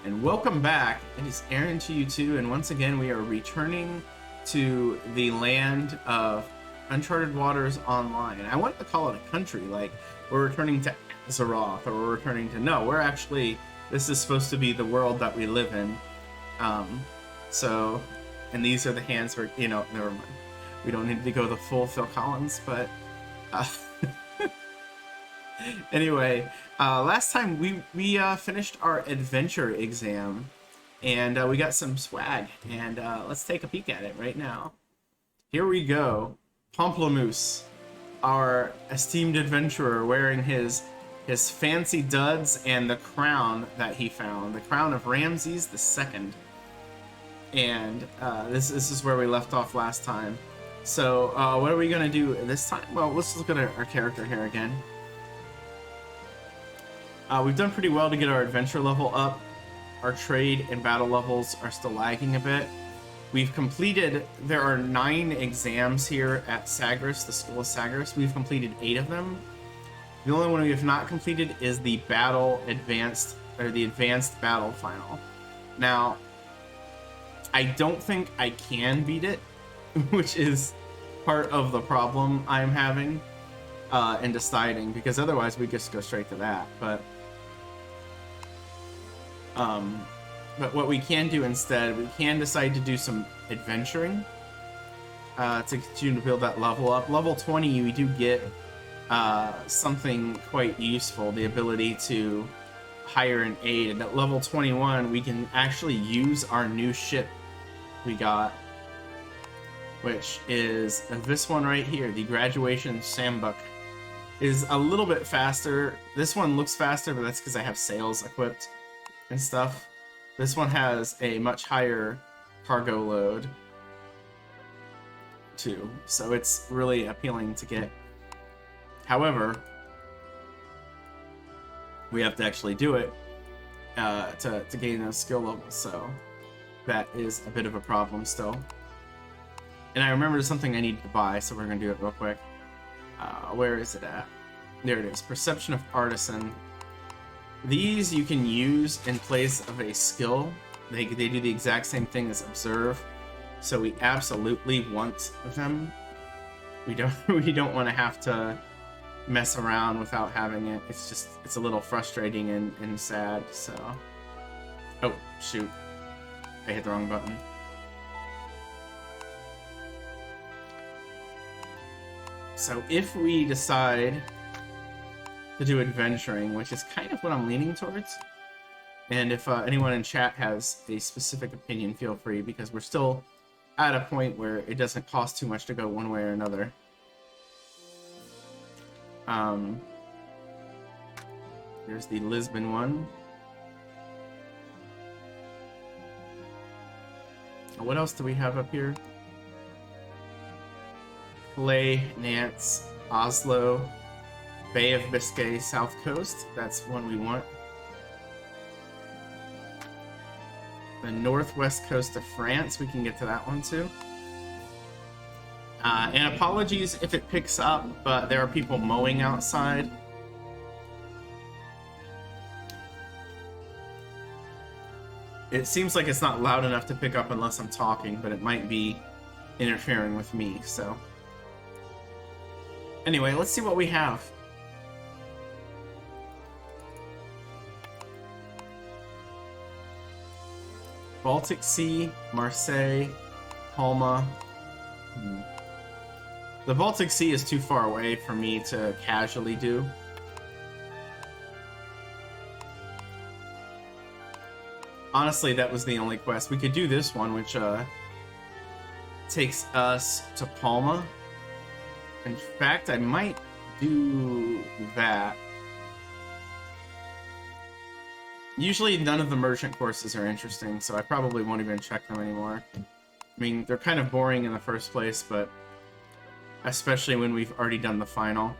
And welcome back. It is Aaron to you too, and once again we are returning to the land of Uncharted Waters Online. I wanted to call it a country, like we're returning to Azeroth, or we're returning to... No, we're actually... This is supposed to be the world that we live in. And these are the hands for... never mind. We don't need to go the full Phil Collins, but... Anyway, last time we finished our adventure exam, and we got some swag, and let's take a peek at it right now. Here we go. Pamplemousse, our esteemed adventurer, wearing his fancy duds and the crown that he found, the crown of Ramses II. And this is where we left off last time. So what are we gonna do this time? Well, let's look at our character here again. We've done pretty well to get our adventure level up. Our trade and battle levels are still lagging a bit. We've completed... There are 9 exams here at Sagres, the School of Sagres. We've completed 8 of them. The only one we have not completed is the advanced battle final. Now, I don't think I can beat it, which is part of the problem I'm having in deciding, because otherwise we just go straight to that. But what we can do instead, we can decide to do some adventuring to continue to build that level up. Level 20, we do get something quite useful, the ability to hire an aid. And at level 21, we can actually use our new ship we got, which is this one right here, the Graduation Sambuk. Is a little bit faster. This one looks faster, but that's because I have sails equipped and stuff. This one has a much higher cargo load too, so it's really appealing to get. However, we have to actually do it to gain those skill levels, so that is a bit of a problem still. And I remember something I needed to buy, so we're gonna do it real quick. Where is it at? There it is. Perception of Artisan. These you can use in place of a skill. They do the exact same thing as Observe, so we absolutely want them. We don't want to have to mess around without having it. It's a little frustrating and sad. So, oh shoot, I hit the wrong button. So if we decide to do adventuring, which is kind of what I'm leaning towards, and if anyone in chat has a specific opinion, feel free, because we're still at a point where it doesn't cost too much to go one way or another. Here's the Lisbon one. What else do we have up here? Calais, Nantes, Oslo, Bay of Biscay, South Coast. That's one we want. The northwest coast of France. We can get to that one too. And apologies if it picks up, but there are people mowing outside. It seems like it's not loud enough to pick up unless I'm talking, but it might be interfering with me, so... Anyway, let's see what we have. Baltic Sea, Marseille, Palma. The Baltic Sea is too far away for me to casually do. Honestly, that was the only quest. We could do this one, which takes us to Palma. In fact, I might do that. Usually none of the merchant courses are interesting, so I probably won't even check them anymore. I mean, they're kind of boring in the first place, but especially when we've already done the final.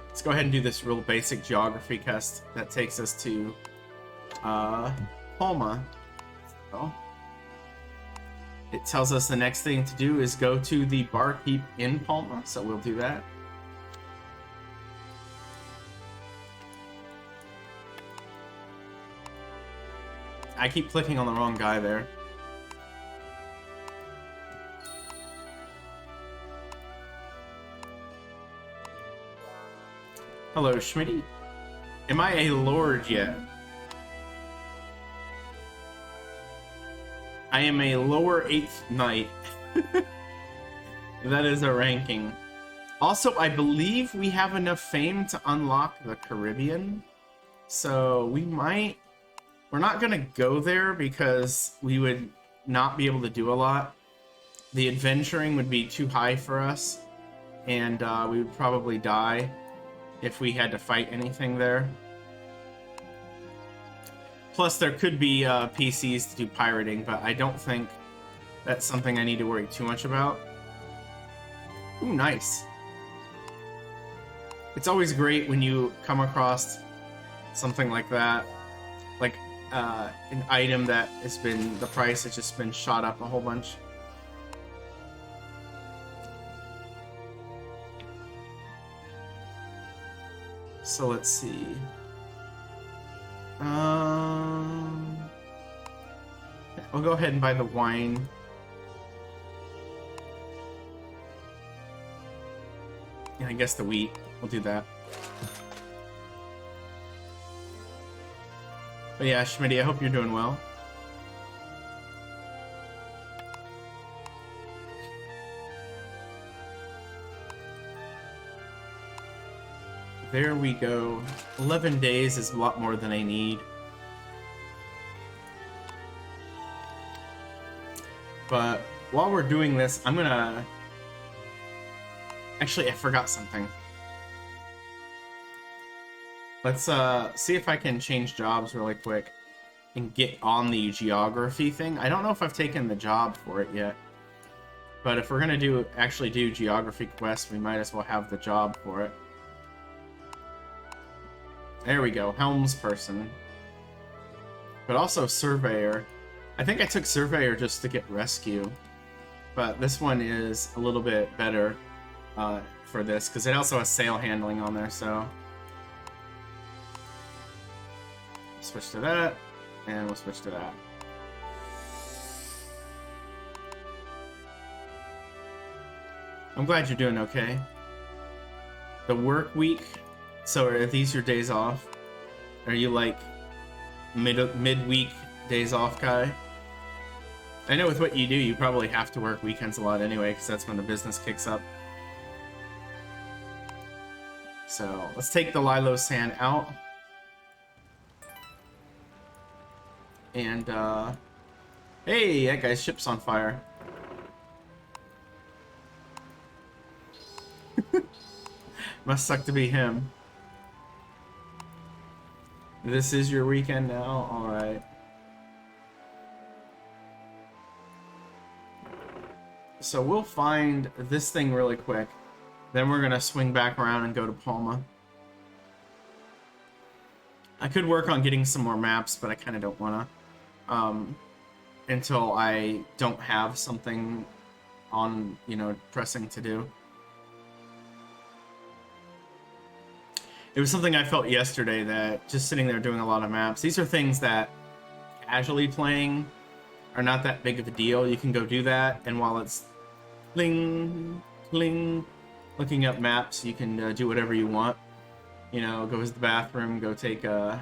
Let's go ahead and do this real basic geography test that takes us to Palma. So, it tells us the next thing to do is go to the barkeep in Palma, so we'll do that. I keep clicking on the wrong guy there. Hello, Schmitty. Am I a lord yet? I am a lower 8th knight. That is a ranking. Also, I believe we have enough fame to unlock the Caribbean. So we might... We're not going to go there because we would not be able to do a lot. The adventuring would be too high for us. And we would probably die if we had to fight anything there. Plus, there could be PCs to do pirating, but I don't think that's something I need to worry too much about. Ooh, nice. It's always great when you come across something like that. Like an item that has been, the price has just been shot up a whole bunch. So let's see. I'll go ahead and buy the wine. And I guess the wheat. We'll do that. But yeah, Schmitty, I hope you're doing well. There we go. 11 days is a lot more than I need. But while we're doing this, I'm gonna... Actually, I forgot something. Let's see if I can change jobs really quick and get on the geography thing. I don't know if I've taken the job for it yet. But if we're gonna actually do geography quests, we might as well have the job for it. There we go, helmsperson. But also surveyor. I think I took surveyor just to get rescue. But this one is a little bit better for this, because it also has sail handling on there, so... Switch to that, and we'll switch to that. I'm glad you're doing okay. The work week... So are these your days off? Are you like mid-week days off guy? I know with what you do, you probably have to work weekends a lot anyway, because that's when the business kicks up. So let's take the Lilo Sand out. And hey, that guy's ship's on fire. Must suck to be him. This is your weekend now? Alright. So we'll find this thing really quick. Then we're gonna swing back around and go to Palma. I could work on getting some more maps, but I kind of don't wanna. Until I don't have something on, you know, pressing to do. It was something I felt yesterday, that just sitting there doing a lot of maps. These are things that casually playing are not that big of a deal. You can go do that, and while it's cling, cling, looking up maps, you can do whatever you want. You know, go to the bathroom, go take go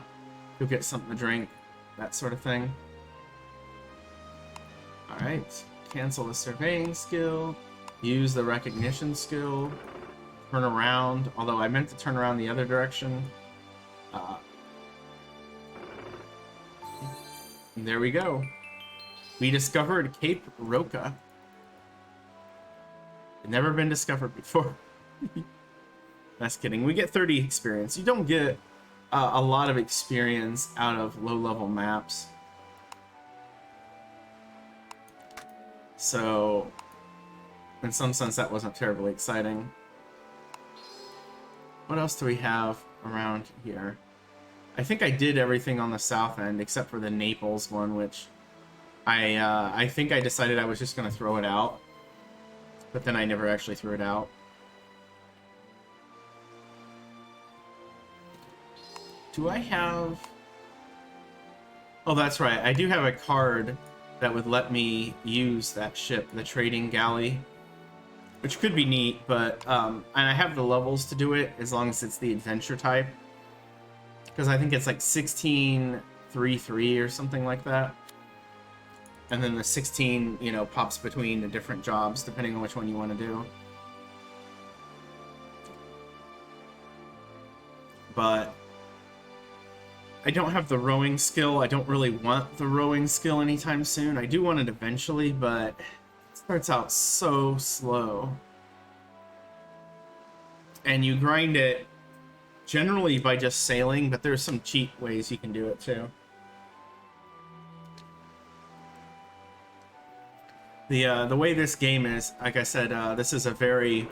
get something to drink, that sort of thing. Alright, cancel the surveying skill, use the recognition skill. Turn around, although I meant to turn around the other direction. And there we go. We discovered Cape Roca. Had never been discovered before. That's kidding. We get 30 experience. You don't get a lot of experience out of low-level maps. So, in some sense, that wasn't terribly exciting. What else do we have around here? I think I did everything on the south end except for the Naples one, which I think I decided I was just going to throw it out. But then I never actually threw it out. Do I have... Oh, that's right. I do have a card that would let me use that ship, the trading galley, which could be neat, but and I have the levels to do it as long as it's the adventure type, because I think it's like 16-3-3 or something like that. And then the 16, you know, pops between the different jobs depending on which one you want to do. But I don't have the rowing skill. I don't really want the rowing skill anytime soon. I do want it eventually, but it starts out so slow. And you grind it generally by just sailing, but there's some cheat ways you can do it too. The way this game is, like I said, this is a very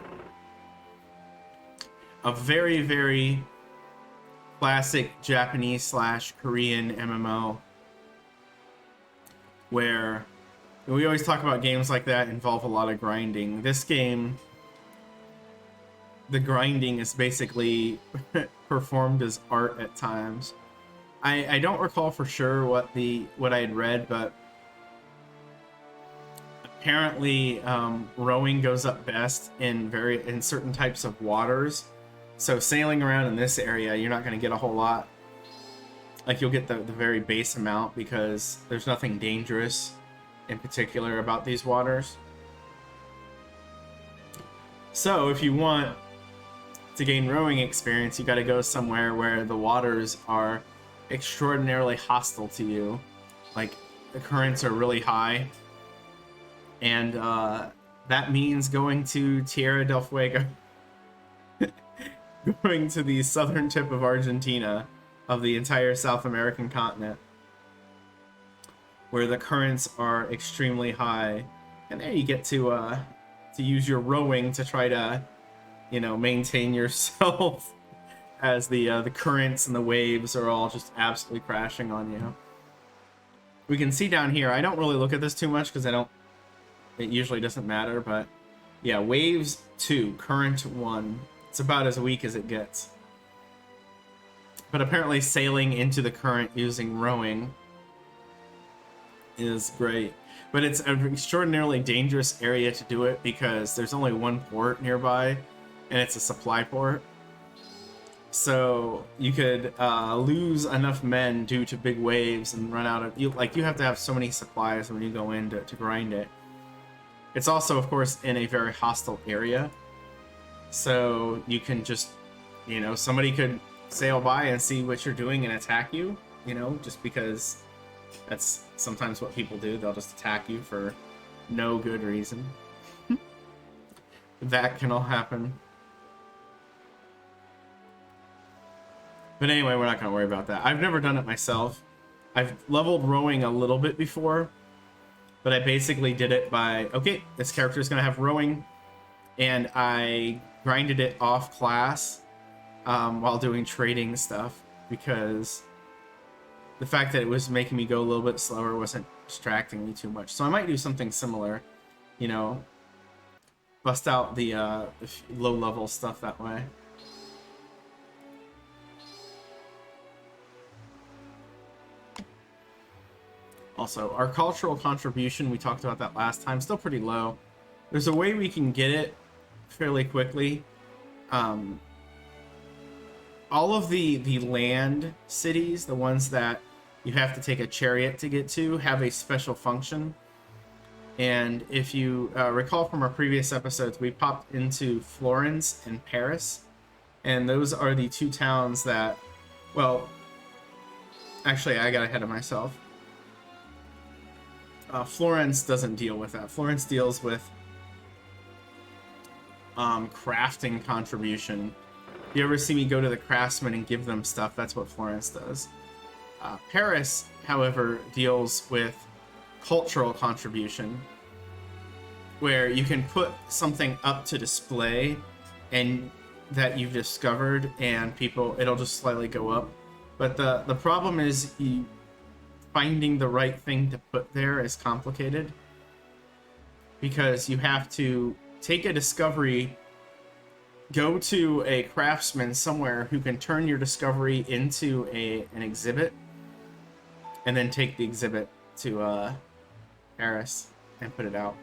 classic Japanese/Korean MMO, where we always talk about games like that involve a lot of grinding. This game, the grinding is basically performed as art at times. I don't recall for sure what I had read, but apparently rowing goes up best in certain types of waters. So sailing around in this area, you're not going to get a whole lot. Like, you'll get the very base amount because there's nothing dangerous in particular about these waters. So if you want to gain rowing experience, you got to go somewhere where the waters are extraordinarily hostile to you. Like, the currents are really high. And that means going to Tierra del Fuego. Going to the southern tip of Argentina, of the entire South American continent, where the currents are extremely high. And there you get to use your rowing to try to, you know, maintain yourself as the currents and the waves are all just absolutely crashing on you. We can see down here, I don't really look at this too much because it usually doesn't matter, but yeah, waves 2, current 1. It's about as weak as it gets. But apparently sailing into the current using rowing is great. But it's an extraordinarily dangerous area to do it because there's only one port nearby, and it's a supply port. So you could lose enough men due to big waves and run out of... You have to have so many supplies when you go in to grind it. It's also, of course, in a very hostile area. So you can just, you know, somebody could sail by and see what you're doing and attack you, you know, just because that's sometimes what people do. They'll just attack you for no good reason. That can all happen. But anyway, we're not going to worry about that. I've never done it myself. I've leveled rowing a little bit before, but I basically did it by, okay, this character is going to have rowing, and I grinded it off class while doing trading stuff, because the fact that it was making me go a little bit slower wasn't distracting me too much. So I might do something similar, you know, bust out the low-level stuff that way. Also, our cultural contribution, we talked about that last time, still pretty low. There's a way we can get it fairly quickly. All of the land cities, the ones that you have to take a chariot to get to, have a special function. And if you recall from our previous episodes, we popped into Florence and Paris. And those are the two towns that, well, actually, I got ahead of myself. Florence doesn't deal with that. Florence deals with crafting contribution. If you ever see me go to the craftsman and give them stuff, that's what Florence does. Paris, however, deals with cultural contribution, where you can put something up to display and that you've discovered, and it'll just slightly go up. But the problem is finding the right thing to put there is complicated, because you have to take a discovery, go to a craftsman somewhere who can turn your discovery into an exhibit, and then take the exhibit to Paris and put it out.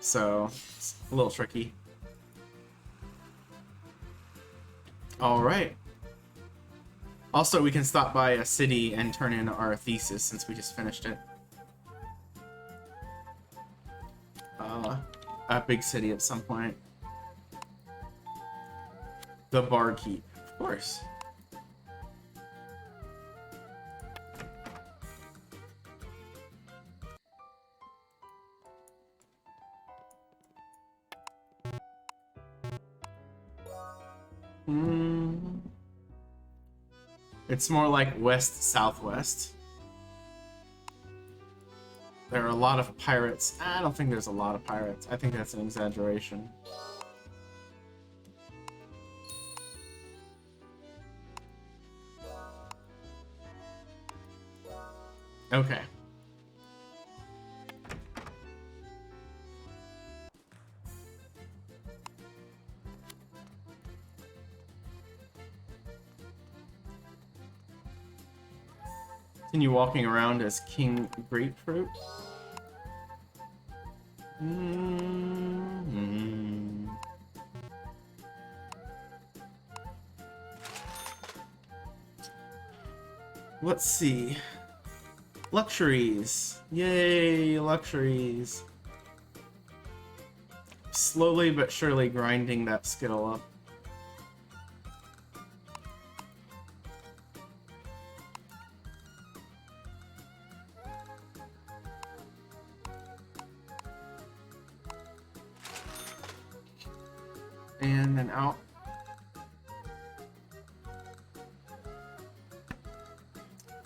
So it's a little tricky. All right. Also, we can stop by a city and turn in our thesis since we just finished it. A big city at some point. The Barkeep, of course. It's more like west-southwest. There are a lot of pirates. I don't think there's a lot of pirates. I think that's an exaggeration. Okay. Continue walking around as King Grapefruit. Let's see. Luxuries. Yay, luxuries. Slowly but surely grinding that skill up. And then out.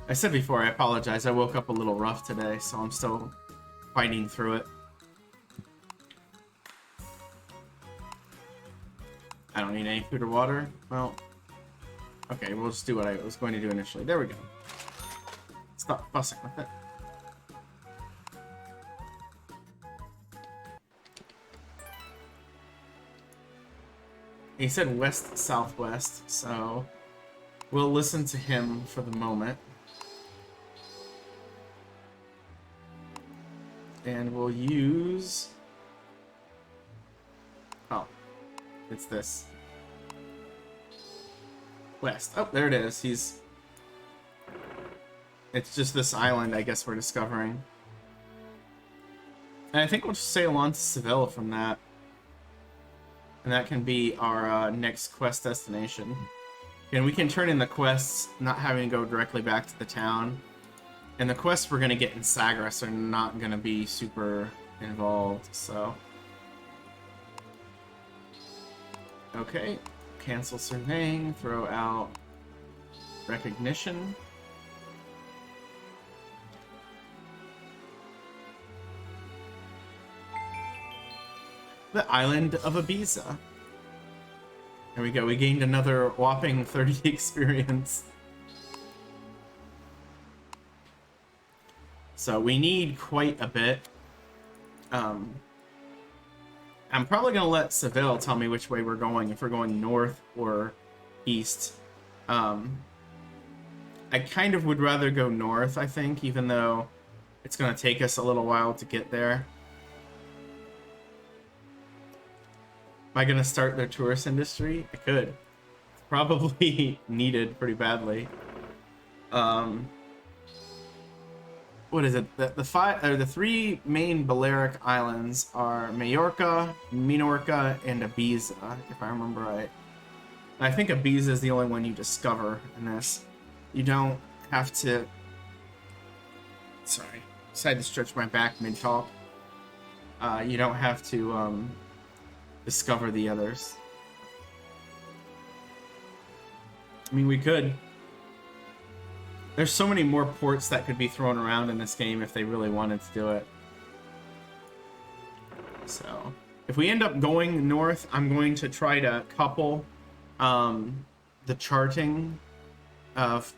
I said before, I apologize. I woke up a little rough today, so I'm still fighting through it. I don't need any food or water. Well, okay, we'll just do what I was going to do initially. There we go. Stop fussing with it. He said west-southwest, so we'll listen to him for the moment. And we'll use... Oh, it's this. West. Oh, there it is. He's... It's just this island, I guess, we're discovering. And I think we'll just sail on to Seville from that. And that can be our next quest destination. And we can turn in the quests, not having to go directly back to the town. And the quests we're going to get in Sagres are not going to be super involved, so... Okay. Cancel surveying, throw out recognition. The island of Ibiza. There we go, we gained another whopping 30 experience. So we need quite a bit. I'm probably going to let Seville tell me which way we're going, if we're going north or east. I kind of would rather go north, I think, even though it's going to take us a little while to get there. Am I going to start their tourist industry? I could. It's probably needed pretty badly. What is it? The three main Balearic islands are Majorca, Minorca, and Ibiza, if I remember right. I think Ibiza is the only one you discover in this. You don't have to... Sorry. Decided to stretch my back mid-talk. You don't have to discover the others. I mean, we could. There's so many more ports that could be thrown around in this game if they really wanted to do it. So, if we end up going north, I'm going to try to couple the charting of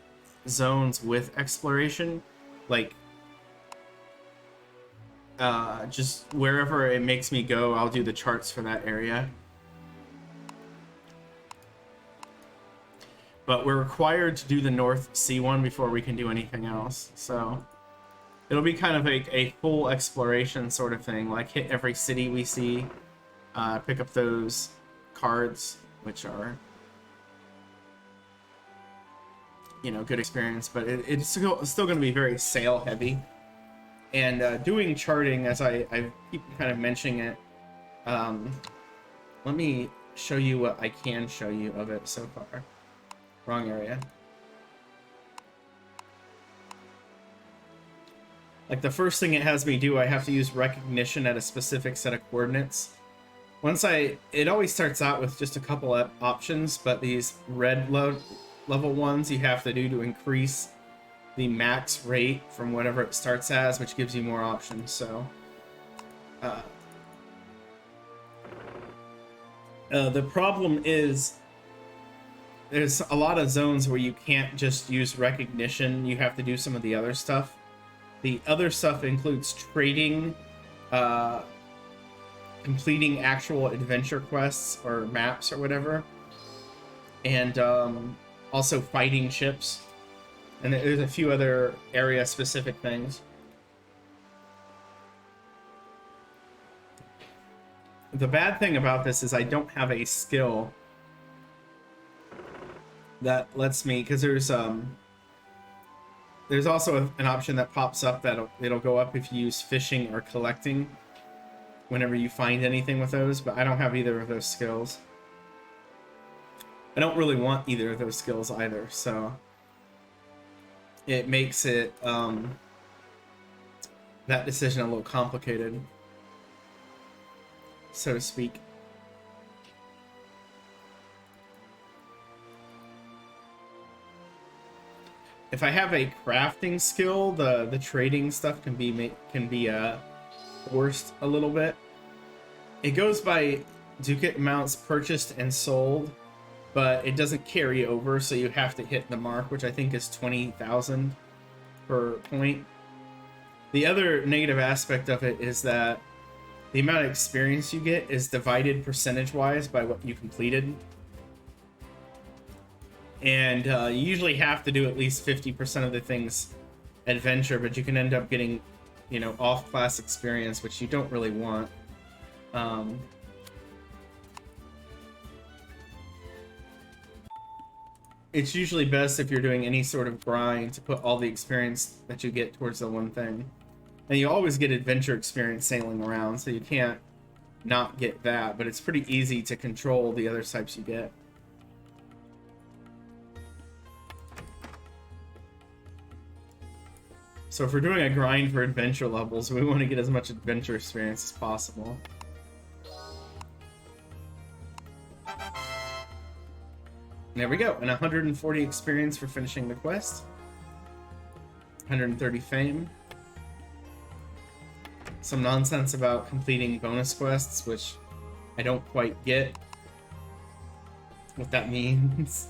zones with exploration. Like, just wherever it makes me go, I'll do the charts for that area. but we're required to do the North Sea one before we can do anything else. So it'll be kind of a full exploration sort of thing, like hit every city we see, pick up those cards, which are, you know, good experience, but it's still going to be very sail heavy. And doing charting, as I keep kind of mentioning it, let me show you what I can show you of it so far. Wrong area. Like the first thing it has me do, I have to use recognition at a specific set of coordinates. It always starts out with just a couple of options, but these red level ones you have to do to increase the max rate from whatever it starts as, which gives you more options. So the problem is there's a lot of zones where you can't just use recognition, you have to do some of the other stuff. The other stuff includes trading, completing actual adventure quests or maps or whatever, and also fighting ships. And there's a few other area-specific things. The bad thing about this is I don't have a skill that lets me, because there's also an option that pops up that it'll go up if you use fishing or collecting whenever you find anything with those, but I don't have either of those skills. I don't really want either of those skills either, so it makes it that decision a little complicated, so to speak. If I have a crafting skill, the trading stuff can be forced a little bit. It goes by ducat amounts purchased and sold, but it doesn't carry over, so you have to hit the mark, which I think is 20,000 per point. The other negative aspect of it is that the amount of experience you get is divided percentage-wise by what you completed. And you usually have to do at least 50% of the things adventure, but you can end up getting, you know, off-class experience, which you don't really want. It's usually best if you're doing any sort of grind to put all the experience that you get towards the one thing. And you always get adventure experience sailing around, so you can't not get that, but it's pretty easy to control the other types you get. So if we're doing a grind for adventure levels, we want to get as much adventure experience as possible. There we go, and 140 experience for finishing the quest. 130 fame. Some nonsense about completing bonus quests, which I don't quite get what that means.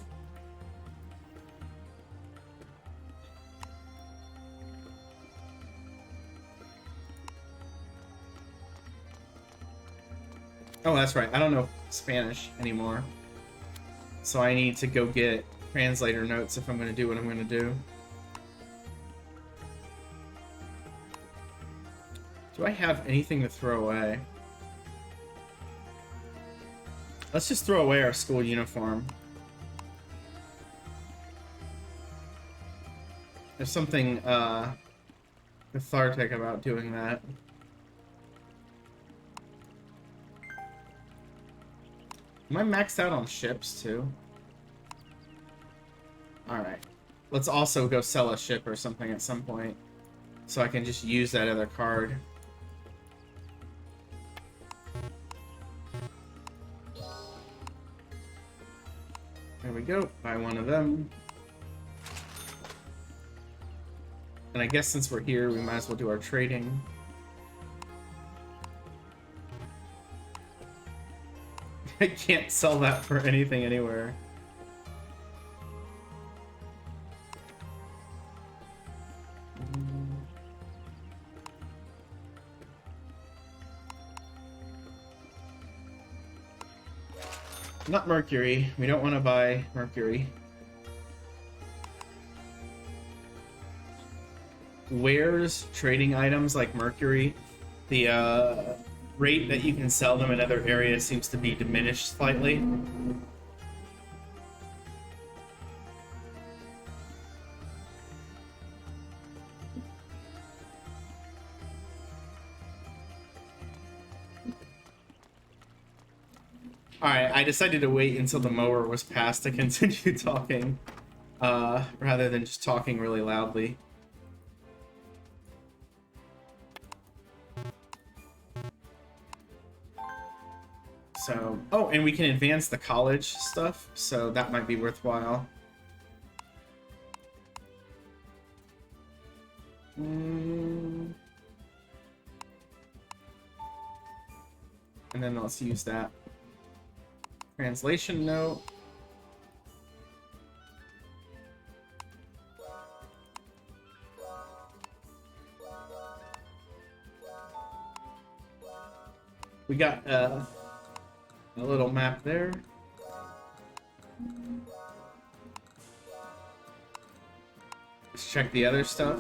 Oh, that's right. I don't know Spanish anymore. So I need to go get translator notes if I'm going to do what I'm going to do. Do I have anything to throw away? Let's just throw away our school uniform. There's something cathartic about doing that. Am I maxed out on ships, too? Alright. Let's also go sell a ship or something at some point, so I can just use that other card. There we go. Buy one of them. And I guess since we're here, we might as well do our trading. I can't sell that for anything anywhere. Not Mercury. We don't want to buy Mercury. wares, trading items like Mercury, the rate that you can sell them in other areas seems to be diminished slightly. Alright, I decided to wait until the mower was passed to continue talking, rather than just talking really loudly. So, oh, and we can advance the college stuff, so that might be worthwhile. And then let's use that. Translation note. We got a little map there. Let's check the other stuff.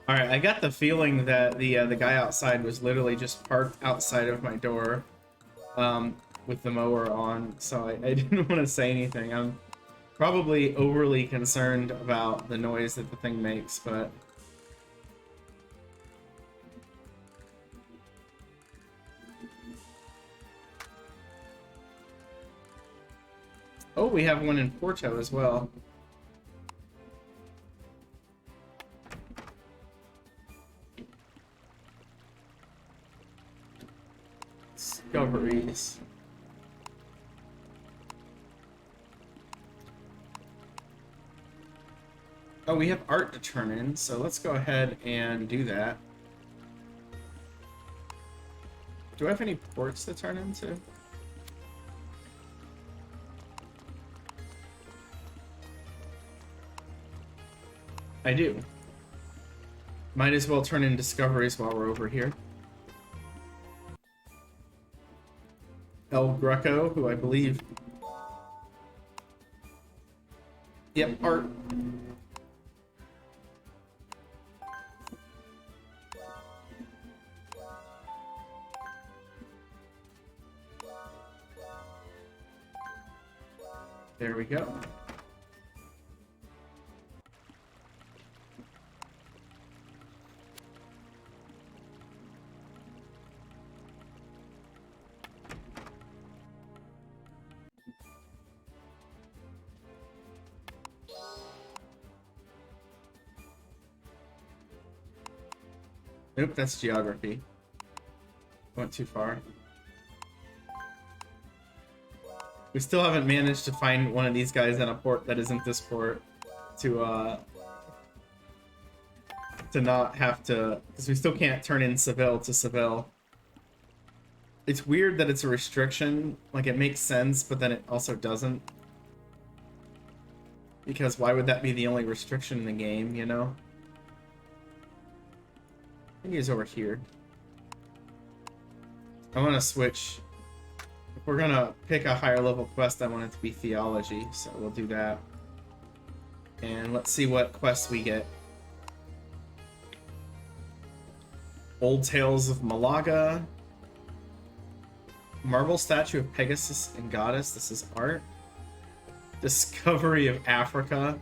All right, I got the feeling that the guy outside was literally just parked outside of my door, with the mower on, so I didn't want to say anything. I'm probably overly concerned about the noise that the thing makes, but oh, we have one in Porto as well. Discoveries. Oh, we have art to turn in, so let's go ahead and do that. Do I have any ports to turn into? I do. Might as well turn in discoveries while we're over here. El Greco, who I believe... Yep, art. There we go. Nope, that's geography. Went too far. We still haven't managed to find one of these guys in a port that isn't this port to not have to, because we still can't turn in Seville to Seville. It's weird that it's a restriction. Like, it makes sense, but then it also doesn't. Because why would that be the only restriction in the game, you know? I think he's over here. I want to switch. If we're gonna pick a higher level quest, I want it to be theology, so we'll do that. And let's see what quests we get. Old Tales of Malaga. Marble statue of Pegasus and Goddess. This is art. Discovery of Africa.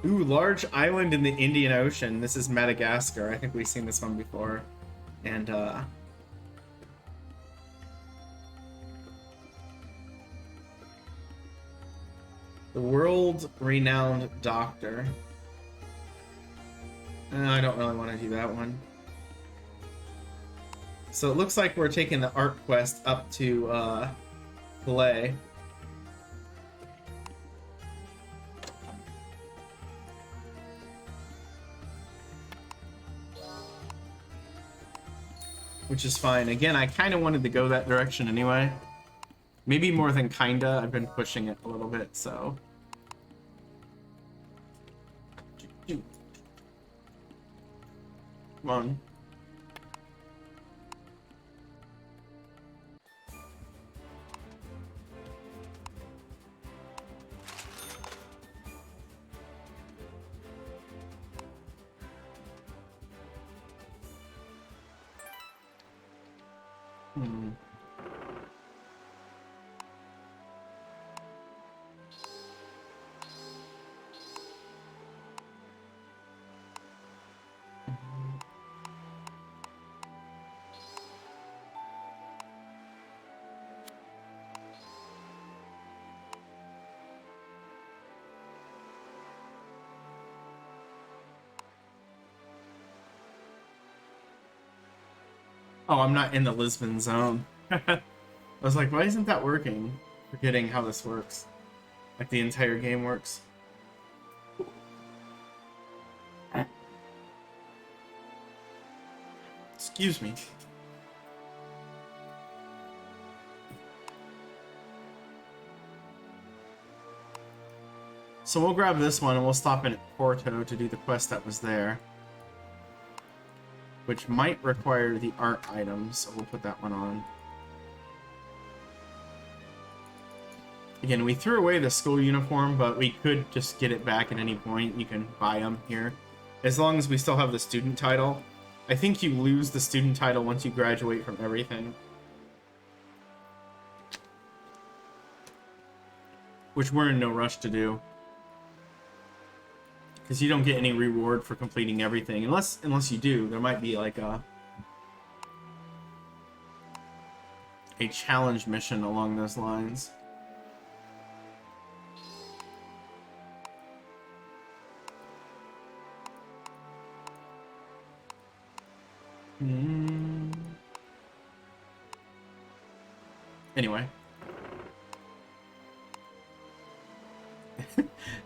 Ooh, large island in the Indian Ocean. This is Madagascar. I think we've seen this one before. And, The world-renowned doctor. I don't really want to do that one. So it looks like we're taking the art quest up to Play. Which is fine. Again, I kind of wanted to go that direction anyway. Maybe more than kinda. I've been pushing it a little bit, so. Come on. Oh, I'm not in the Lisbon zone. I was like, why isn't that working? Forgetting how this works. Like the entire game works. Excuse me. So we'll grab this one and we'll stop in at Porto to do the quest that was there. Which might require the art items, so we'll put that one on. Again, we threw away the school uniform, but we could just get it back at any point. You can buy them here. As long as we still have the student title. I think you lose the student title once you graduate from everything. Which we're in no rush to do. Because you don't get any reward for completing everything. Unless you do. There might be like a challenge mission along those lines. Anyway.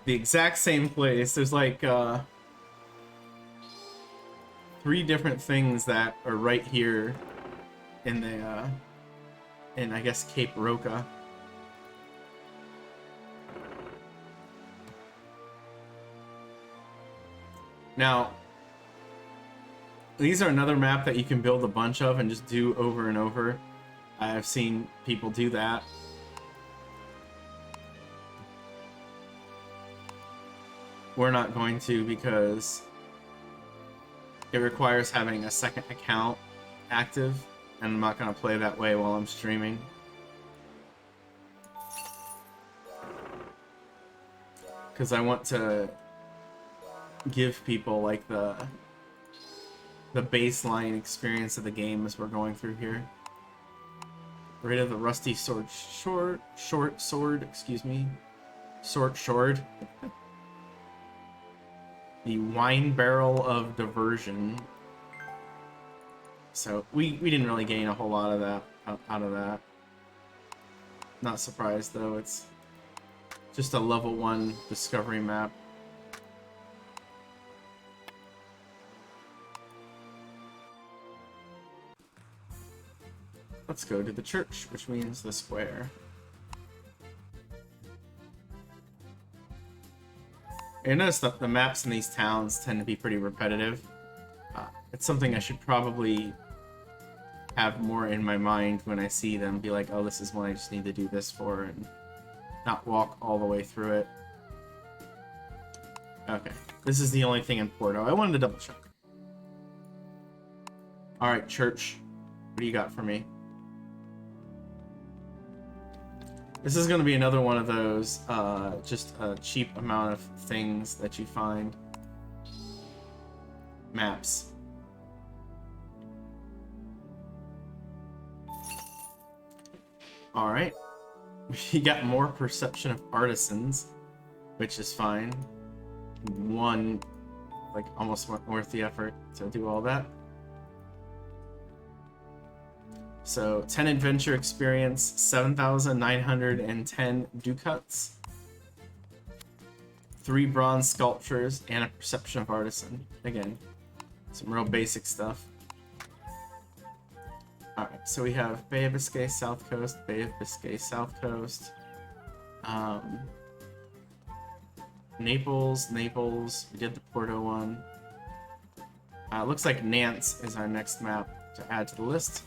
The exact same place. There's like 3 different things that are right here in the in I guess Cape Roca. Now, these are another map that you can build a bunch of and just do over and over. I've seen people do that. We're not going to because it requires having a second account active, and I'm not going to play that way while I'm streaming. Because I want to give people like the baseline experience of the game as we're going through here. Rid of the rusty short sword, excuse me. Sword. The wine barrel of diversion. So we didn't really gain a whole lot of that out of that. Not surprised though, it's just a level 1 discovery map. Let's go to the church, which means the square. I noticed that the maps in these towns tend to be pretty repetitive. It's something I should probably have more in my mind when I see them. Be like, oh, this is one I just need to do this for, and not walk all the way through it. Okay, this is the only thing in Porto. I wanted to double check. Alright, church. What do you got for me? This is going to be another one of those, just a cheap amount of things that you find. Maps. Alright. We got more perception of artisans. which is fine. One, like, almost worth the effort to do all that. So 10 adventure experience, 7,910 ducats, 3 bronze sculptures, and a perception of artisan. Again, some real basic stuff. Alright, so we have Bay of Biscay, South Coast, Bay of Biscay, South Coast. Naples, we did the Porto one. Looks like Nantes is our next map to add to the list.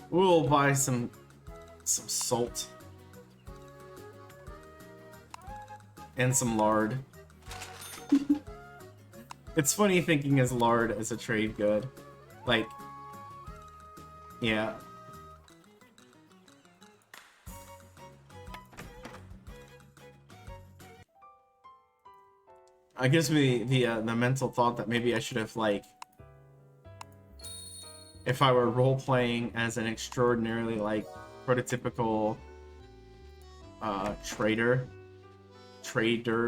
We'll buy some salt and some lard. It's funny thinking as lard as a trade good. Like, yeah. It gives me the mental thought that maybe I should have, like, if I were role-playing as an extraordinarily, like, prototypical trader,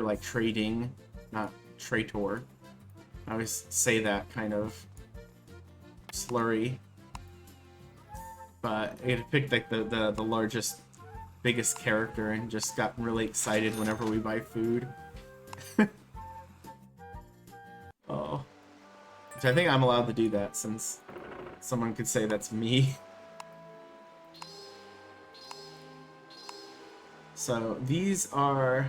like trading, not traitor. I always say that kind of slurry. But I had picked, like, the largest, biggest character and just got really excited whenever we buy food. Oh. Which I think I'm allowed to do that, since someone could say that's me. So these are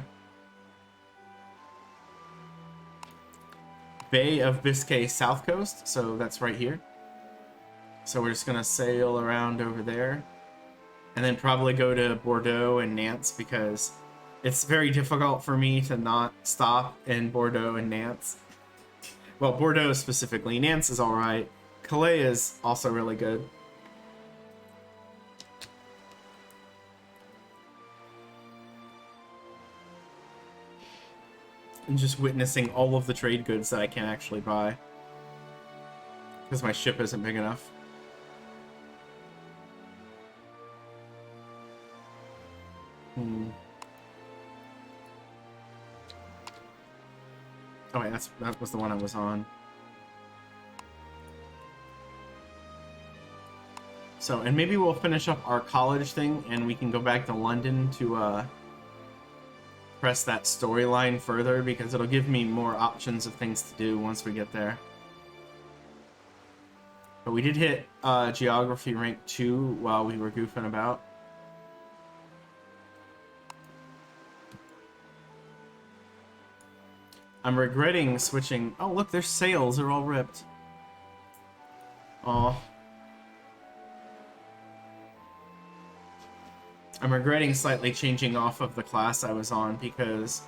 Bay of Biscay South Coast, so that's right here. So we're just gonna sail around over there and then probably go to Bordeaux and Nantes, because it's very difficult for me to not stop in Bordeaux and Nantes. Well, Bordeaux specifically. Nantes is alright. Calais is also really good. And just witnessing all of the trade goods that I can't actually buy, because my ship isn't big enough. Oh wait, that was the one I was on. So, and maybe we'll finish up our college thing, and we can go back to London to press that storyline further, because it'll give me more options of things to do once we get there. But we did hit geography rank 2 while we were goofing about. I'm regretting switching. Oh, look, their sails are all ripped. Aw. I'm regretting slightly changing off of the class I was on, because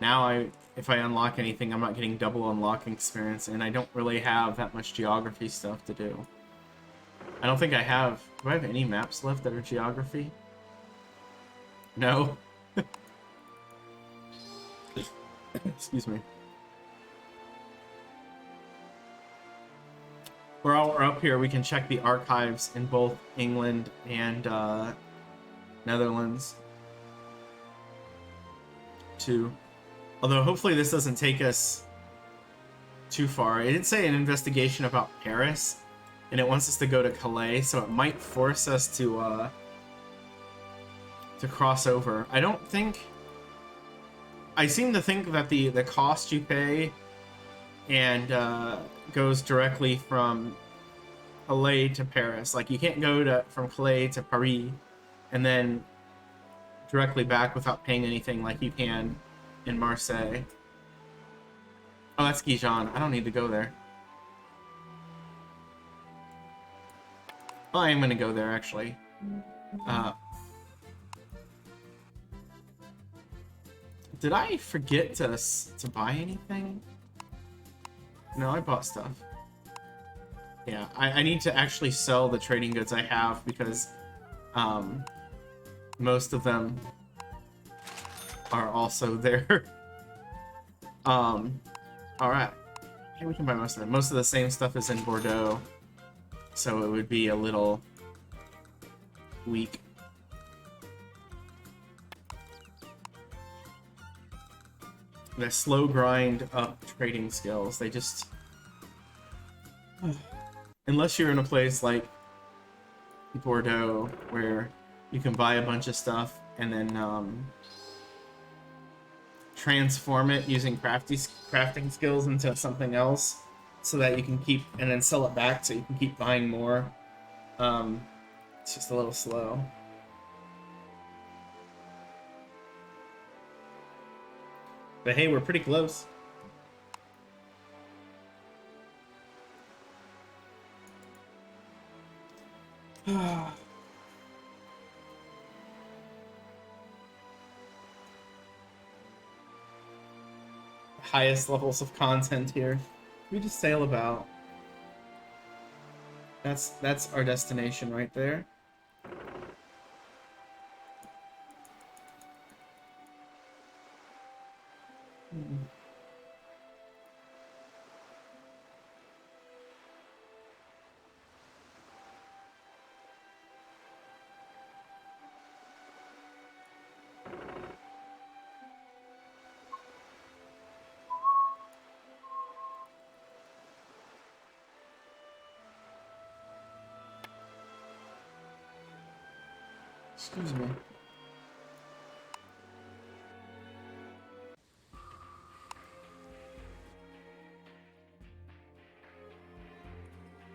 now if I unlock anything, I'm not getting double unlocking experience, and I don't really have that much geography stuff to do. I don't think I have... Do I have any maps left that are geography? No. Excuse me. While we're up here, we can check the archives in both England and Netherlands too. Although hopefully this doesn't take us too far. It did say an investigation about Paris, and it wants us to go to Calais, so it might force us to cross over. I don't think... I seem to think that the cost you pay and goes directly from Calais to Paris. Like, you can't go from Calais to Paris and then directly back without paying anything like you can in Marseille. Oh, that's Gijon. I don't need to go there. Well, I am going to go there, actually. Did I forget to buy anything? No, I bought stuff. Yeah, I need to actually sell the trading goods I have, because most of them are also there. Alright. Yeah, we can buy most of them. Most of the same stuff is in Bordeaux, so it would be a little weak. The slow grind up trading skills. They just... Unless you're in a place like Bordeaux, where you can buy a bunch of stuff and then transform it using crafting skills into something else, so that you can keep, and then sell it back so you can keep buying more. It's just a little slow. But hey, we're pretty close. Highest levels of content here. We just sail about. That's our destination right there. Excuse me.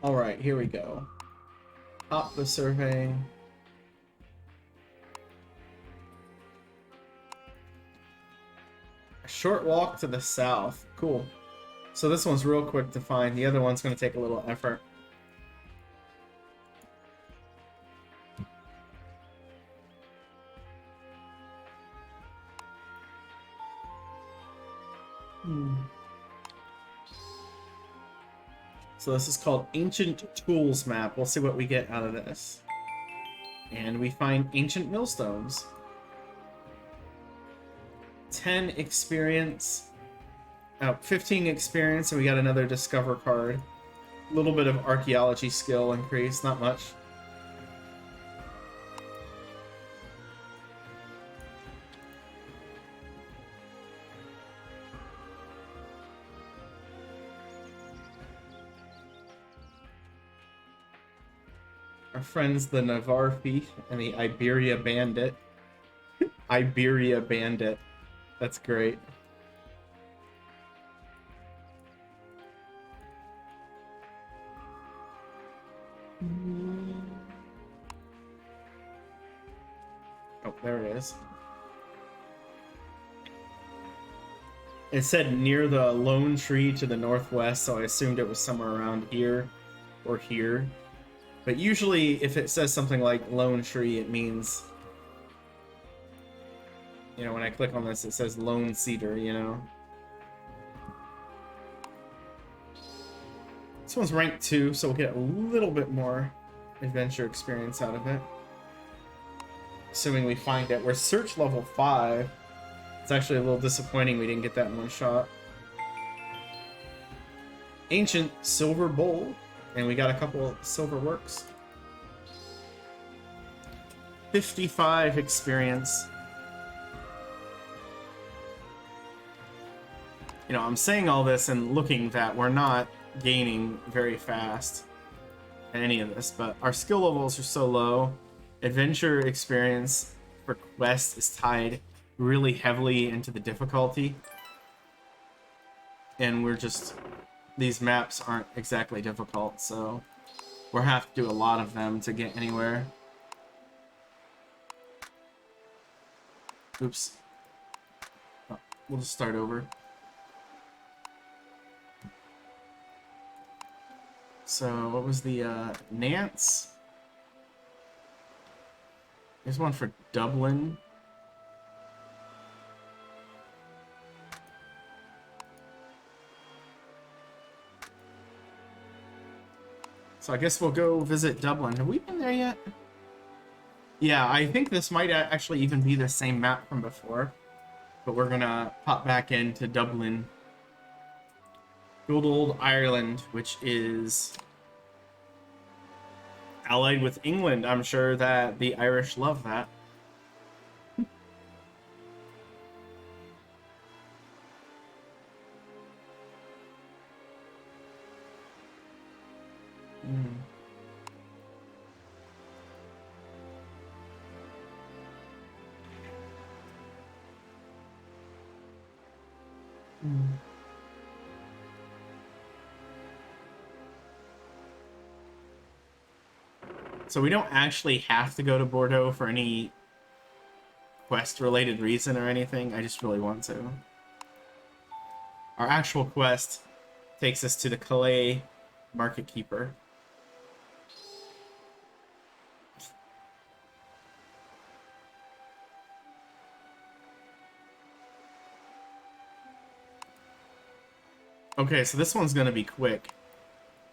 All right, here we go. Top the survey. A short walk to the south. Cool. So this one's real quick to find. The other one's going to take a little effort. So this is called Ancient Tools Map. We'll see what we get out of this. And we find ancient millstones. 10 experience. 15 experience, and we got another Discover card. A little bit of archaeology skill increase, not much. Our friends the Navarfi and the Iberia Bandit. Iberia Bandit. That's great. Oh, there it is. It said near the lone tree to the northwest, so I assumed it was somewhere around here or here. But usually, if it says something like lone tree, it means, you know, when I click on this, it says lone cedar, you know. This one's ranked 2, so we'll get a little bit more adventure experience out of it. Assuming we find it. We're search level 5. It's actually a little disappointing we didn't get that in one shot. Ancient silver bowl. And we got a couple silver works. 55 experience. You know, I'm saying all this and looking that we're not gaining very fast in any of this, but our skill levels are so low. Adventure experience for quest is tied really heavily into the difficulty. And we're just... These maps aren't exactly difficult, so we'll have to do a lot of them to get anywhere. Oops. Oh, we'll just start over. So, what was the, Nance? There's one for Dublin. So I guess we'll go visit Dublin. Have we been there yet? Yeah, I think this might actually even be the same map from before. but we're gonna pop back into Dublin, good old Ireland, which is allied with England. I'm sure that the Irish love that. Mm. Mm. So we don't actually have to go to Bordeaux for any quest-related reason or anything. I just really want to. Our actual quest takes us to the Calais Market Keeper. Okay, so this one's gonna be quick.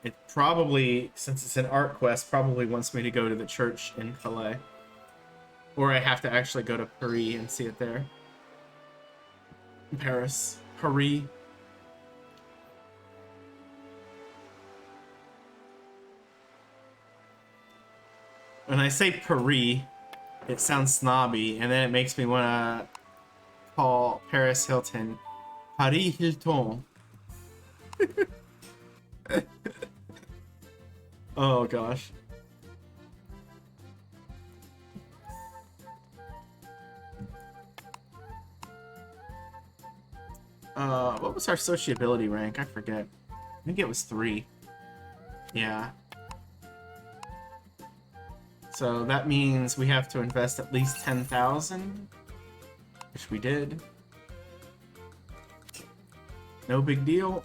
It probably, since it's an art quest, probably wants me to go to the church in Calais. Or I have to actually go to Paris and see it there. Paris. Paris. When I say Paris, it sounds snobby, and then it makes me want to call Paris Hilton Paris Hilton. Oh gosh. What was our sociability rank? I forget. I think it was 3. Yeah. So that means we have to invest at least 10,000, which we did. No big deal.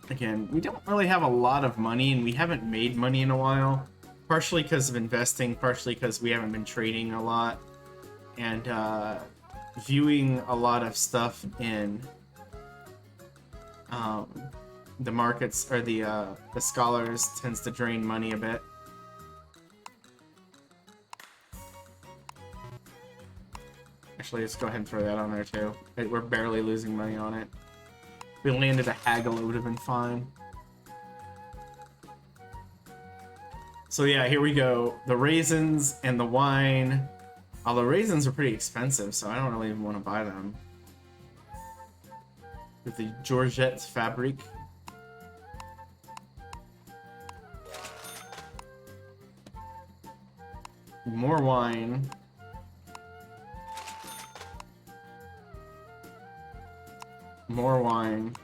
Again, we don't really have a lot of money, and we haven't made money in a while. Partially because of investing, partially because we haven't been trading a lot. And viewing a lot of stuff in the markets, or the scholars, tends to drain money a bit. Actually, let's go ahead and throw that on there too. We're barely losing money on it. If we landed a haggle, it would have been fine. So yeah, here we go. The raisins and the wine. Although raisins are pretty expensive, so I don't really even want to buy them. With the Georgette fabric. More wine. More wine.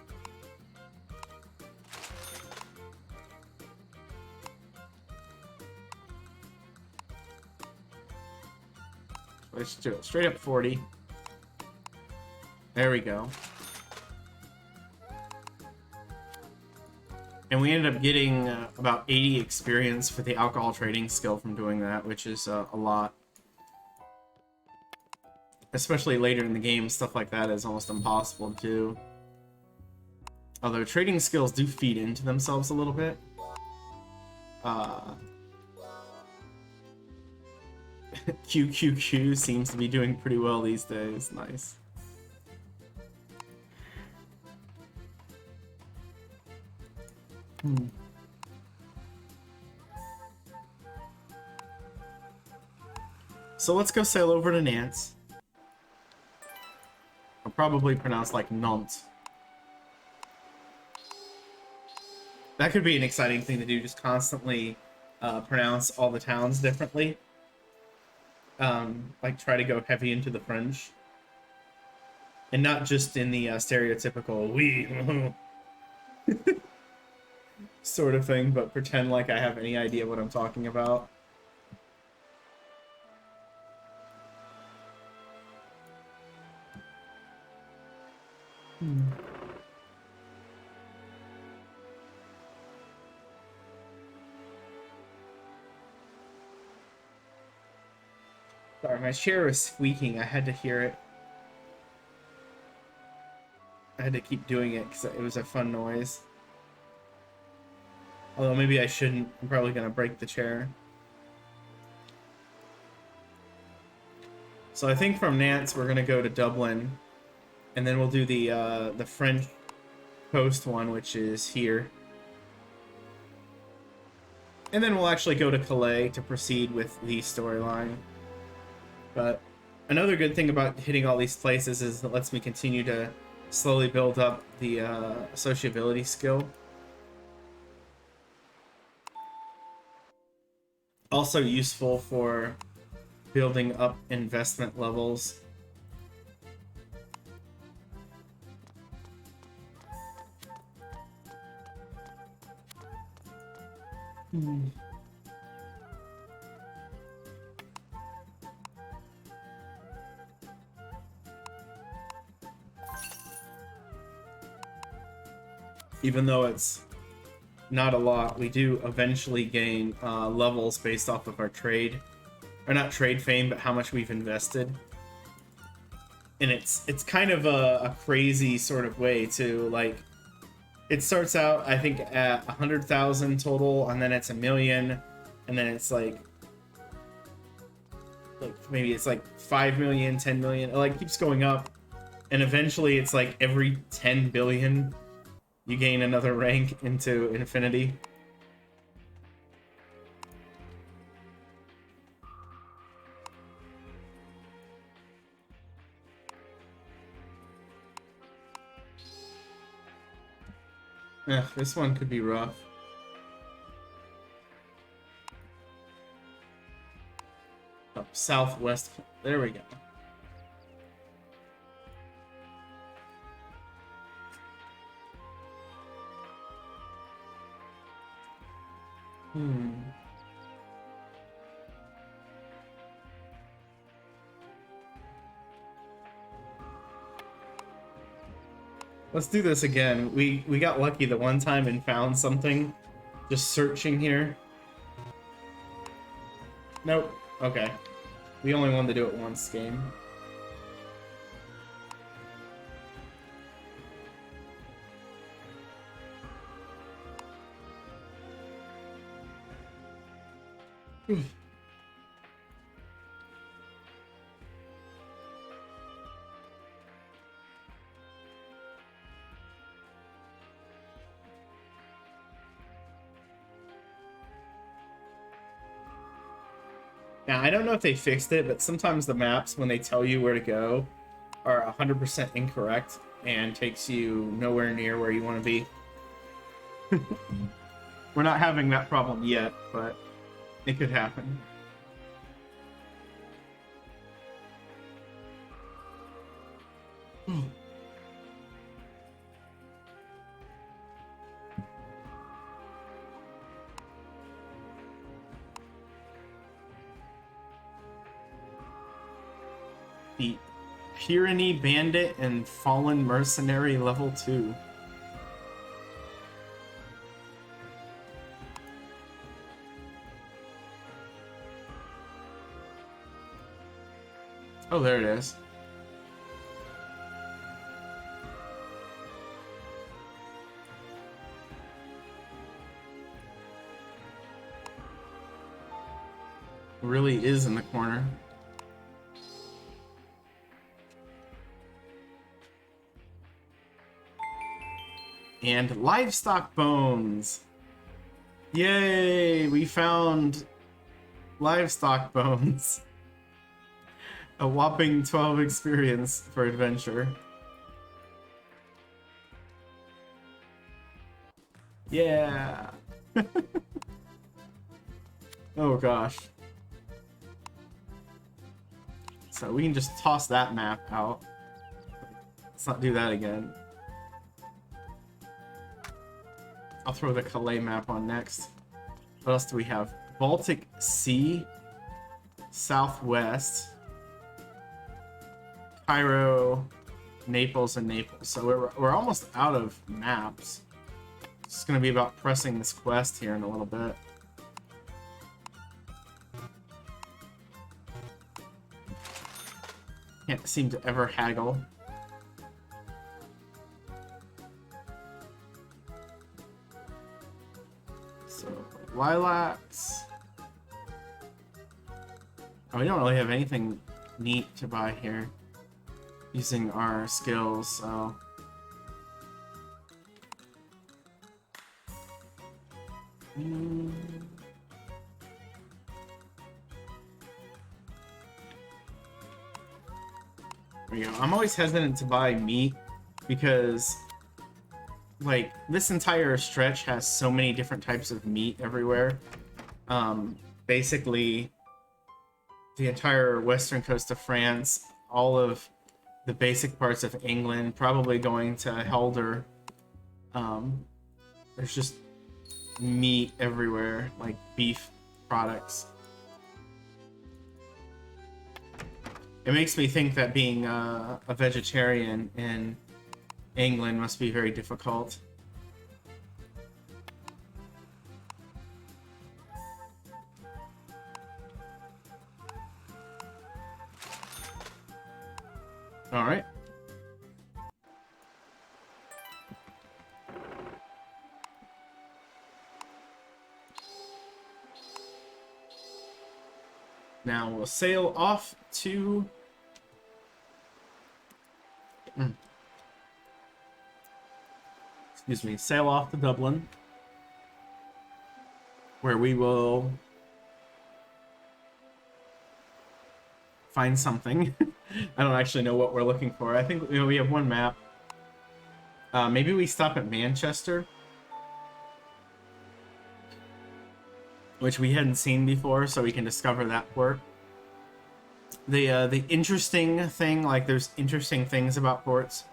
Let's do it. Straight up 40. There we go. And we ended up getting about 80 experience for the alcohol trading skill from doing that, which is a lot. Especially later in the game, stuff like that is almost impossible to do. Although trading skills do feed into themselves a little bit. QQQ seems to be doing pretty well these days. Nice. So let's go sail over to Nantes. I'll probably pronounce like Nantes. That could be an exciting thing to do, just constantly pronounce all the towns differently. Like try to go heavy into the French. And not just in the stereotypical oui sort of thing, but pretend like I have any idea what I'm talking about. Sorry, my chair was squeaking. I had to hear it. I had to keep doing it because it was a fun noise. Although maybe I shouldn't. I'm probably gonna break the chair. So I think from Nantes we're gonna go to Dublin, and then we'll do the French coast one, which is here. And then we'll actually go to Calais to proceed with the storyline. But another good thing about hitting all these places is it lets me continue to slowly build up the sociability skill. Also useful for building up investment levels. Even though it's not a lot, we do eventually gain levels based off of our trade. Or not trade fame, but how much we've invested. And it's kind of a crazy sort of way to, like, it starts out, I think, at 100,000 total, and then it's 1,000,000, and then it's like maybe it's like 5 million, 10 million. It like keeps going up, and eventually it's like every 10 billion you gain another rank into infinity. Yeah, this one could be rough. Oh, southwest. There we go. Let's do this again. We got lucky the one time and found something. Just searching here. Nope. Okay. We only wanted to do it once game. Now, I don't know if they fixed it, but sometimes the maps, when they tell you where to go, are 100% incorrect and takes you nowhere near where you want to be. We're not having that problem yet, but it could happen. The Pyrenees Bandit and Fallen Mercenary level 2. Oh, there it is. It really is in the corner. And livestock bones. Yay! We found livestock bones. A whopping 12 experience for adventure. Yeah. Oh gosh. So we can just toss that map out. Let's not do that again. I'll throw the Calais map on next. What else do we have? Baltic Sea, Southwest, Cairo, Naples, and Naples. So we're almost out of maps. It's gonna be about pressing this quest here in a little bit. Can't seem to ever haggle. lilacs. Oh, we don't really have anything neat to buy here using our skills, so... There we go. I'm always hesitant to buy meat because, like, this entire stretch has so many different types of meat everywhere. Basically, the entire western coast of France, all of the basic parts of England, probably going to Helder. There's just meat everywhere, like beef products. It makes me think that being a vegetarian in England must be very difficult. All right. Now we'll sail off to... Excuse me, sail off to Dublin, where we will find something. I don't actually know what we're looking for. I think we have one map. Maybe we stop at Manchester, which we hadn't seen before, so we can discover that port. The interesting thing, like, there's interesting things about ports.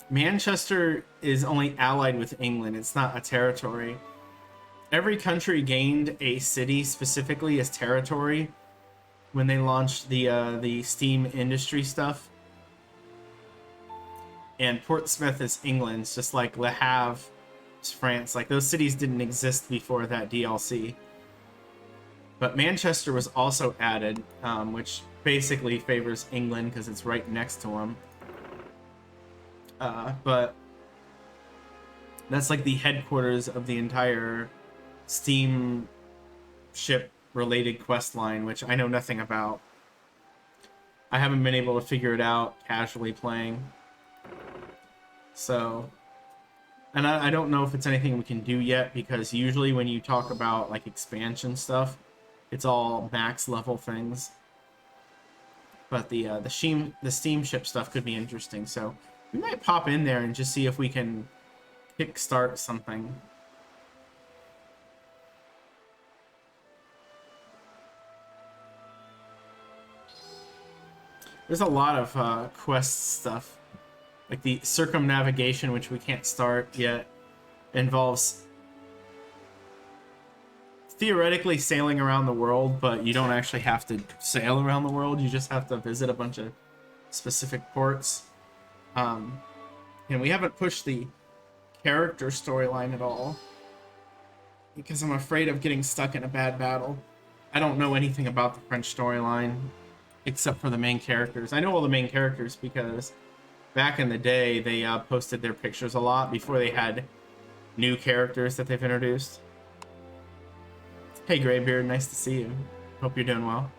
Manchester is only allied with England. It's not a territory. Every country gained a city specifically as territory when they launched the steam industry stuff. And Portsmouth is England, just like Le Havre is France. Like, those cities didn't exist before that DLC. But Manchester was also added, which basically favors England because it's right next to them. But that's like the headquarters of the entire steam ship related quest line, which I know nothing about. I haven't been able to figure it out casually playing. So, and I don't know if it's anything we can do yet, because usually when you talk about like expansion stuff, it's all max level things. But the steamship stuff could be interesting, so we might pop in there and just see if we can kickstart something. There's a lot of quest stuff. Like the circumnavigation, which we can't start yet, involves theoretically sailing around the world, but you don't actually have to sail around the world. You just have to visit a bunch of specific ports. And we haven't pushed the character storyline at all, because I'm afraid of getting stuck in a bad battle. I don't know anything about the French storyline except for the main characters. I know all the main characters because back in the day they posted their pictures a lot before they had new characters that they've introduced. Hey Greybeard, nice to see you. Hope you're doing well.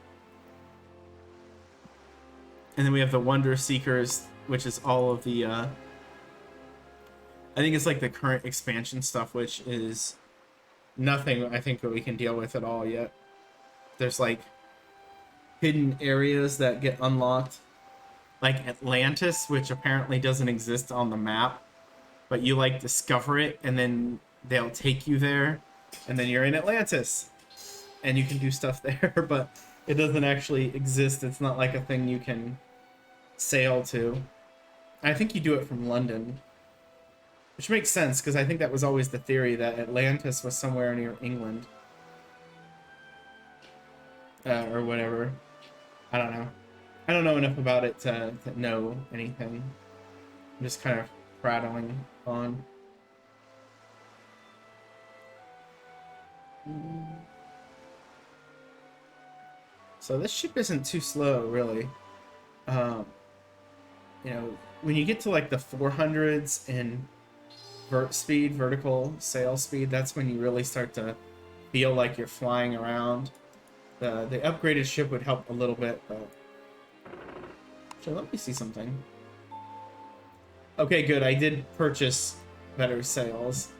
And then we have the Wonder Seekers, which is all of the I think it's like the current expansion stuff, which is nothing I think that we can deal with at all yet. There's like hidden areas that get unlocked, like Atlantis, which apparently doesn't exist on the map, but you like discover it and then they'll take you there and then you're in Atlantis and you can do stuff there, but it doesn't actually exist. It's not like a thing you can sail to. I think you do it from London, which makes sense because I think that was always the theory, that Atlantis was somewhere near England. Or whatever. I don't know. I don't know enough about it to know anything. I'm just kind of prattling on. So this ship isn't too slow, really. You know, when you get to like the 400s in vertical sail speed, that's when you really start to feel like you're flying around. The upgraded ship would help a little bit, but... So let me see something. Okay, good. I did purchase better sails.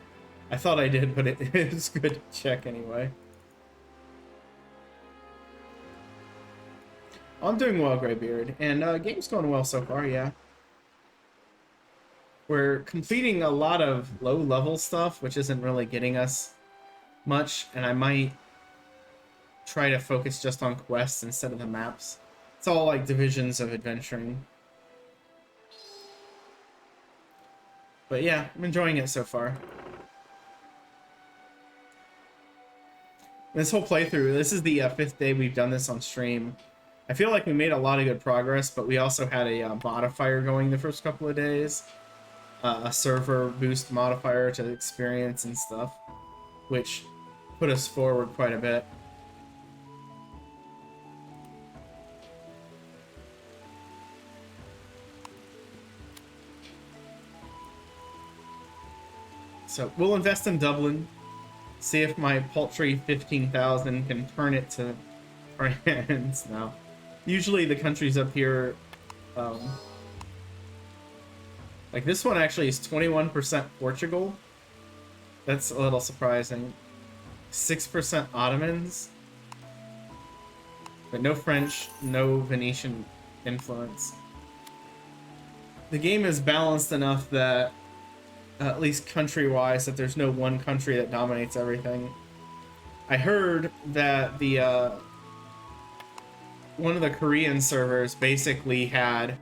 I thought I did, but it's good to check anyway. I'm doing well, Greybeard, and game's going well so far, yeah. We're completing a lot of low-level stuff, which isn't really getting us much, and I might try to focus just on quests instead of the maps. It's all like divisions of adventuring. But yeah, I'm enjoying it so far. This whole playthrough, this is the 5th day we've done this on stream. I feel like we made a lot of good progress, but we also had a modifier going the first couple of days. A server boost modifier to experience and stuff, which put us forward quite a bit. So we'll invest in Dublin, see if my paltry 15,000 can turn it to France now. Usually the countries up here, like this one actually is 21% Portugal. That's a little surprising. 6% Ottomans, but no French, no Venetian influence. The game is balanced enough that at least country-wise, that there's no one country that dominates everything. I heard that the one of the Korean servers basically had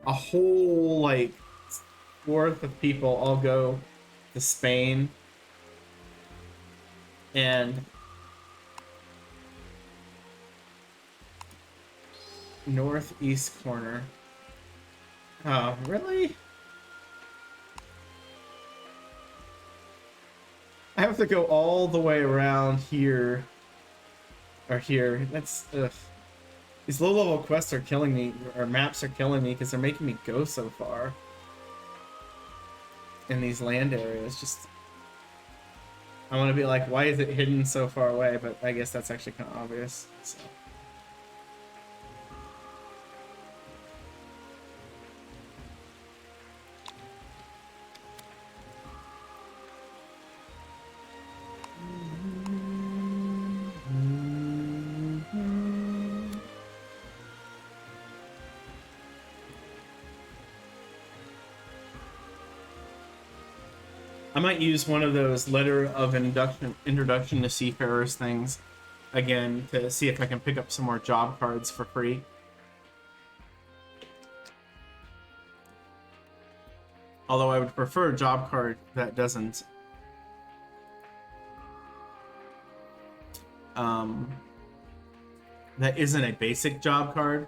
a whole like worth of people all go to Spain, and northeast corner. Oh, really? I have to go all the way around here. Or here. That's... ugh. These low-level quests are killing me, or maps are killing me, because they're making me go so far. In these land areas, just... I want to be like, why is it hidden so far away? But I guess that's actually kind of obvious, so... I might use one of those letter of introduction to seafarers things again to see if I can pick up some more job cards for free. Although I would prefer a job card that doesn't that isn't a basic job card.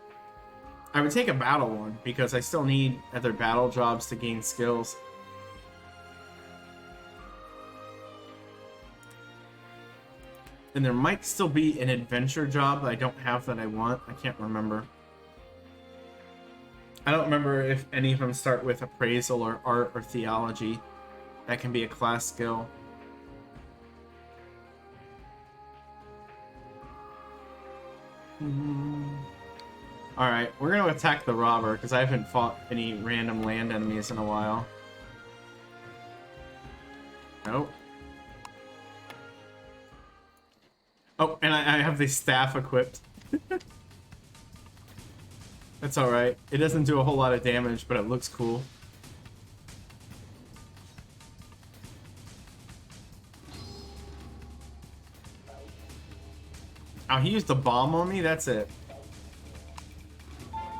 I would take a battle one because I still need other battle jobs to gain skills. And there might still be an adventure job that I don't have that I want. I can't remember. I don't remember if any of them start with appraisal or art or theology. That can be a class skill. Alright, we're going to attack the robber because I haven't fought any random land enemies in a while. Nope. Oh, and I have the staff equipped. That's alright. It doesn't do a whole lot of damage, but it looks cool. Oh, he used a bomb on me? That's it.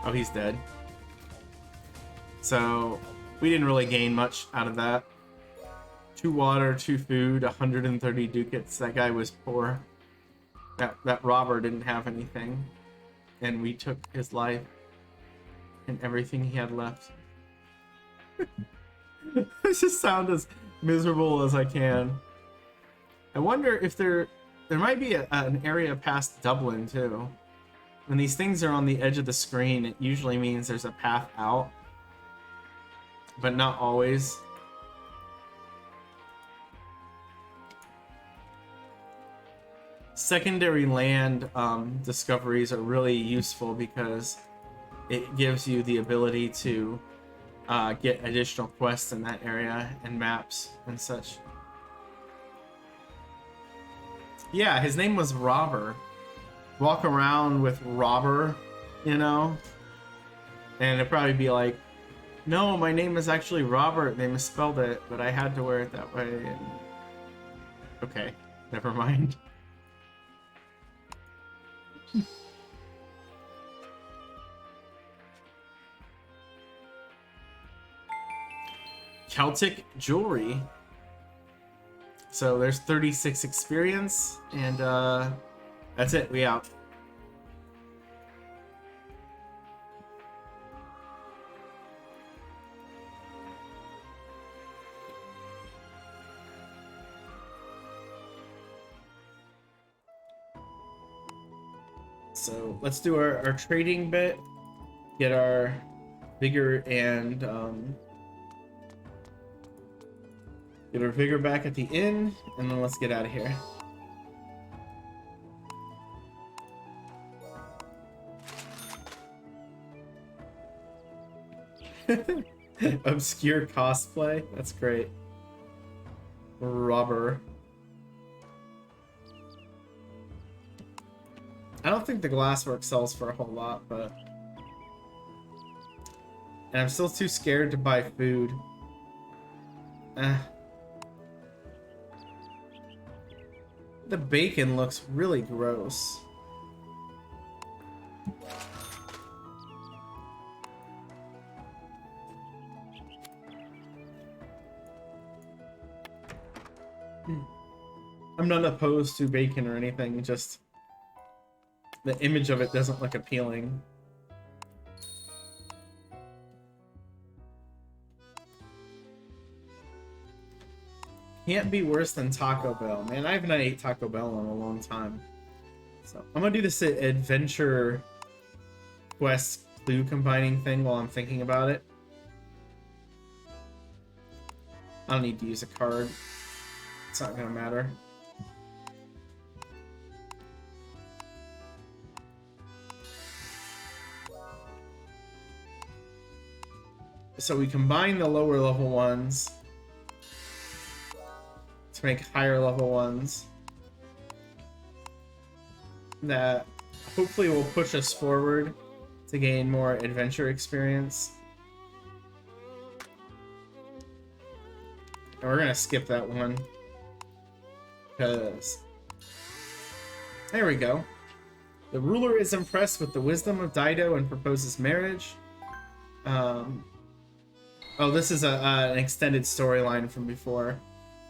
Oh, he's dead. So, we didn't really gain much out of that. 2 water, 2 food, 130 ducats. That guy was poor. That robber didn't have anything. And we took his life. And everything he had left. I just sound as miserable as I can. I wonder if there might be an area past Dublin, too. When these things are on the edge of the screen, it usually means there's a path out. But not always. secondary land discoveries are really useful because it gives you the ability to get additional quests in that area and maps and such. Yeah, his name was Robber. Walk around with Robber, you know? And it'd probably be like, no, my name is actually Robert. They misspelled it, but I had to wear it that way. And... okay, never mind. Celtic jewelry. So there's 36 experience, and that's it. We out. So let's do our trading bit, get our vigor and get our vigor back at the inn, and then let's get out of here. Obscure cosplay, that's great. Robber. I don't think the glasswork sells for a whole lot, but... and I'm still too scared to buy food. The bacon looks really gross. I'm not opposed to bacon or anything, just... the image of it doesn't look appealing. Can't be worse than Taco Bell. Man, I haven't ate Taco Bell in a long time. So I'm gonna do this adventure quest clue combining thing while I'm thinking about it. I don't need to use a card. It's not gonna matter. So we combine the lower level ones to make higher level ones that hopefully will push us forward to gain more adventure experience. And we're gonna skip that one because there we go. The ruler is impressed with the wisdom of Dido and proposes marriage. Oh, this is an extended storyline from before.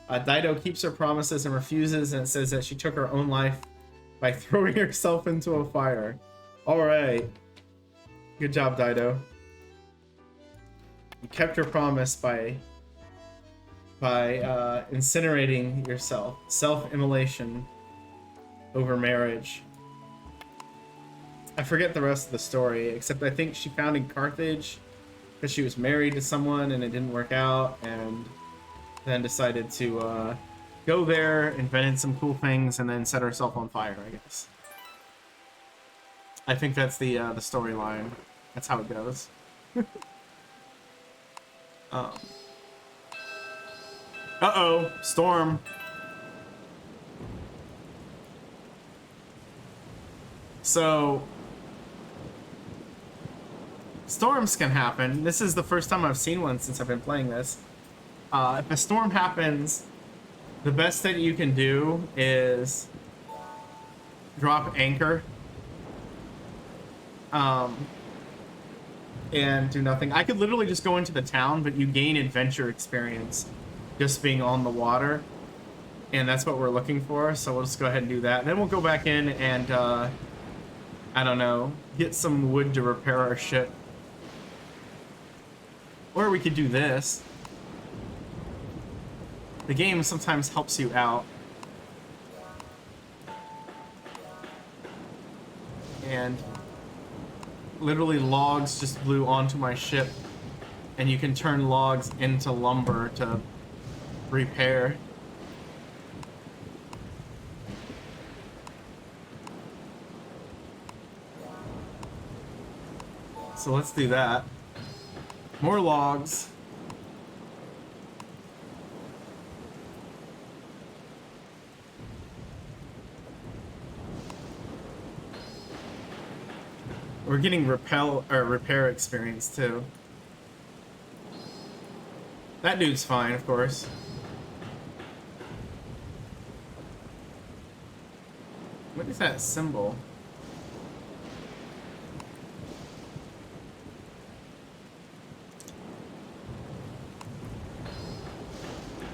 Dido keeps her promises and refuses, and it says that she took her own life by throwing herself into a fire. Alright. Good job, Dido. You kept your promise by incinerating yourself. Self-immolation over marriage. I forget the rest of the story, except I think she founded Carthage because she was married to someone and it didn't work out, and then decided to go there, invented some cool things, and then set herself on fire, I guess. I think that's the storyline. That's how it goes. Uh-oh, storm. So storms can happen. This is the first time I've seen one since I've been playing this. If a storm happens, the best that you can do is drop anchor and do nothing. I could literally just go into the town, but you gain adventure experience just being on the water, and that's what we're looking for, so we'll just go ahead and do that. And then we'll go back in and I don't know, get some wood to repair our ship. Or we could do this. The game sometimes helps you out. And literally logs just blew onto my ship, and you can turn logs into lumber to repair. So let's do that. More logs. We're getting repair experience too. That dude's fine, of course. What is that symbol?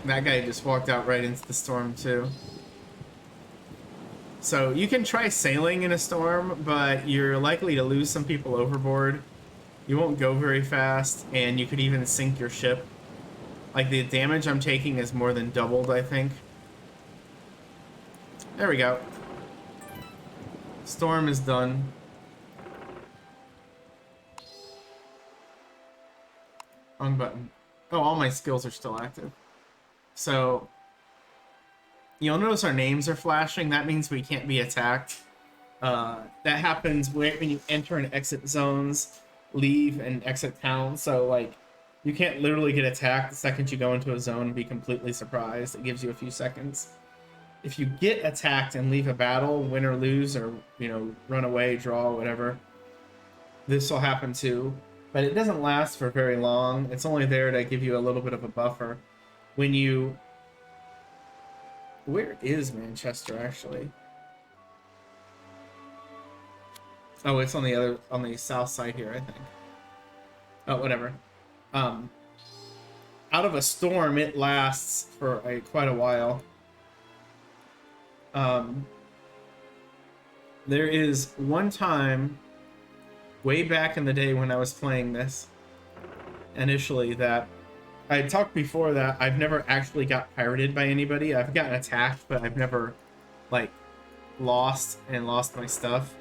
That guy just walked out right into the storm too. So you can try sailing in a storm, but you're likely to lose some people overboard. You won't go very fast, and you could even sink your ship. Like, the damage I'm taking is more than doubled, I think. There we go. Storm is done. Wrong button. Oh, all my skills are still active. So, you'll notice our names are flashing. That means we can't be attacked. That happens when you enter and exit zones, leave and exit town. So, like, you can't literally get attacked the second you go into a zone and be completely surprised. It gives you a few seconds. If you get attacked and leave a battle, win or lose, or, you know, run away, draw, whatever, this will happen too. But it doesn't last for very long. It's only there to give you a little bit of a buffer. When you... Where is Manchester, actually? Oh, it's on the south side here, I think. Oh, whatever. Out of a storm, it lasts for quite a while. There is one time, way back in the day when I was playing this, initially, that I had talked before that I've never actually got pirated by anybody. I've gotten attacked, but I've never, like, lost my stuff.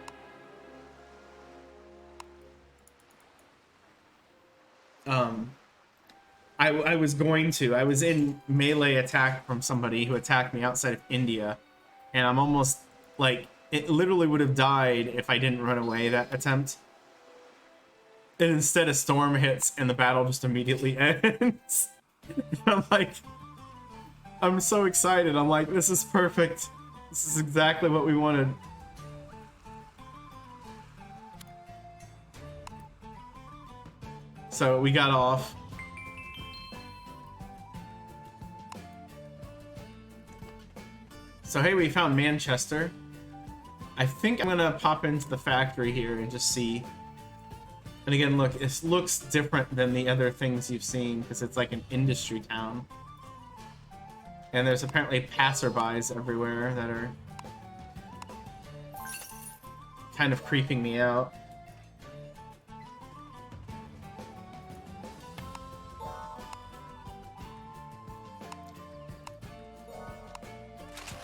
I was going to. I was in melee attack from somebody who attacked me outside of India, and I'm almost, like, it literally would have died if I didn't run away that attempt. And instead a storm hits and the battle just immediately ends. I'm like, I'm so excited. I'm like, this is perfect. This is exactly what we wanted. So we got off. So hey, we found Manchester. I think I'm gonna pop into the factory here and just see. And again, look, it looks different than the other things you've seen because it's like an industry town. And there's apparently passerbys everywhere that are kind of creeping me out.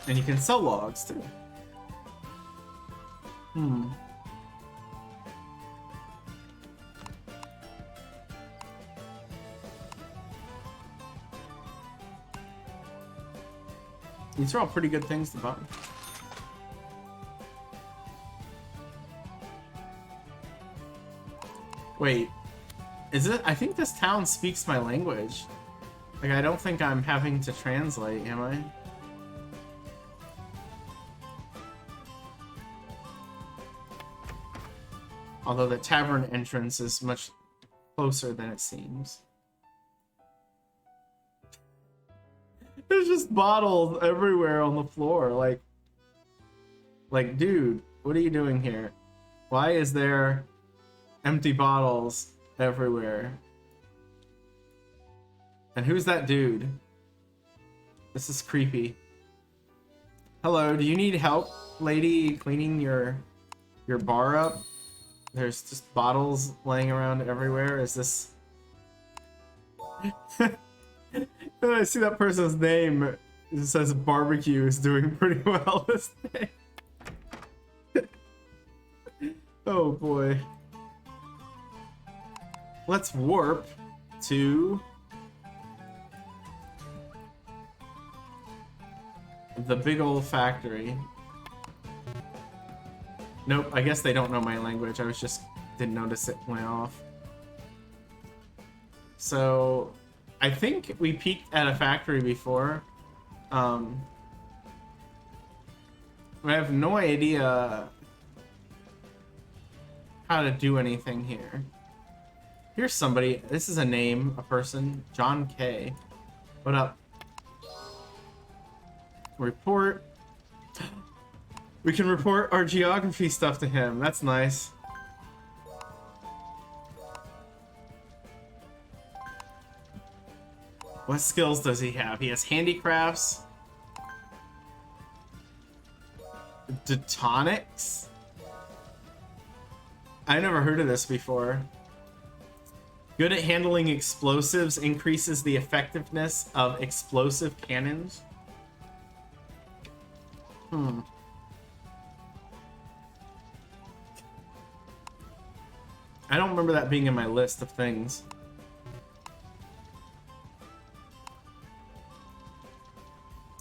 And you can sell logs too. These are all pretty good things to buy. Wait, is it? I think this town speaks my language. Like, I don't think I'm having to translate, am I? Although the tavern entrance is much closer than it seems. There's just bottles everywhere on the floor. Like, dude, what are you doing here? Why is there empty bottles everywhere? And who's that dude? This is creepy. Hello, do you need help, lady, cleaning your bar up? There's just bottles laying around everywhere. Is this... I see that person's name. It says barbecue is doing pretty well this day. Oh boy. Let's warp to the big old factory. Nope, I guess they don't know my language. I was just Didn't notice it went off. So, I think we peaked at a factory before. I have no idea how to do anything here. Here's somebody. This is a name, a person. John K. What up? Report. We can report our geography stuff to him. That's nice. What skills does he have? He has handicrafts. Detonics? I never heard of this before. Good at handling explosives, increases the effectiveness of explosive cannons. I don't remember that being in my list of things.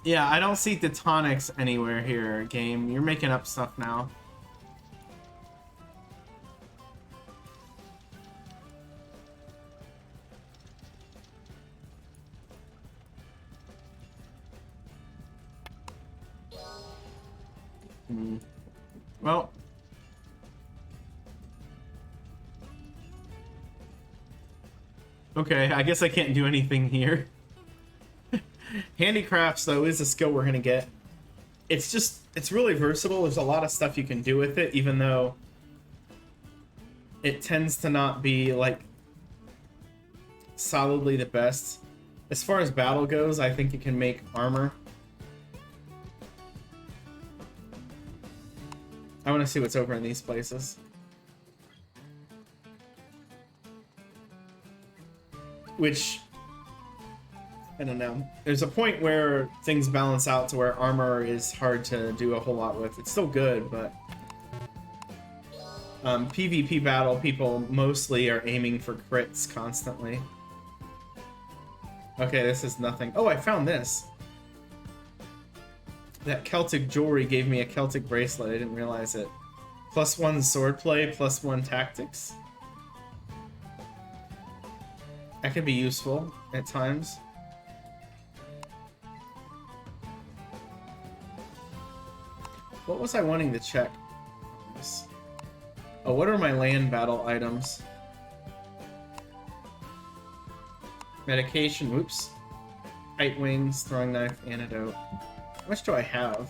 Yeah, I don't see Detonics anywhere here, game. You're making up stuff now. Well. Okay, I guess I can't do anything here. Handicrafts, though, is a skill we're gonna get. It's really versatile. There's a lot of stuff you can do with it, even though it tends to not be, like, solidly the best. As far as battle goes, I think it can make armor. I want to see what's over in these places. Which, I don't know. There's a point where things balance out to where armor is hard to do a whole lot with. It's still good, but PvP battle, people mostly are aiming for crits constantly. Okay, this is nothing. Oh, I found this. That Celtic jewelry gave me a Celtic bracelet. I didn't realize it. +1 swordplay, +1 tactics. That could be useful at times. What was I wanting to check? Oh, what are my land battle items? Medication, whoops. Kite wings, throwing knife, antidote. How much do I have?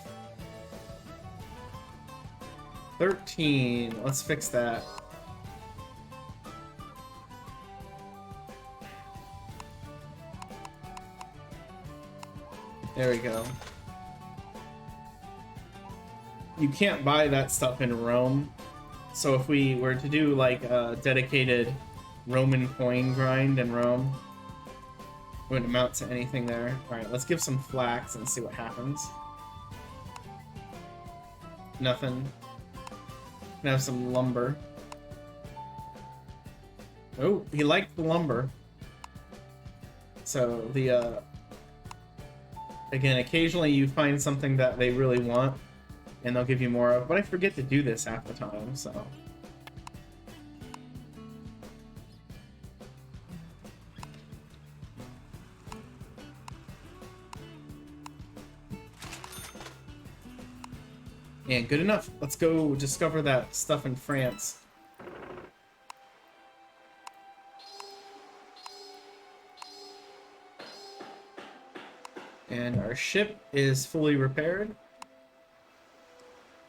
13. Let's fix that. There we go. You can't buy that stuff in Rome. So if we were to do like a dedicated Roman coin grind in Rome, it wouldn't amount to anything there. Alright, let's give some flax and see what happens. Nothing. Gonna have some lumber. Oh, he liked the lumber. So the again, occasionally you find something that they really want and they'll give you more of, but I forget to do this half the time, so. And good enough. Let's go discover that stuff in France. And our ship is fully repaired.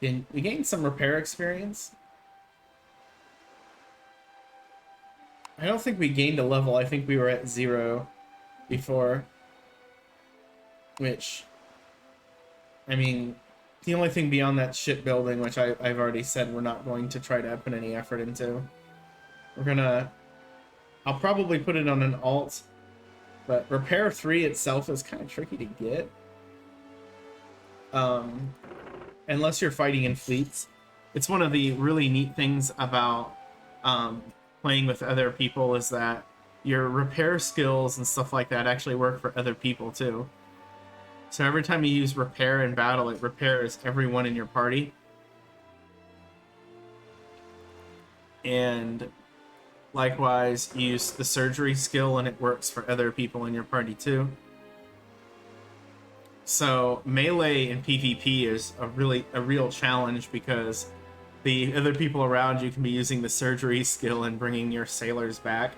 And we gained some repair experience. I don't think we gained a level. I think we were at 0 before. Which, I mean, the only thing beyond that shipbuilding, which I've already said we're not going to try to put any effort into. We're gonna... I'll probably put it on an alt, but Repair 3 itself is kind of tricky to get. Unless you're fighting in fleets. It's one of the really neat things about playing with other people is that your repair skills and stuff like that actually work for other people too. So every time you use repair in battle, it repairs everyone in your party. and likewise use the surgery skill, and it works for other people in your party too. So melee in PvP is a real challenge because the other people around you can be using the surgery skill and bringing your sailors back.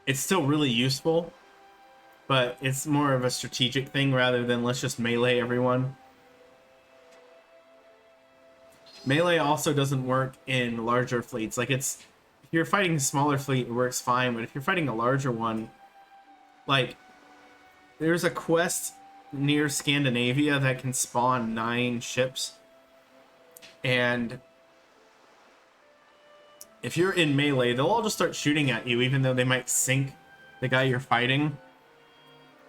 It's still really useful, but it's more of a strategic thing rather than let's just melee everyone. Melee also doesn't work in larger fleets. Like, if you're fighting a smaller fleet, it works fine, but if you're fighting a larger one, like, there's a quest near Scandinavia that can spawn 9 ships, and if you're in melee, they'll all just start shooting at you, even though they might sink the guy you're fighting.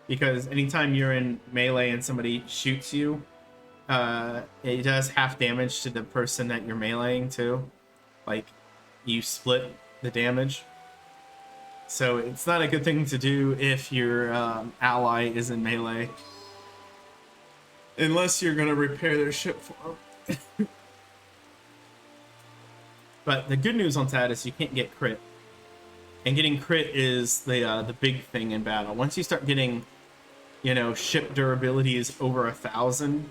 Because anytime you're in melee and somebody shoots you, it does half damage to the person that you're meleeing to. Like, you split the damage. So it's not a good thing to do if your ally is in melee. Unless you're going to repair their ship for them. But the good news on that is you can't get crit. And getting crit is the big thing in battle. Once you start getting, you know, ship durability is over 1,000,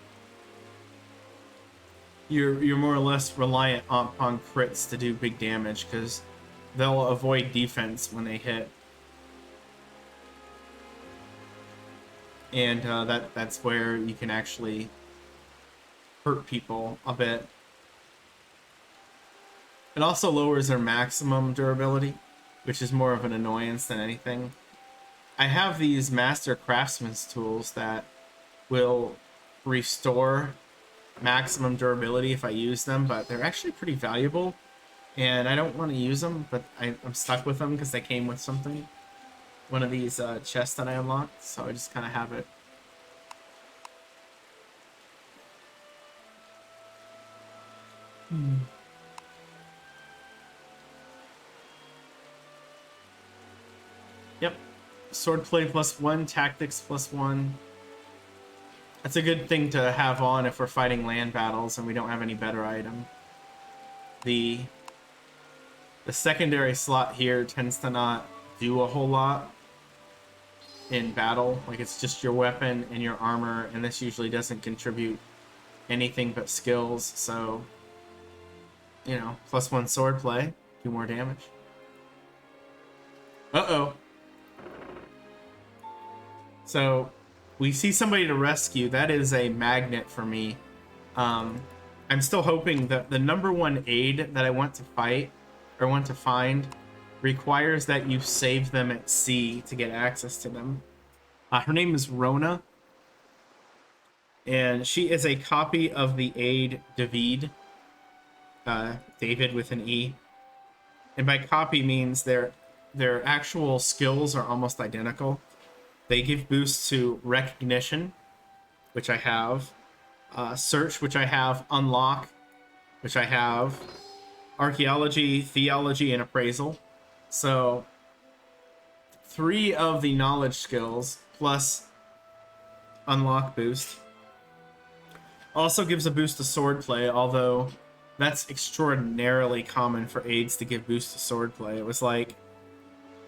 you're more or less reliant on crits to do big damage, because they'll avoid defense when they hit. And that's where you can actually hurt people a bit. It also lowers their maximum durability, which is more of an annoyance than anything. I have these Master Craftsman's tools that will restore maximum durability if I use them, but they're actually pretty valuable, and I don't want to use them, but I'm stuck with them because they came with something. One of these chests that I unlocked, so I just kind of have it. Yep. Swordplay +1, tactics +1. That's a good thing to have on if we're fighting land battles and we don't have any better item. The secondary slot here tends to not do a whole lot in battle. Like, it's just your weapon and your armor, and this usually doesn't contribute anything but skills, so, you know, +1 swordplay, do more damage. Uh-oh. So, we see somebody to rescue. That is a magnet for me. I'm still hoping that the #1 aid that I want to fight, or want to find, requires that you save them at sea to get access to them. Her name is Rona, and she is a copy of the aid David. David with an E. And by copy means their actual skills are almost identical. They give boosts to recognition, which I have, search, which I have, unlock, which I have, archaeology, theology, and appraisal. So 3 of the knowledge skills plus unlock boost. Also gives a boost to swordplay, although that's extraordinarily common for aids to give boost to swordplay. It was like,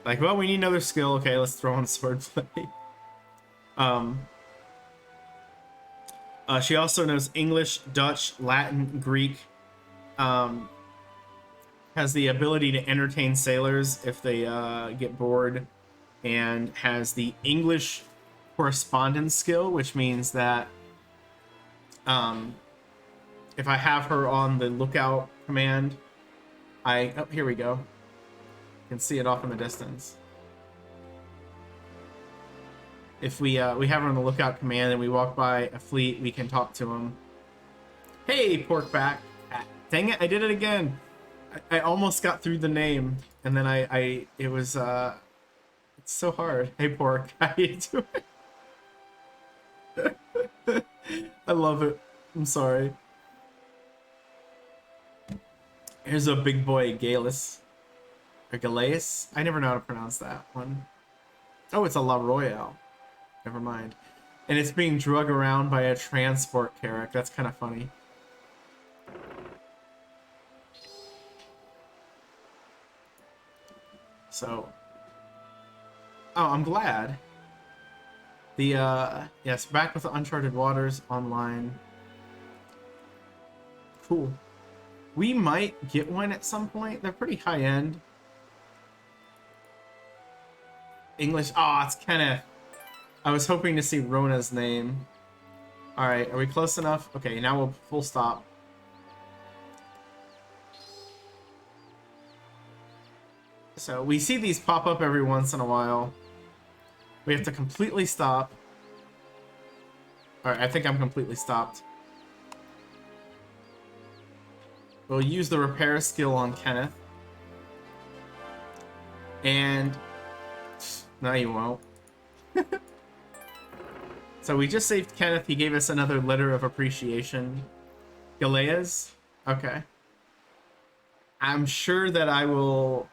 well, we need another skill. Okay, let's throw on swordplay. She also knows English, Dutch, Latin, Greek. Has the ability to entertain sailors if they get bored, and has the English correspondence skill, which means that if I have her on the lookout command, oh, here we go. Can see it off in the distance. If we have her on the lookout command and we walk by a fleet, we can talk to them. Hey, Porkback. Dang it, I did it again. I almost got through the name, and then it was it's so hard. Hey, Pork, how you doing? I love it. I'm sorry. Here's a big boy, Galus. Or Galeus? I never know how to pronounce that one. Oh, it's a La Royale. Never mind. And it's being drug around by a transport carrack. That's kind of funny. So, oh, I'm glad. The yes, back with the Uncharted Waters Online. Cool. We might get one at some point. They're pretty high end. English. Oh, it's kind of. I was hoping to see Rona's name. All right, are we close enough? Okay, now we'll full stop. So we see these pop up every once in a while. We have to completely stop. All right, I think I'm completely stopped. We'll use the repair skill on Kenneth. And no, you won't. So we just saved Kenneth. He gave us another letter of appreciation. Galeas? Okay. I'm sure that I will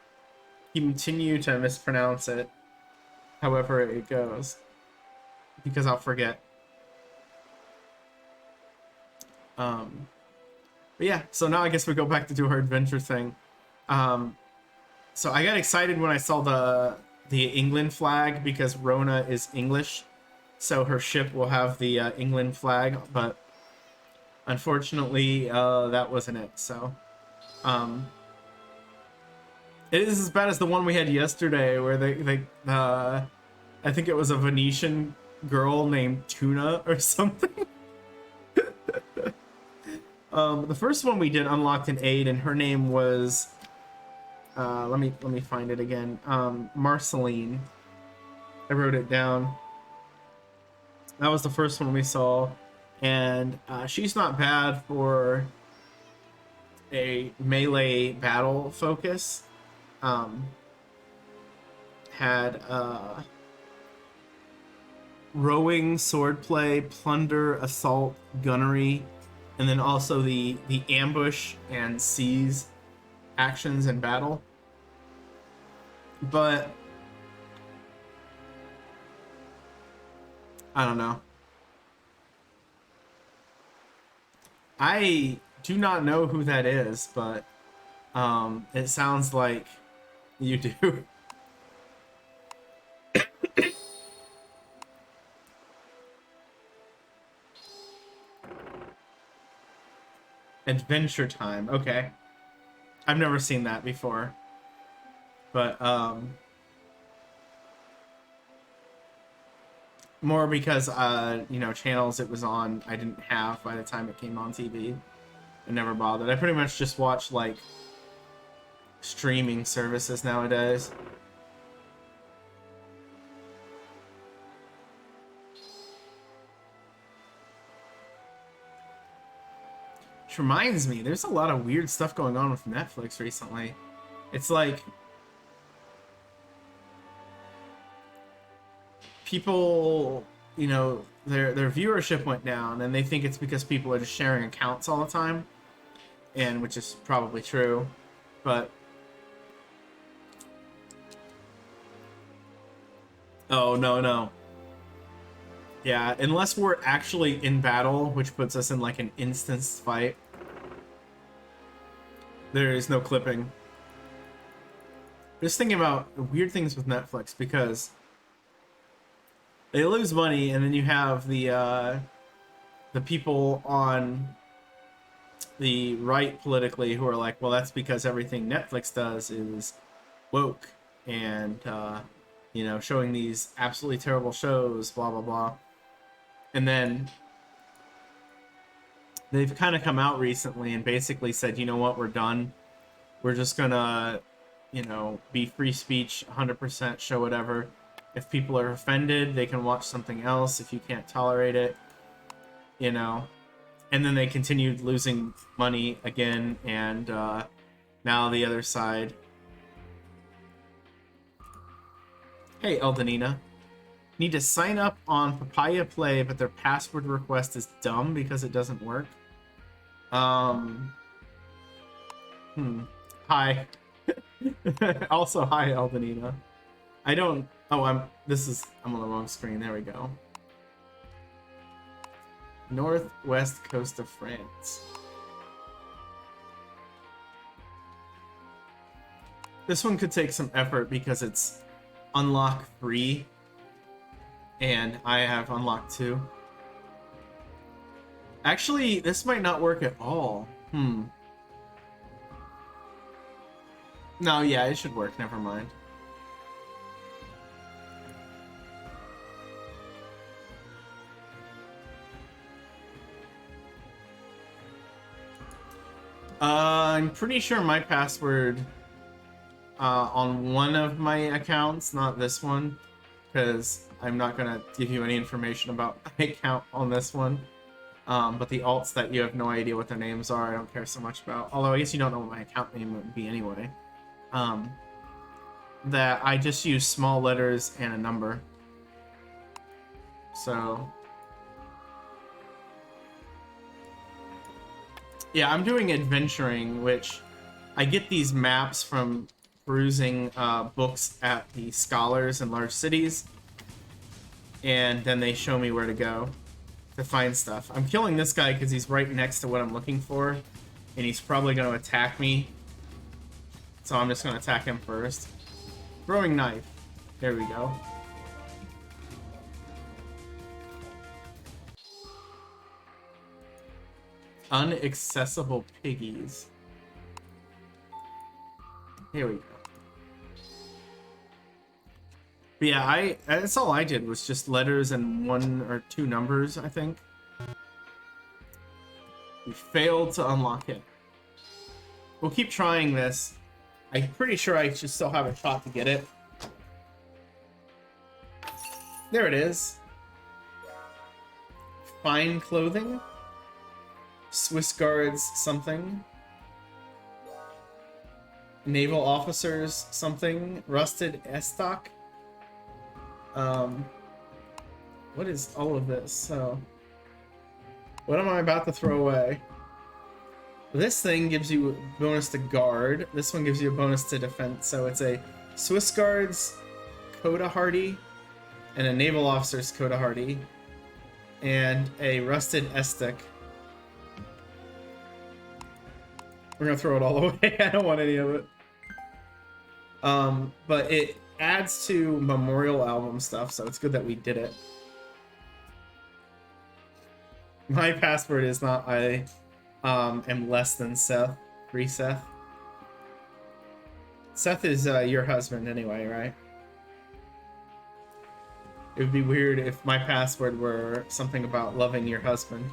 continue to mispronounce it however it goes, because I'll forget. But yeah, so now I guess we go back to do our adventure thing. So I got excited when I saw the England flag, because Rona is English, so her ship will have the England flag, but unfortunately that wasn't it. So it is as bad as the one we had yesterday, where they I think it was a Venetian girl named Tuna or something. The first one we did unlocked an aid, and her name was let me find it again. Marceline. I wrote it down. That was the first one we saw, and she's not bad for a melee battle focus. Had rowing, swordplay, plunder, assault, gunnery, and then also the ambush and seize actions in battle. But I don't know. I do not know who that is, but it sounds like you do. Adventure Time. Okay. I've never seen that before. But more because you know, channels it was on I didn't have by the time it came on TV. I never bothered. I pretty much just watch like streaming services nowadays. Which reminds me, there's a lot of weird stuff going on with Netflix recently. It's like people, you know, their viewership went down, and they think it's because people are just sharing accounts all the time, and which is probably true, but oh no. Yeah, unless we're actually in battle, which puts us in like an instance fight, there is no clipping. Just thinking about weird things with Netflix, because they lose money, and then you have the people on the right politically who are like, well, that's because everything Netflix does is woke and you know, showing these absolutely terrible shows, blah blah blah. And then they've kind of come out recently and basically said, you know what, we're done. We're just gonna, you know, be free speech, 100%, show whatever. If people are offended, they can watch something else if you can't tolerate it, you know. And then they continued losing money again, and now the other side. Hey, Eldenina. Need to sign up on Papaya Play, but their password request is dumb because it doesn't work. Hi. Also, hi, Eldenina. I don't... Oh, I'm on the wrong screen. There we go. Northwest coast of France. This one could take some effort because it's unlock free, and I have unlock 2. Actually, this might not work at all. No, yeah, it should work. Never mind. I'm pretty sure my password on one of my accounts, not this one, because I'm not gonna give you any information about my account on this one. But the alts that you have no idea what their names are, I don't care so much about. Although I guess you don't know what my account name would be anyway. That I just use small letters and a number. So yeah, I'm doing adventuring, which I get these maps from perusing books at the scholars in large cities, and then they show me where to go to find stuff. I'm killing this guy because he's right next to what I'm looking for, and he's probably going to attack me, so I'm just going to attack him first. Throwing knife. There we go. Unaccessible piggies. Here we go. But yeah, that's all I did was just letters and 1 or 2 numbers, I think. We failed to unlock it. We'll keep trying this. I'm pretty sure I should still have a shot to get it. There it is. Fine clothing. Swiss guards something. Naval officers something. Rusted estoc. What is all of this? So, what am I about to throw away? This thing gives you a bonus to guard. This one gives you a bonus to defense. So it's a Swiss Guards Coda Hardy and a Naval Officer's Coda Hardy and a Rusted Estic. We're gonna throw it all away. I don't want any of it. But it adds to memorial album stuff, so it's good that we did it. My password is not I am less than Seth. Free Seth. Seth is your husband anyway, right? It would be weird if my password were something about loving your husband.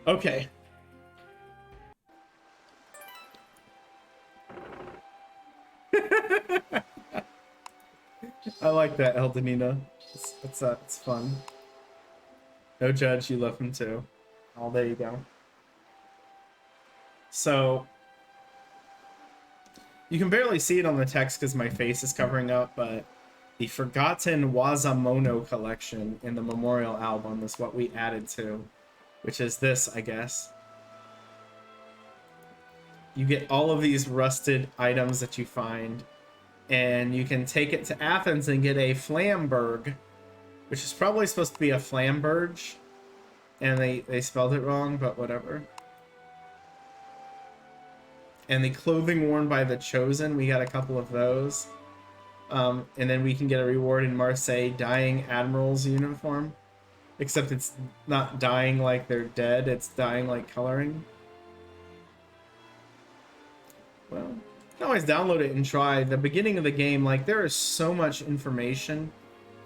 Okay. I like that, Eldenina. It's fun. No judge, you love him too. Oh, there you go. So, you can barely see it on the text because my face is covering up, but the Forgotten Wazamono collection in the Memorial album is what we added to, which is this, I guess. You get all of these rusted items that you find, and you can take it to Athens and get a Flamberg, which is probably supposed to be a Flamberge, and they spelled it wrong, but whatever. And the clothing worn by the Chosen, we got a couple of those. And then we can get a reward in Marseille, Dying Admiral's uniform. Except it's not dying like they're dead, it's dying like coloring. Well, you can always download it and try. The beginning of the game, like, there is so much information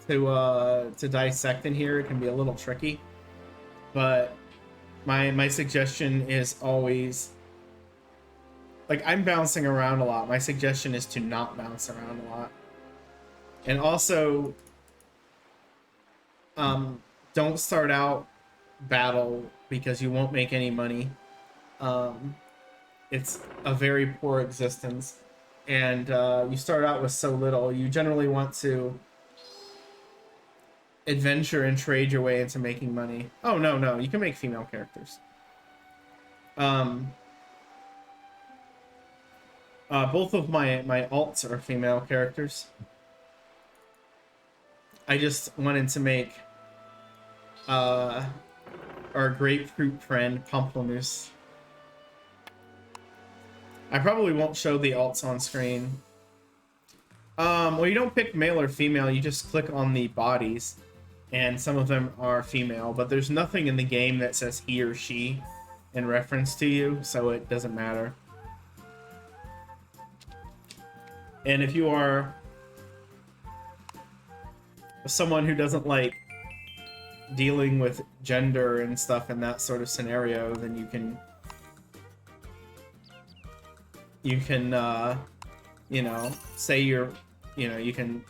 to dissect in here. It can be a little tricky. But my suggestion is always, like, I'm bouncing around a lot. My suggestion is to not bounce around a lot. And also, don't start out battle because you won't make any money. It's a very poor existence, and you start out with so little. You generally want to adventure and trade your way into making money. Oh, no, you can make female characters. Both of my alts are female characters. I just wanted to make our grapefruit friend Pamplemousse. I probably won't show the alts on screen. Well, you don't pick male or female, you just click on the bodies, and some of them are female, but there's nothing in the game that says he or she in reference to you, so it doesn't matter. And if you are someone who doesn't like dealing with gender and stuff in that sort of scenario, then you can you know, say you're, you know, you can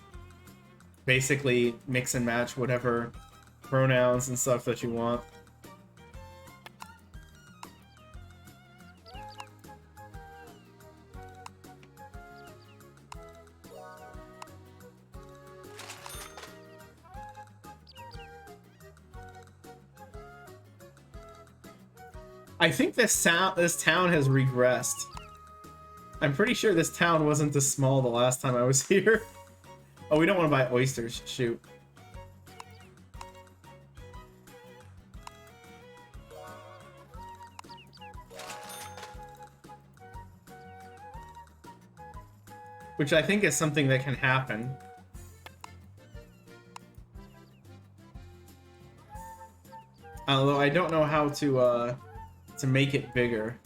basically mix and match whatever pronouns and stuff that you want. I think this town has regressed. I'm pretty sure this town wasn't this small the last time I was here. Oh, we don't want to buy oysters. Shoot. Which I think is something that can happen. Although I don't know how to make it bigger.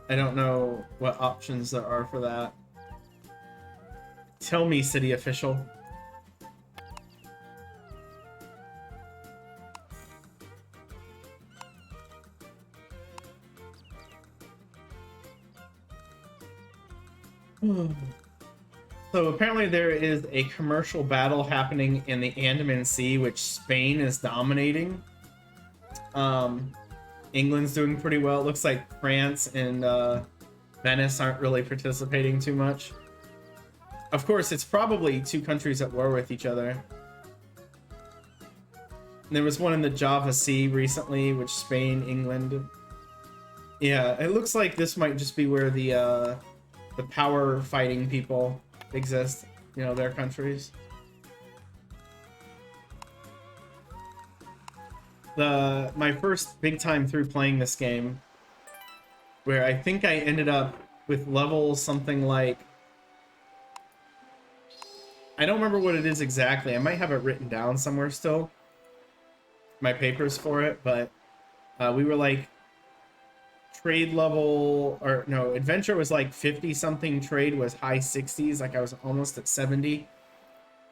I don't know what options there are for that. Tell me, city official. So apparently there is a commercial battle happening in the Andaman Sea, which Spain is dominating. England's doing pretty well. It looks like France and Venice aren't really participating too much. Of course, it's probably two countries at war with each other. There was one in the Java Sea recently, which Spain, England. Yeah, it looks like this might just be where the power fighting people exist. You know, their countries. My first big time through playing this game, where I think I ended up with levels something like, I don't remember what it is exactly. I might have it written down somewhere still, my papers for it, but we were like trade level, or no, adventure was like 50 something, trade was high 60s, like I was almost at 70,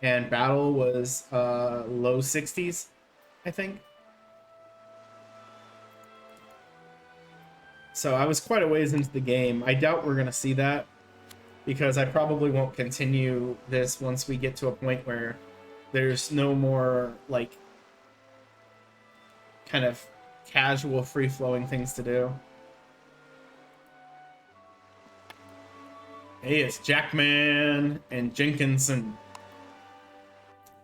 and battle was low 60s, I think. So I was quite a ways into the game. I doubt we're going to see that, because I probably won't continue this once we get to a point where there's no more, like, kind of casual, free-flowing things to do. Hey, it's Jackman and Jenkinson.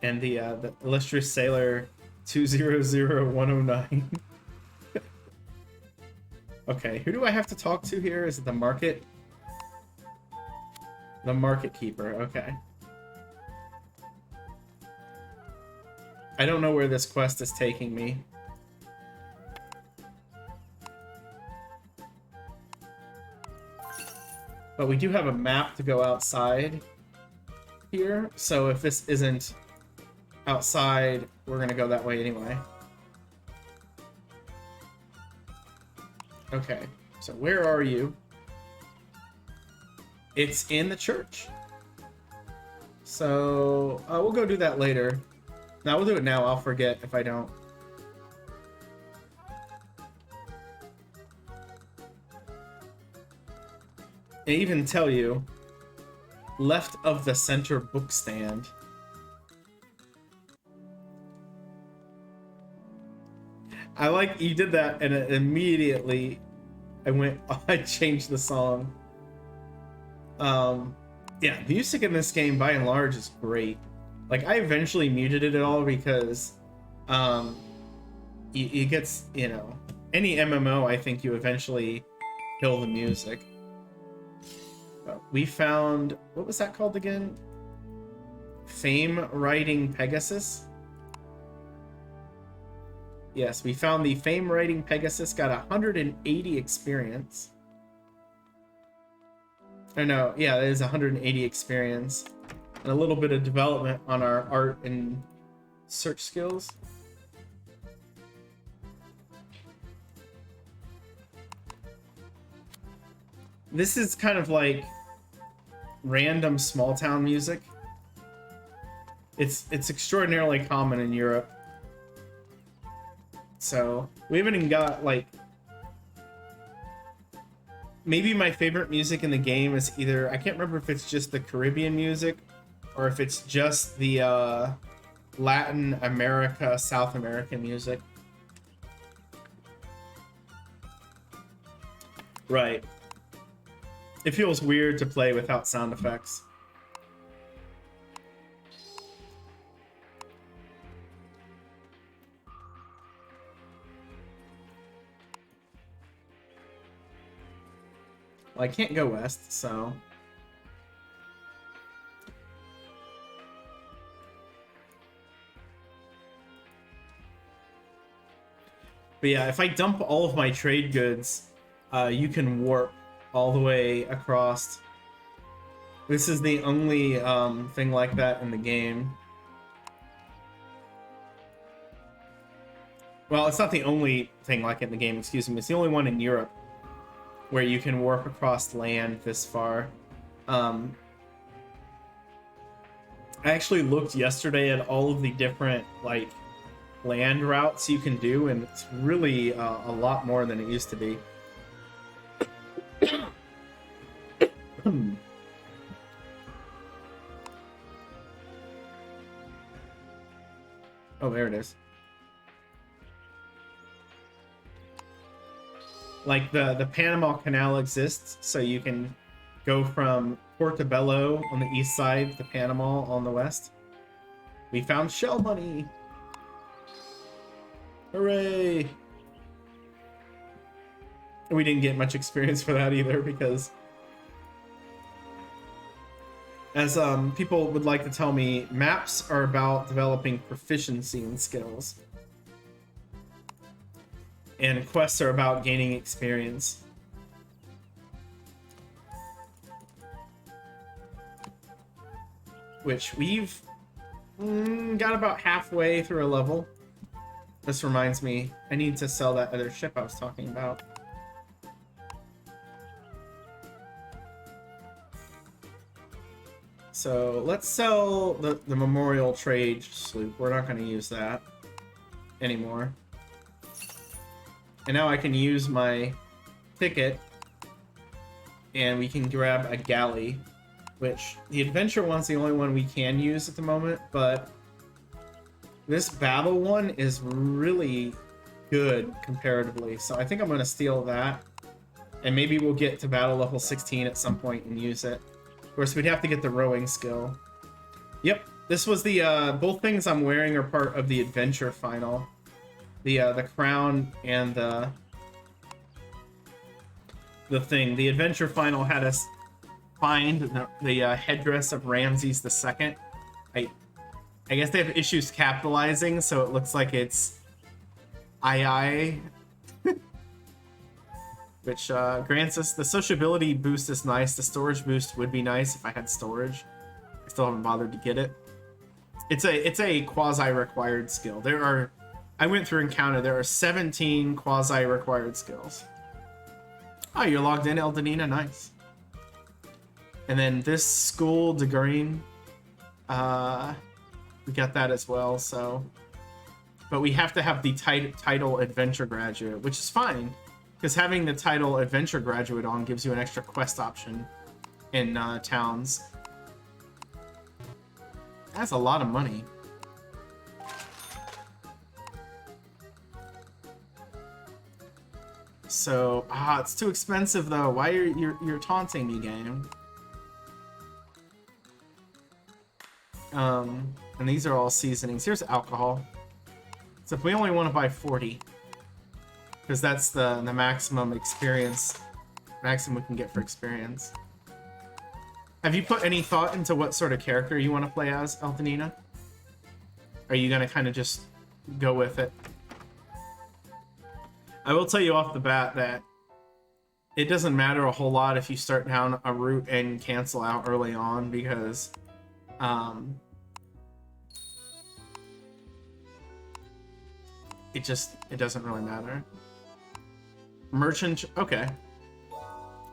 And the illustrious sailor 200109. Okay, who do I have to talk to here? Is it the market? The market keeper, okay. I don't know where this quest is taking me. But we do have a map to go outside here, so if this isn't outside, we're gonna go that way anyway. Okay, so where are you? It's in the church. So, we'll go do that later. No, we'll do it now. I'll forget if I don't. I even tell you, left of the center book stand. I like you did that, and immediately I changed the song. Yeah, music in this game by and large is great. Like, I eventually muted it all because it gets, you know, any MMO, I think you eventually kill the music. We found, what was that called again? Fame Riding Pegasus? Yes, we found the Fame Riding Pegasus, got 180 experience. Oh no, yeah, that is 180 experience. And a little bit of development on our art and search skills. This is kind of like random small town music. It's extraordinarily common in Europe. So we haven't even got like, maybe my favorite music in the game is either, I can't remember if it's just the Caribbean music or if it's just the Latin America, South American music. Right. It feels weird to play without sound effects. Well, I can't go west, so... But yeah, if I dump all of my trade goods, you can warp all the way across. This is the only thing like that in the game. Well, it's not the only thing like it in the game, excuse me. It's the only one in Europe where you can warp across land this far. I actually looked yesterday at all of the different, like, land routes you can do, and it's really a lot more than it used to be. Oh, there it is. Like the Panama Canal exists, so you can go from Portobello on the east side to Panama on the west. We found shell money! Hooray! We didn't get much experience for that either, because as people would like to tell me, maps are about developing proficiency in skills. And quests are about gaining experience. Which we've got about halfway through a level. This reminds me, I need to sell that other ship I was talking about. So let's sell the Memorial Trade sloop. We're not going to use that anymore. And now I can use my ticket and we can grab a galley, which the adventure one's the only one we can use at the moment, but this battle one is really good comparatively. So I think I'm going to steal that, and maybe we'll get to battle level 16 at some point and use it. Of course, we'd have to get the rowing skill. Yep, this was the both things I'm wearing are part of the adventure final. The crown and the thing. The adventure final had us find the headdress of Ramses II. I guess they have issues capitalizing, so it looks like it's II. Which grants us the sociability boost is nice. The storage boost would be nice if I had storage. I still haven't bothered to get it. It's a quasi-required skill. I went through and counted. There are 17 quasi-required skills. Oh, you're logged in, Eldenina. Nice. And then this school degree, we got that as well. So, but we have to have the title Adventure Graduate, which is fine, because having the title Adventure Graduate on gives you an extra quest option in towns. That's a lot of money. So, it's too expensive though. Why are you're taunting me, game? And these are all seasonings. Here's alcohol. So if we only want to buy 40, because that's the maximum experience, maximum we can get for experience. Have you put any thought into what sort of character you want to play as, Altanina? Are you gonna kind of just go with it? I will tell you off the bat that it doesn't matter a whole lot if you start down a route and cancel out early on, because it doesn't really matter. Merchant, okay.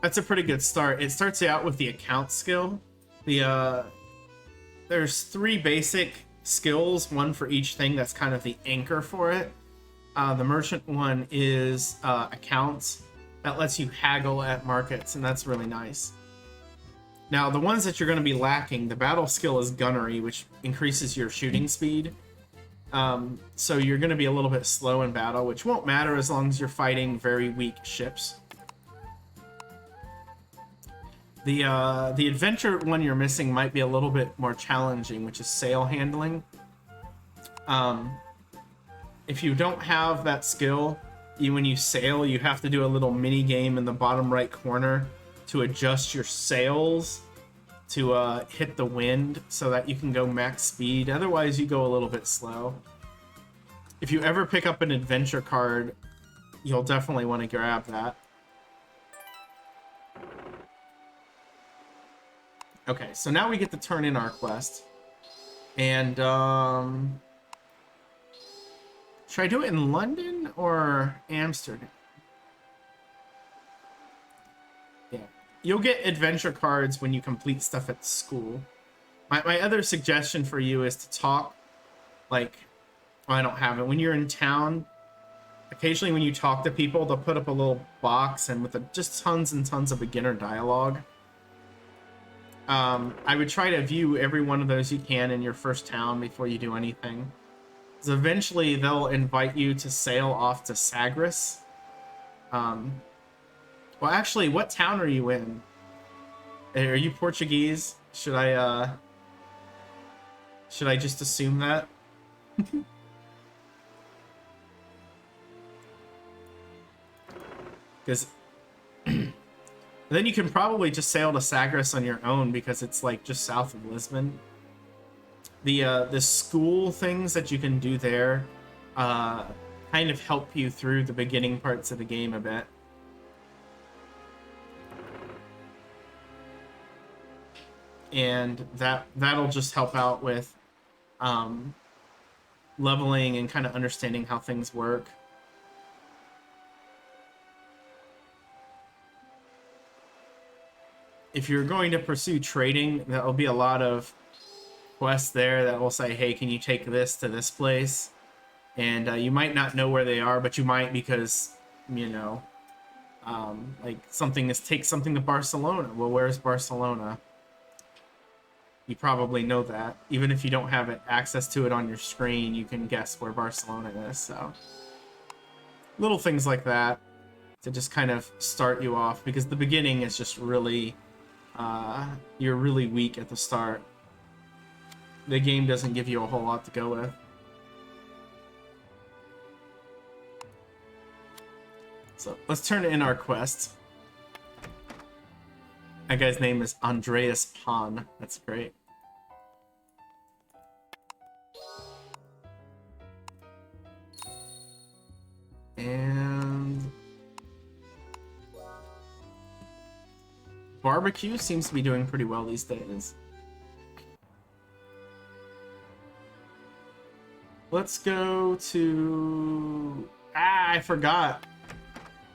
That's a pretty good start. It starts you out with the account skill. There's 3 basic skills, one for each thing. That's kind of the anchor for it. The merchant one is accounts. That lets you haggle at markets, and that's really nice. Now, the ones that you're going to be lacking, the battle skill is gunnery, which increases your shooting speed. So you're going to be a little bit slow in battle, which won't matter as long as you're fighting very weak ships. The adventure one you're missing might be a little bit more challenging, which is sail handling. If you don't have that skill, when you sail, you have to do a little mini game in the bottom right corner to adjust your sails to hit the wind so that you can go max speed. Otherwise, you go a little bit slow. If you ever pick up an adventure card, you'll definitely want to grab that. Okay, so now we get to turn in our quest. And, should I do it in London or Amsterdam? Yeah. You'll get adventure cards when you complete stuff at school. My other suggestion for you is to talk, like, well, I don't have it. When you're in town, occasionally when you talk to people, they'll put up a little box and with just tons and tons of beginner dialogue. I would try to view every one of those you can in your first town before you do anything. Because eventually they'll invite you to sail off to Sagres. Well, actually, what town are you in? Are you Portuguese? Should I just assume that? Because then you can probably just sail to Sagres on your own, because it's like just south of Lisbon. The school things that you can do there kind of help you through the beginning parts of the game a bit. And that'll just help out with leveling and kind of understanding how things work. If you're going to pursue trading, there'll be a lot of quests there that will say, hey, can you take this to this place? And you might not know where they are, but you might, because, you know, like something is take something to Barcelona. Well, where's Barcelona? You probably know that. Even if you don't have access to it on your screen, you can guess where Barcelona is. So little things like that to just kind of start you off, because the beginning is just really, you're really weak at the start. The game doesn't give you a whole lot to go with. So let's turn in our quest. That guy's name is Andreas Pan. That's great. And barbecue seems to be doing pretty well these days. Let's go to... I forgot.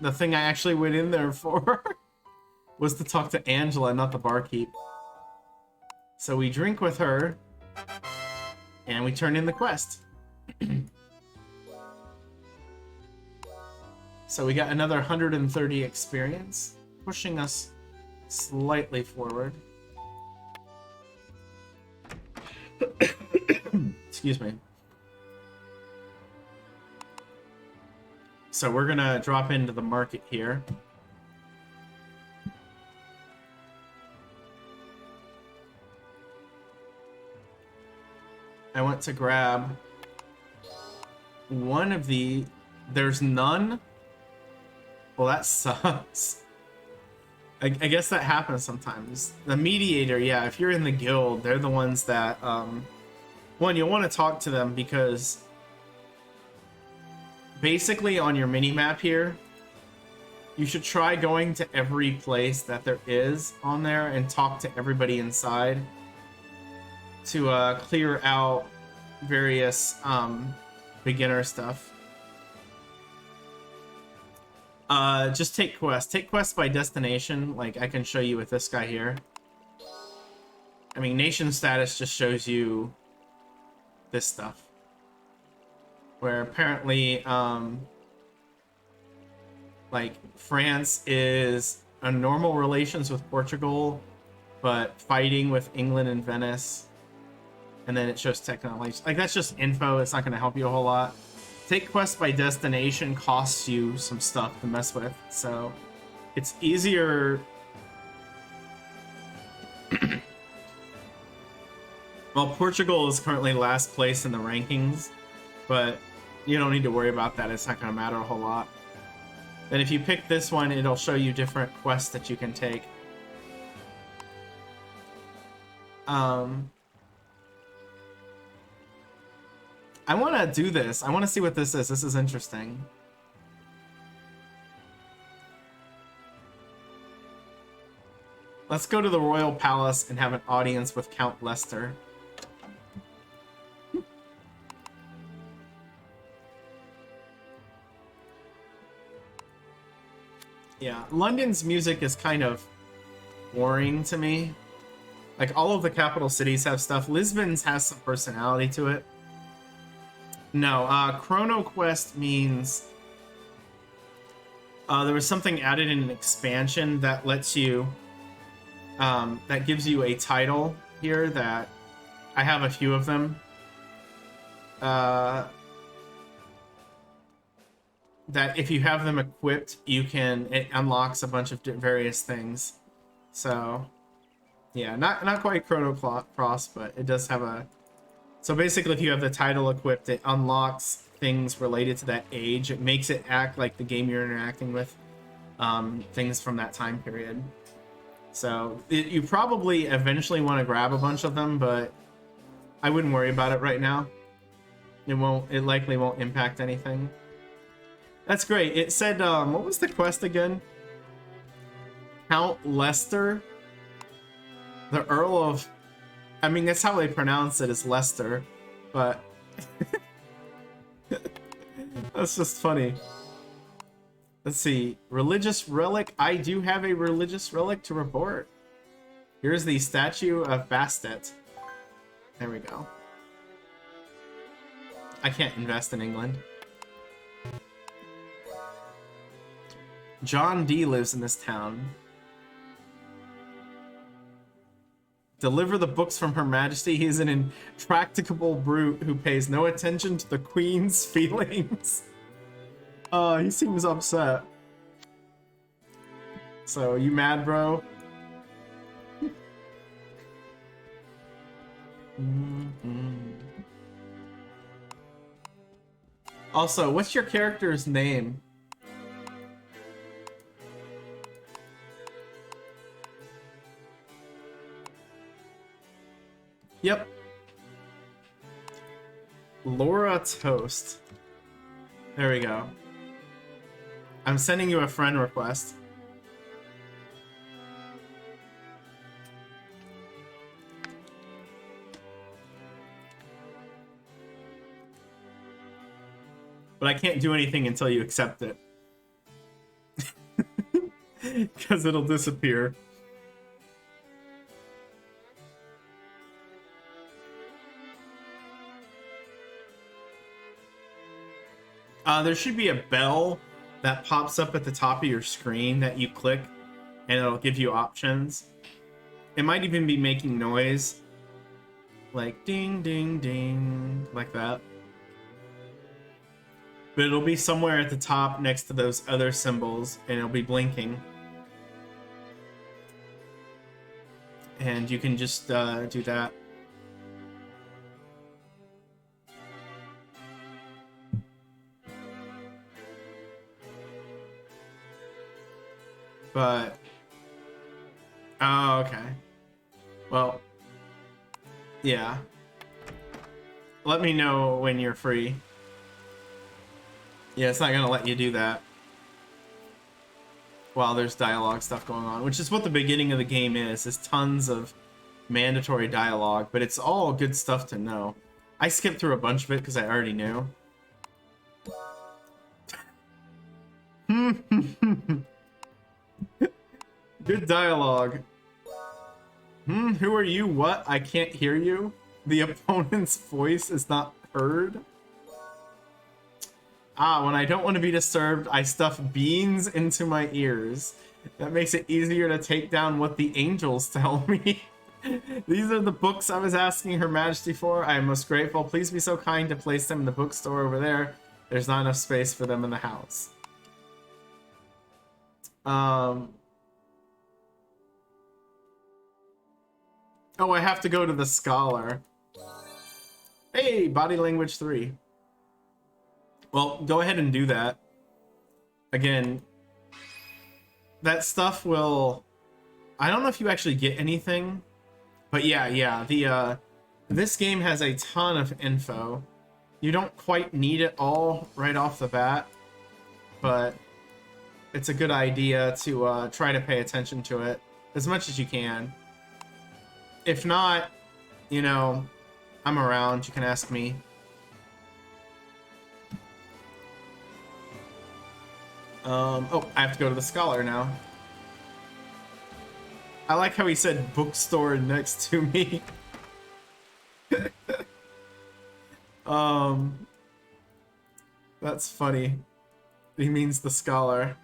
The thing I actually went in there for was to talk to Angela, not the barkeep. So we drink with her, and we turn in the quest. So we got another 130 experience, pushing us slightly forward. Excuse me. So we're gonna drop into the market here. I want to grab one of the... There's none? Well, that sucks. I guess that happens sometimes. The mediator, yeah, if you're in the guild, they're the ones that, one, you'll want to talk to them because basically on your mini-map here, you should try going to every place that there is on there and talk to everybody inside to clear out various beginner stuff. Just take quests. Take quests by destination, like I can show you with this guy here. I mean, nation status just shows you this stuff. Where apparently, like, France is on normal relations with Portugal, but fighting with England and Venice. And then it shows technology. Like, that's just info. It's not going to help you a whole lot. Take quests by destination costs you some stuff to mess with, so it's easier. Well, Portugal is currently last place in the rankings, but you don't need to worry about that. It's not going to matter a whole lot. Then if you pick this one, it'll show you different quests that you can take. I want to do this. I want to see what this is. This is interesting. Let's go to the Royal Palace and have an audience with Count Lester. Yeah, London's music is kind of boring to me. Like, all of the capital cities have stuff. Lisbon's has some personality to it. No, Chrono Quest means there was something added in an expansion that lets you, that gives you a title here that I have a few of them. That if you have them equipped, it unlocks a bunch of various things. So, yeah, not quite Chrono Cross, but it does have a. So basically, if you have the title equipped, it unlocks things related to that age. It makes it act like the game you're interacting with, things from that time period. So you probably eventually want to grab a bunch of them, but I wouldn't worry about it right now. It likely won't impact anything. That's great. It said, what was the quest again? Count Lester, the Earl of. I mean, that's how they pronounce it, is Lester, but that's just funny. Let's see. Religious relic. I do have a religious relic to report. Here's the statue of Bastet. There we go. I can't invest in England. John D lives in this town. Deliver the books from Her Majesty. He is an intractable brute who pays no attention to the Queen's feelings. He seems upset. So, you mad, bro? Also, what's your character's name? Yep. Laura Toast. There we go. I'm sending you a friend request. But I can't do anything until you accept it. Because it'll disappear. There should be a bell that pops up at the top of your screen that you click, and it'll give you options. It might even be making noise. Like ding, ding, ding, like that. But it'll be somewhere at the top next to those other symbols, and it'll be blinking. And you can just do that. But Oh, okay. Well, yeah. Let me know when you're free. Yeah, it's not gonna let you do that while there's dialogue stuff going on, which is what the beginning of the game is tons of mandatory dialogue, but it's all good stuff to know. I skipped through a bunch of it because I already knew. Good dialogue. Who are you? What? I can't hear you. The opponent's voice is not heard. Ah, when I don't want to be disturbed, I stuff beans into my ears. That makes it easier to take down what the angels tell me. These are the books I was asking Her Majesty for. I am most grateful. Please be so kind to place them in the bookstore over there. There's not enough space for them in the house. Oh, I have to go to the scholar. Hey, body language 3. Well, go ahead and do that. Again, that stuff will... I don't know if you actually get anything, but yeah, this game has a ton of info. You don't quite need it all right off the bat, but it's a good idea to try to pay attention to it as much as you can. If not, you know, I'm around. You can ask me. Oh, I have to go to the scholar now. I like how he said bookstore next to me. That's funny. He means the scholar.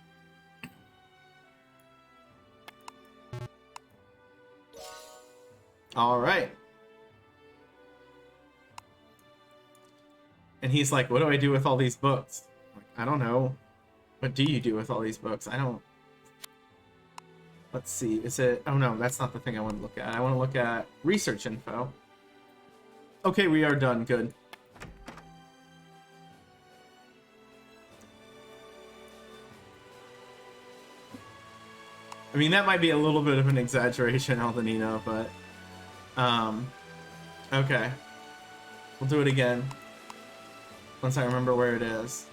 All right. And he's like, what do I do with all these books? I'm like, I don't know. What do you do with all these books? I don't... Let's see. Is it... Oh, no. That's not the thing I want to look at. I want to look at research info. Okay, we are done. Good. I mean, that might be a little bit of an exaggeration, Aldenino, but... Okay. We'll do it again. Once I remember where it is.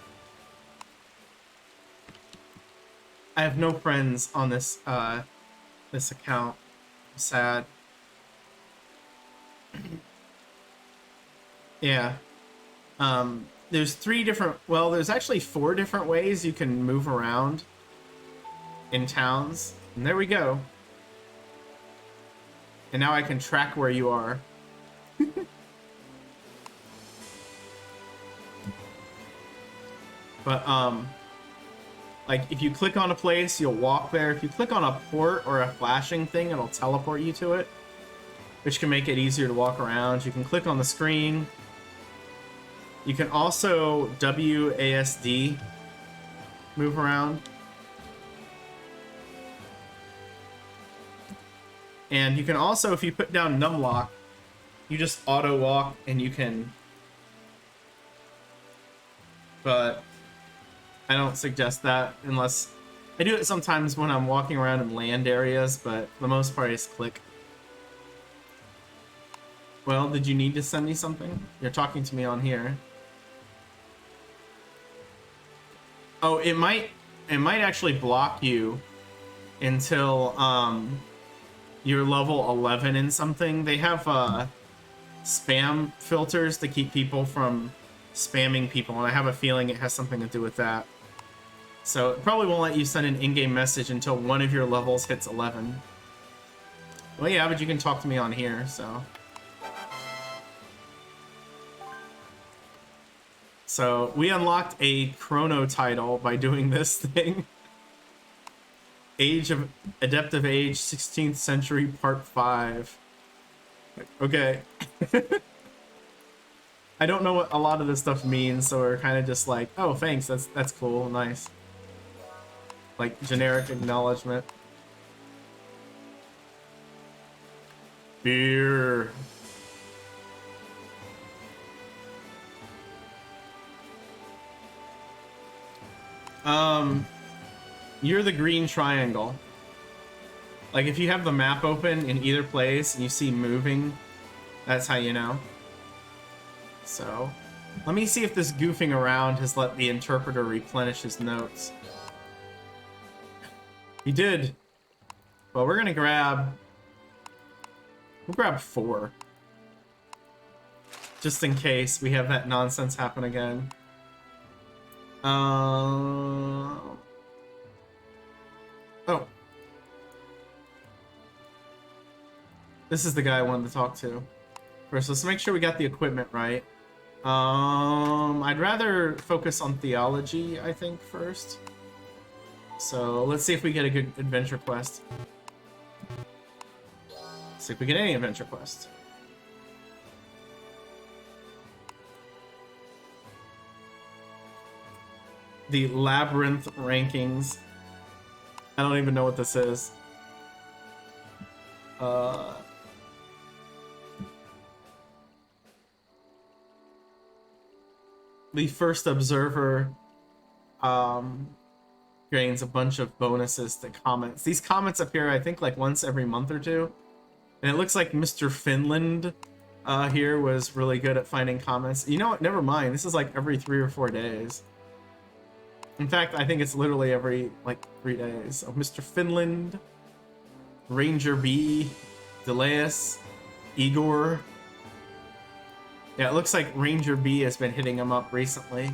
I have no friends on this, this account. I'm sad. Yeah. There's 3 different... Well, there's actually 4 different ways you can move around in towns. And there we go. And now I can track where you are. But, like, if you click on a place, you'll walk there. If you click on a port or a flashing thing, it'll teleport you to it, which can make it easier to walk around. You can click on the screen. You can also WASD move around. And you can also, if you put down numlock, you just auto walk and you can... But I don't suggest that unless... I do it sometimes when I'm walking around in land areas, but for the most part I just click. Well, did you need to send me something? You're talking to me on here. Oh, it might actually block you until you're level 11 in something. They have spam filters to keep people from spamming people, and I have a feeling it has something to do with that. So it probably won't let you send an in-game message until one of your levels hits 11. Well, yeah, but you can talk to me on here, so... So, we unlocked a chrono title by doing this thing. Adept of Age, 16th Century, Part 5. Okay. I don't know what a lot of this stuff means, so we're kind of just like, oh, thanks, that's cool, nice. Like, generic acknowledgement. Beer. You're the green triangle. Like if you have the map open in either place and you see moving, that's how you know. So, let me see if this goofing around has let the interpreter replenish his notes. He did. Well, we're gonna grab... We'll grab 4. Just in case we have that nonsense happen again. Oh. This is the guy I wanted to talk to. First, let's make sure we got the equipment right. I'd rather focus on theology, I think, first. So, let's see if we get a good adventure quest. See if we get any adventure quest. The Labyrinth rankings. I don't even know what this is. The first observer gains a bunch of bonuses to comments. These comments appear, I think, like once every month or two. And it looks like Mr. Finland here was really good at finding comments. You know what? Never mind. This is like every 3 or 4 days. In fact, I think it's literally every, like, 3 days. So, Mr. Finland, Ranger B, Delaus, Igor. Yeah, it looks like Ranger B has been hitting him up recently.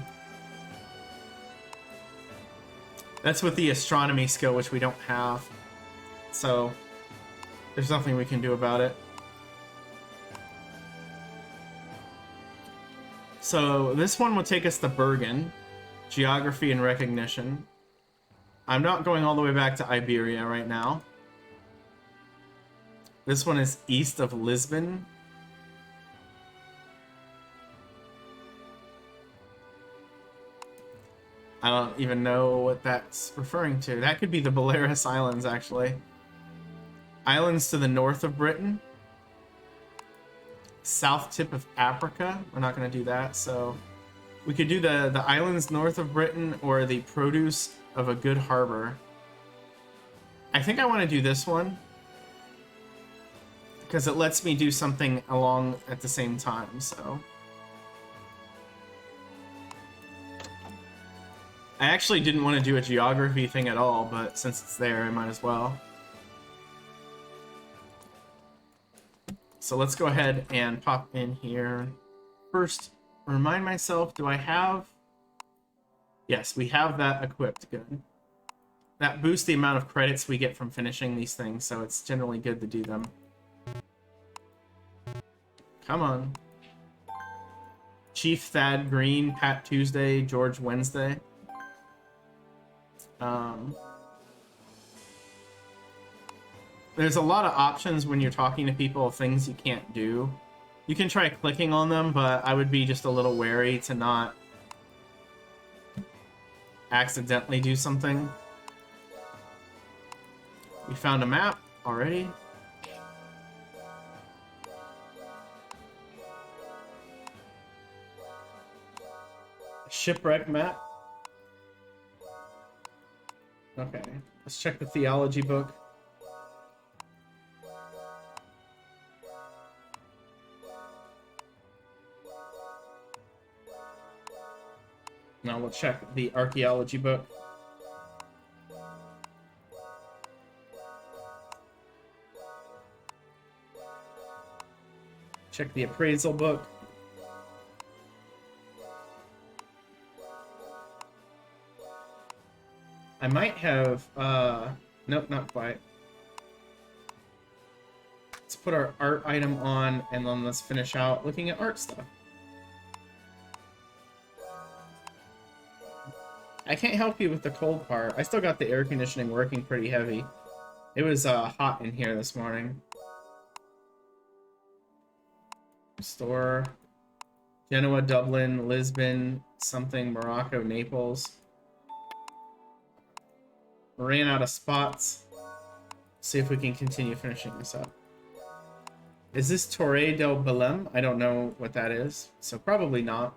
That's with the astronomy skill, which we don't have. So, there's nothing we can do about it. So, this one will take us to Bergen. Geography and recognition. I'm not going all the way back to Iberia right now. This one is east of Lisbon. I don't even know what that's referring to. That could be the Balearic Islands, actually. Islands to the north of Britain. South tip of Africa. We're not going to do that, so... We could do the islands north of Britain or the produce of a good harbor. I think I want to do this one. Because it lets me do something along at the same time, so... I actually didn't want to do a geography thing at all, but since it's there, I might as well. So let's go ahead and pop in here. First, remind myself, do I have... Yes, we have that equipped. Good. That boosts the amount of credits we get from finishing these things, so it's generally good to do them. Come on. Chief Thad Green, Pat Tuesday, George Wednesday. There's a lot of options when you're talking to people of things you can't do. You can try clicking on them, but I would be just a little wary to not accidentally do something. We found a map already. Shipwreck map. Okay, let's check the theology book. Now we'll check the archaeology book. Check the appraisal book. I might have, nope, not quite. Let's put our art item on, and then let's finish out looking at art stuff. I can't help you with the cold part. I still got the air conditioning working pretty heavy. It was hot in here this morning. Store. Genoa, Dublin, Lisbon, something, Morocco, Naples. Ran out of spots. See if we can continue finishing this up. Is this Torre del Belém? I don't know what that is, so probably not.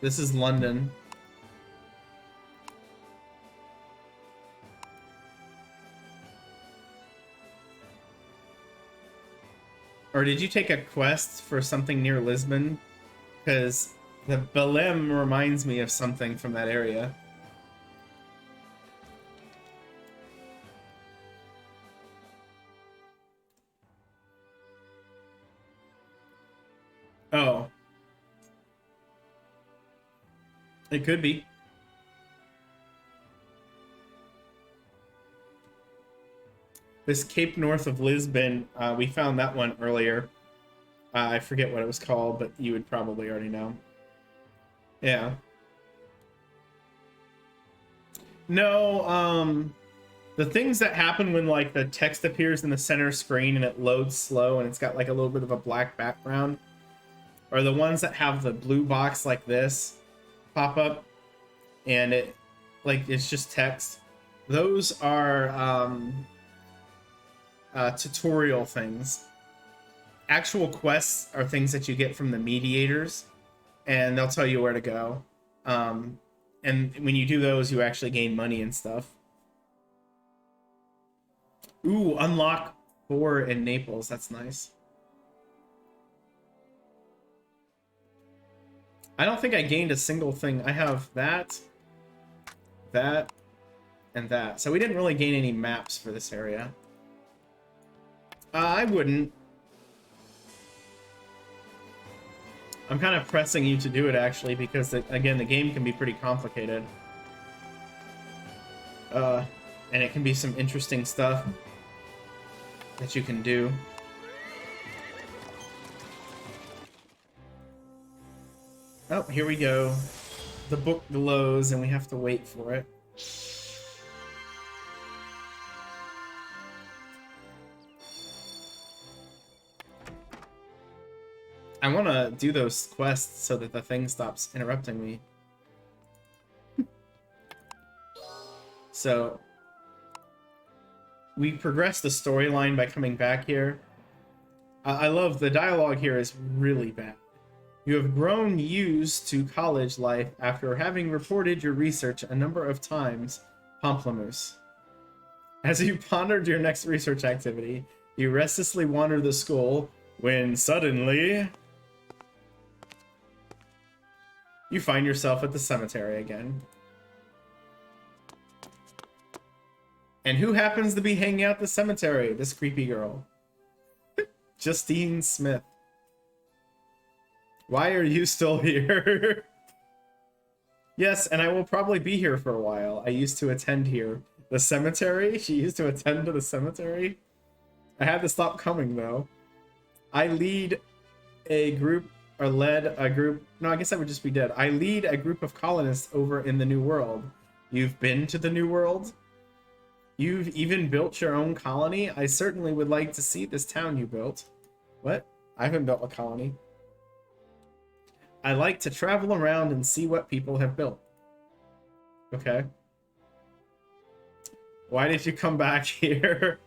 This is London. Or did you take a quest for something near Lisbon? Because the Belém reminds me of something from that area. Oh. It could be. This cape north of Lisbon, we found that one earlier. I forget what it was called, but you would probably already know. Yeah. No, the things that happen when, like, the text appears in the center screen and it loads slow and it's got, like, a little bit of a black background are the ones that have the blue box like this pop up and it, like, it's just text. Those are, tutorial things. Actual quests are things that you get from the mediators, and they'll tell you where to go. And when you do those, you actually gain money and stuff. Ooh, unlock 4 in Naples. That's nice. I don't think I gained a single thing. I have that, that, and that. So we didn't really gain any maps for this area. I wouldn't. I'm kind of pressing you to do it, actually, because, again, the game can be pretty complicated. And it can be some interesting stuff that you can do. Oh, here we go. The book glows, and we have to wait for it. I want to do those quests so that the thing stops interrupting me. So, we progress the storyline by coming back here. I love the dialogue here is really bad. You have grown used to college life after having reported your research a number of times, Pomplamoose. As you pondered your next research activity, you restlessly wander the school when suddenly you find yourself at the cemetery again. And who happens to be hanging out at the cemetery? This creepy girl. Justine Smith. Why are you still here? Yes, and I will probably be here for a while. I used to attend here. The cemetery? She used to attend to the cemetery? I had to stop coming, though. I lead a group, or led a group... No, I guess that would just be dead. I lead a group of colonists over in the New World. You've been to the New World? You've even built your own colony? I certainly would like to see this town you built. What? I haven't built a colony. I like to travel around and see what people have built. Okay. Why did you come back here?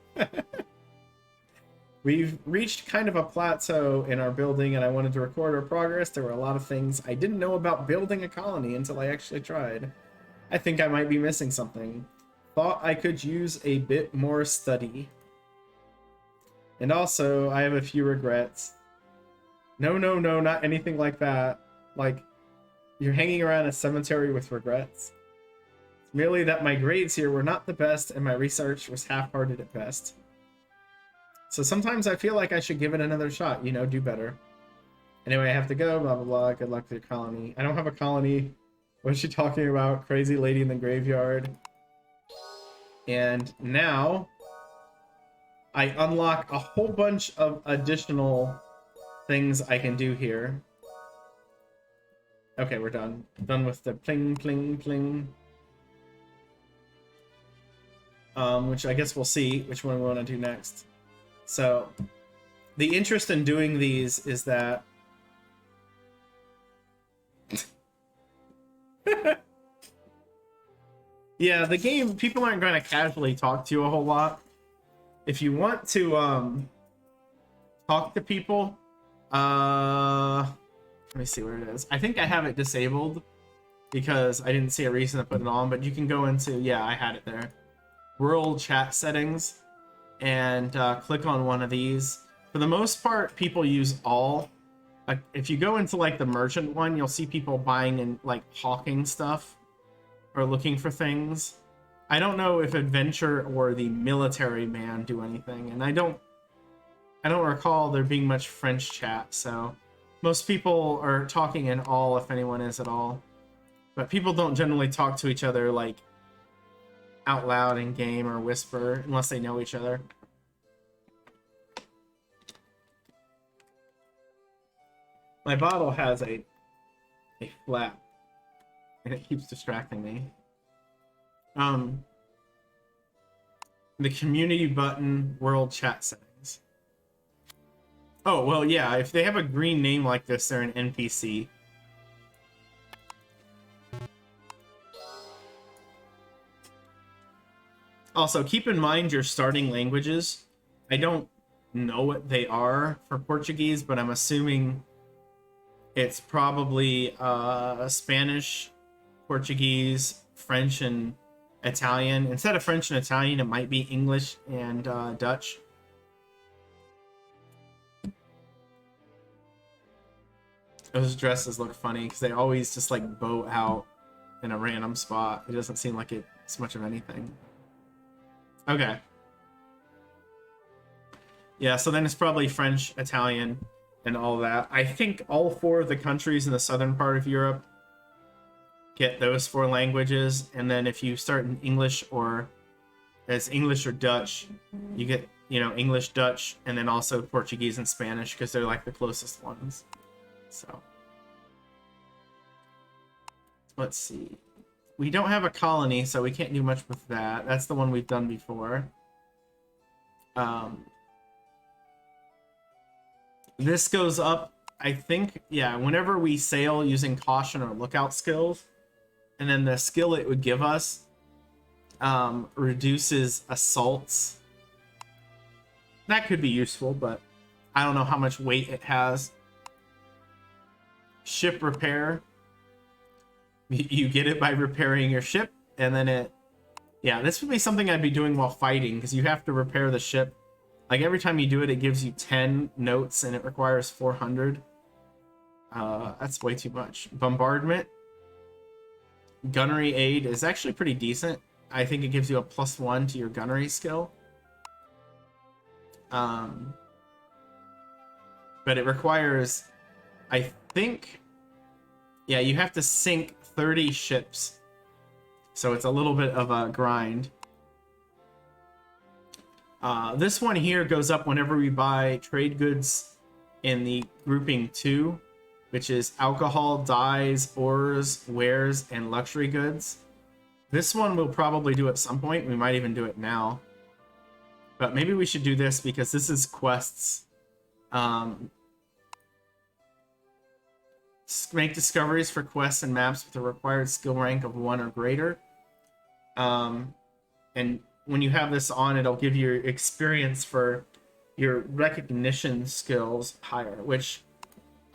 We've reached kind of a plateau in our building, and I wanted to record our progress. There were a lot of things I didn't know about building a colony until I actually tried. I think I might be missing something. Thought I could use a bit more study. And also, I have a few regrets. No, not anything like that. Like, you're hanging around a cemetery with regrets. It's merely that my grades here were not the best, and my research was half-hearted at best. So sometimes I feel like I should give it another shot, you know, do better. Anyway, I have to go, blah, blah, blah. Good luck to your colony. I don't have a colony. What is she talking about? Crazy lady in the graveyard. And now, I unlock a whole bunch of additional things I can do here. Okay, we're done. Done with the pling, pling, pling. Which I guess we'll see which one we want to do next. So, the interest in doing these is that... Yeah, the game, people aren't going to casually talk to you a whole lot. If you want to talk to people, let me see where it is. I think I have it disabled because I didn't see a reason to put it on, but you can go into, yeah, I had it there. World chat settings, and click on one of these. For the most part, people use all. Like, if you go into like the merchant one, you'll see people buying and like hawking stuff or looking for things. I don't know if adventure or the military man do anything, and I don't recall there being much French chat, so most people are talking in all, if anyone is at all. But people don't generally talk to each other like out loud in game or whisper unless they know each other. My bottle has a flap, and it keeps distracting me. The community button, world chat settings. Oh, well, yeah, if they have a green name like this, they're an NPC. Also, keep in mind your starting languages. I don't know what they are for Portuguese, but I'm assuming it's probably Spanish, Portuguese, French, and Italian. Instead of French and Italian, it might be English and Dutch. Those dresses look funny because they always just like bow out in a random spot. It doesn't seem like it's much of anything. Okay. Yeah, so then it's probably French, Italian, and all that. I think all 4 of the countries in the southern part of Europe get those 4 languages, and then if you start in English or as English or Dutch, you get, you know, English, Dutch, and then also Portuguese and Spanish because they're like the closest ones. So let's see. We don't have a colony, so we can't do much with that. That's the one we've done before. This goes up, I think, yeah, whenever we sail using caution or lookout skills, and then the skill it would give us reduces assaults. That could be useful, but I don't know how much weight it has. Ship repair. You get it by repairing your ship, and then it... Yeah, this would be something I'd be doing while fighting, because you have to repair the ship. Like, every time you do it, it gives you 10 notes, and it requires 400. That's way too much. Bombardment. Gunnery aid is actually pretty decent. I think it gives you a +1 to your gunnery skill. But it requires... I think... Yeah, you have to sink 30 ships. So it's a little bit of a grind. This one here goes up whenever we buy trade goods in the grouping 2, which is alcohol, dyes, ores, wares, and luxury goods. This one we'll probably do at some point. We might even do it now. But maybe we should do this because this is quests. Make discoveries for quests and maps with a required skill rank of 1 or greater. And when you have this on, it'll give you experience for your recognition skills higher, which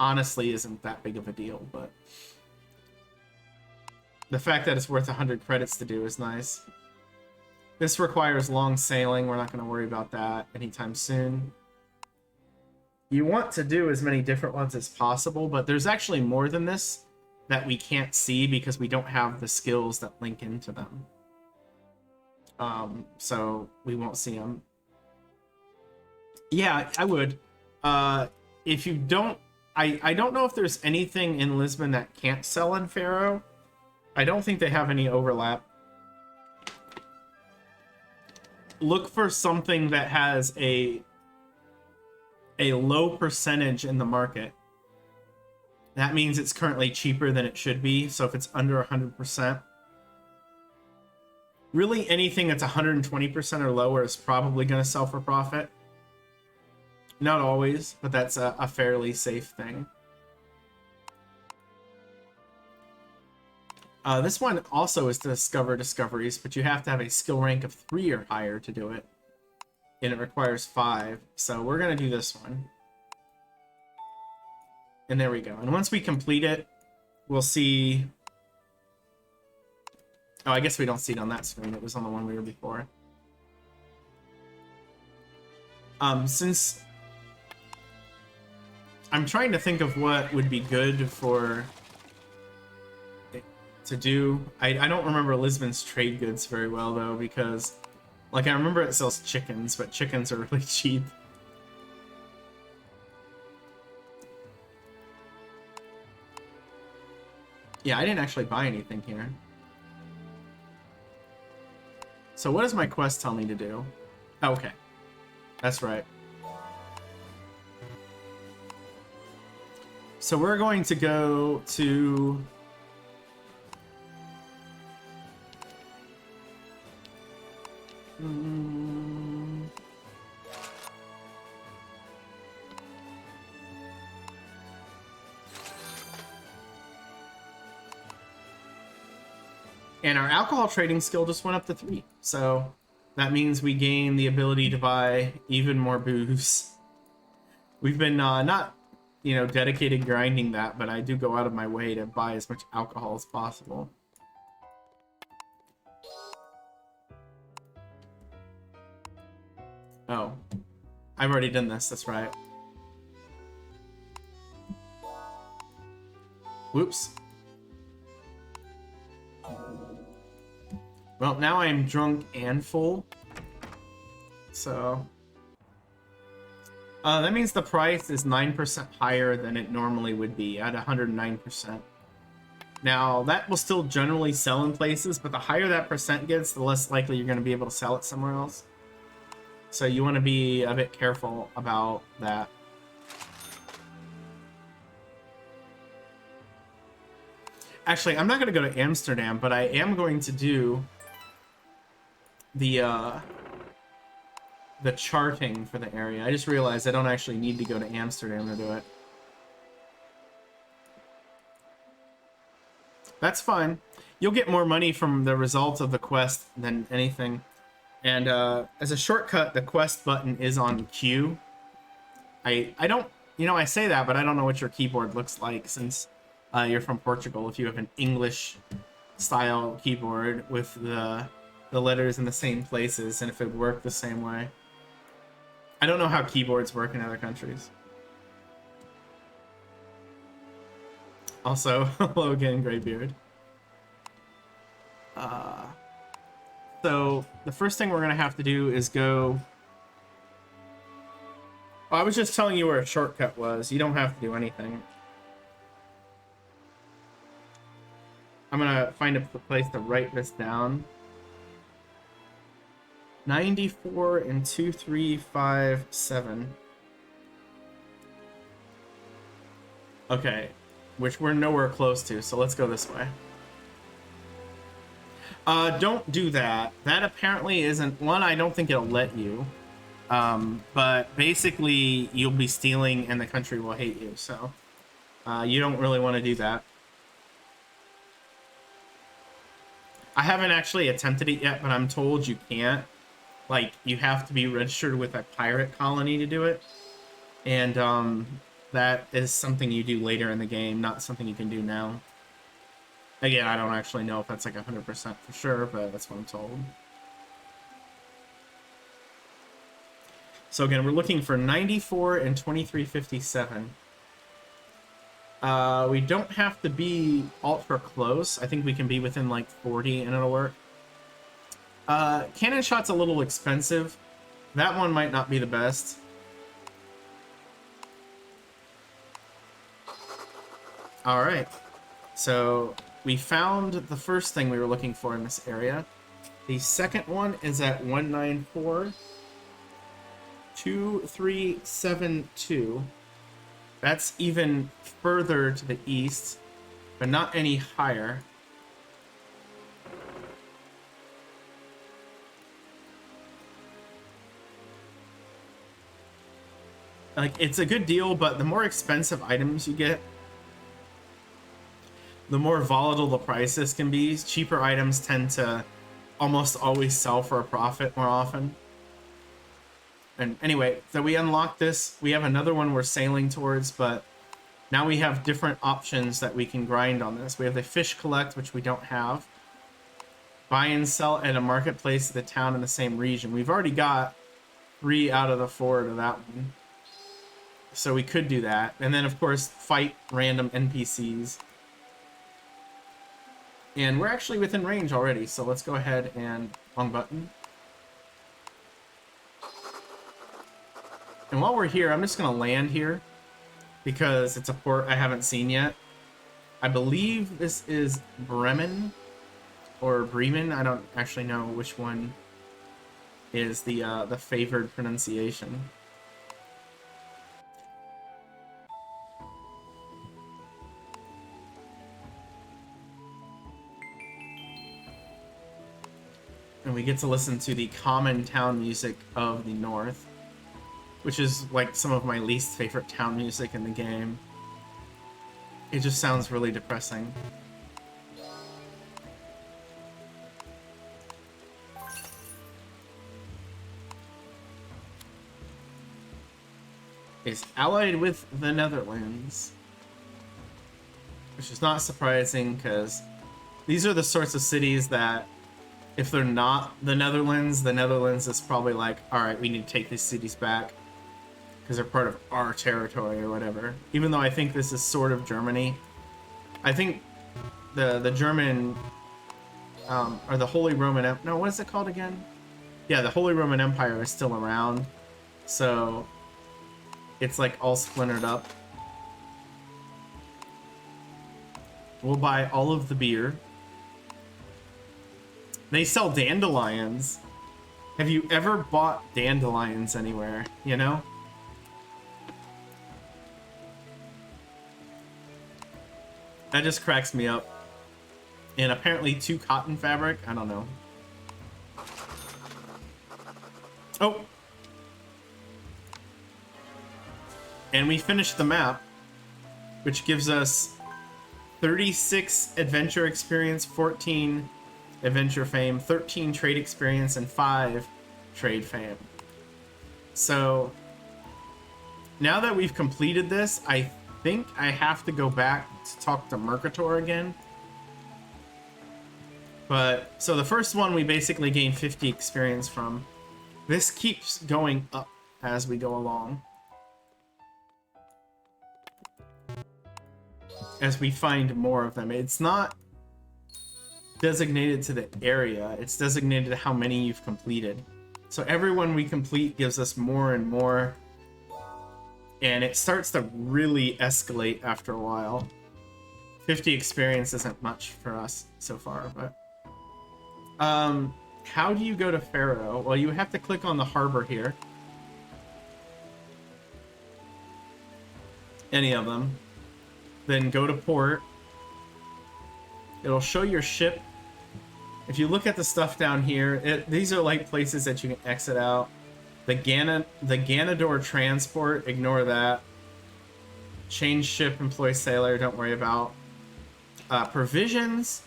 honestly isn't that big of a deal, but the fact that it's worth 100 credits to do is nice. This requires long sailing. We're not going to worry about that anytime soon. You want to do as many different ones as possible, but there's actually more than this that we can't see because we don't have the skills that link into them. So we won't see them. Yeah, I would. If you don't... I don't know if there's anything in Lisbon that can't sell in Faro. I don't think they have any overlap. Look for something that has a low percentage in the market. That means it's currently cheaper than it should be. So if it's under 100%, really anything that's 120% or lower is probably going to sell for profit. Not always, but that's a fairly safe thing. This one also is to discover discoveries, but you have to have a skill rank of 3 or higher to do it. And it requires 5, so we're going to do this one. And there we go. And once we complete it, we'll see... Oh, I guess we don't see it on that screen. It was on the one we were before. Since I'm trying to think of what would be good for to do. I don't remember Lisbon's trade goods very well though, because like I remember it sells chickens, but chickens are really cheap. Yeah, I didn't actually buy anything here. So what does my quest tell me to do? Okay, that's right. So we're going to go to... And our alcohol trading skill just went up to 3. So that means we gain the ability to buy even more booze. We've been not, you know, dedicated grinding that, but I do go out of my way to buy as much alcohol as possible. Oh, I've already done this, that's right. Whoops. Well, now I'm drunk and full. So... that means the price is 9% higher than it normally would be, at 109%. Now, that will still generally sell in places, but the higher that percent gets, the less likely you're going to be able to sell it somewhere else. So you want to be a bit careful about that. Actually, I'm not going to go to Amsterdam, but I am going to do the charting for the area. I just realized I don't actually need to go to Amsterdam to do it. That's fine. You'll get more money from the results of the quest than anything. And as a shortcut, the quest button is on Q. I don't, you know, I say that, but I don't know what your keyboard looks like since you're from Portugal. If you have an English style keyboard with the letters in the same places, and if it worked the same way. I don't know how keyboards work in other countries. Also, hello again, Greybeard. So the first thing we're gonna have to do is go... Oh, I was just telling you where a shortcut was. You don't have to do anything. I'm gonna find a place to write this down. 94 and 2357. Okay, which we're nowhere close to, so let's go this way. Don't do that. That apparently isn't... One, I don't think it'll let you. But basically, you'll be stealing and the country will hate you, so... you don't really want to do that. I haven't actually attempted it yet, but I'm told you can't. Like, you have to be registered with a pirate colony to do it. And, that is something you do later in the game, not something you can do now. Again, I don't actually know if that's like 100% for sure, but that's what I'm told. So again, we're looking for 94 and 2357. We don't have to be ultra close. I think we can be within like 40 and it'll work. Cannon shot's a little expensive. That one might not be the best. Alright. So we found the first thing we were looking for in this area. The second one is at 194-2372. That's even further to the east, but not any higher. Like, it's a good deal, but the more expensive items you get, the more volatile the prices can be. Cheaper items tend to almost always sell for a profit more often. And anyway, so we unlocked this. We have another one we're sailing towards, but now we have different options that we can grind on this. We have the fish collect, which we don't have. Buy and sell at a marketplace of the town in the same region. We've already got 3 out of the 4 to that one. So we could do that. And then, of course, fight random NPCs. And we're actually within range already, so let's go ahead and... wrong button. And while we're here, I'm just going to land here, because it's a port I haven't seen yet. I believe this is Bremen, or Bremen. I don't actually know which one is the favored pronunciation. And we get to listen to the common town music of the North, which is like some of my least favorite town music in the game. It just sounds really depressing. Is allied with the Netherlands, which is not surprising because these are the sorts of cities that if they're not the Netherlands is probably like, alright, we need to take these cities back because they're part of our territory or whatever. Even though I think this is sort of Germany. I think the German, or the Holy Roman Empire, no, what is it called again? Yeah, the Holy Roman Empire is still around, so it's like all splintered up. We'll buy all of the beer. They sell dandelions. Have you ever bought dandelions anywhere, you know? That just cracks me up. And apparently 2 cotton fabric, I don't know. Oh! And we finished the map, which gives us 36 adventure experience, 14 adventure fame, 13 trade experience, and 5 trade fame. So now that we've completed this, I think I have to go back to talk to Mercator again. But so the first one we basically gained 50 experience from. This keeps going up as we go along, as we find more of them. It's not designated to the area, it's designated to how many you've completed. So every one we complete gives us more and more, and it starts to really escalate after a while. 50 experience isn't much for us so far, but how do you go to Faro? Well, you have to click on the harbor here, any of them, then go to port. It'll show your ship. If you look at the stuff down here, these are like places that you can exit out. The Ganador transport, ignore that. Change ship, employ sailor, don't worry about. Provisions,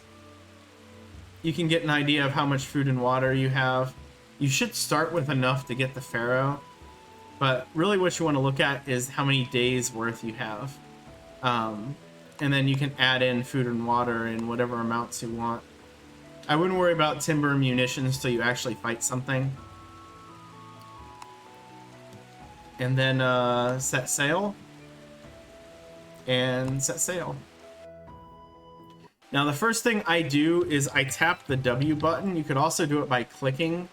you can get an idea of how much food and water you have. You should start with enough to get the Faro, but really what you want to look at is how many days worth you have. And then you can add in food and water in whatever amounts you want. I wouldn't worry about timber and munitions till you actually fight something. And then set sail. And set sail. Now the first thing I do is I tap the W button. You could also do it by clicking,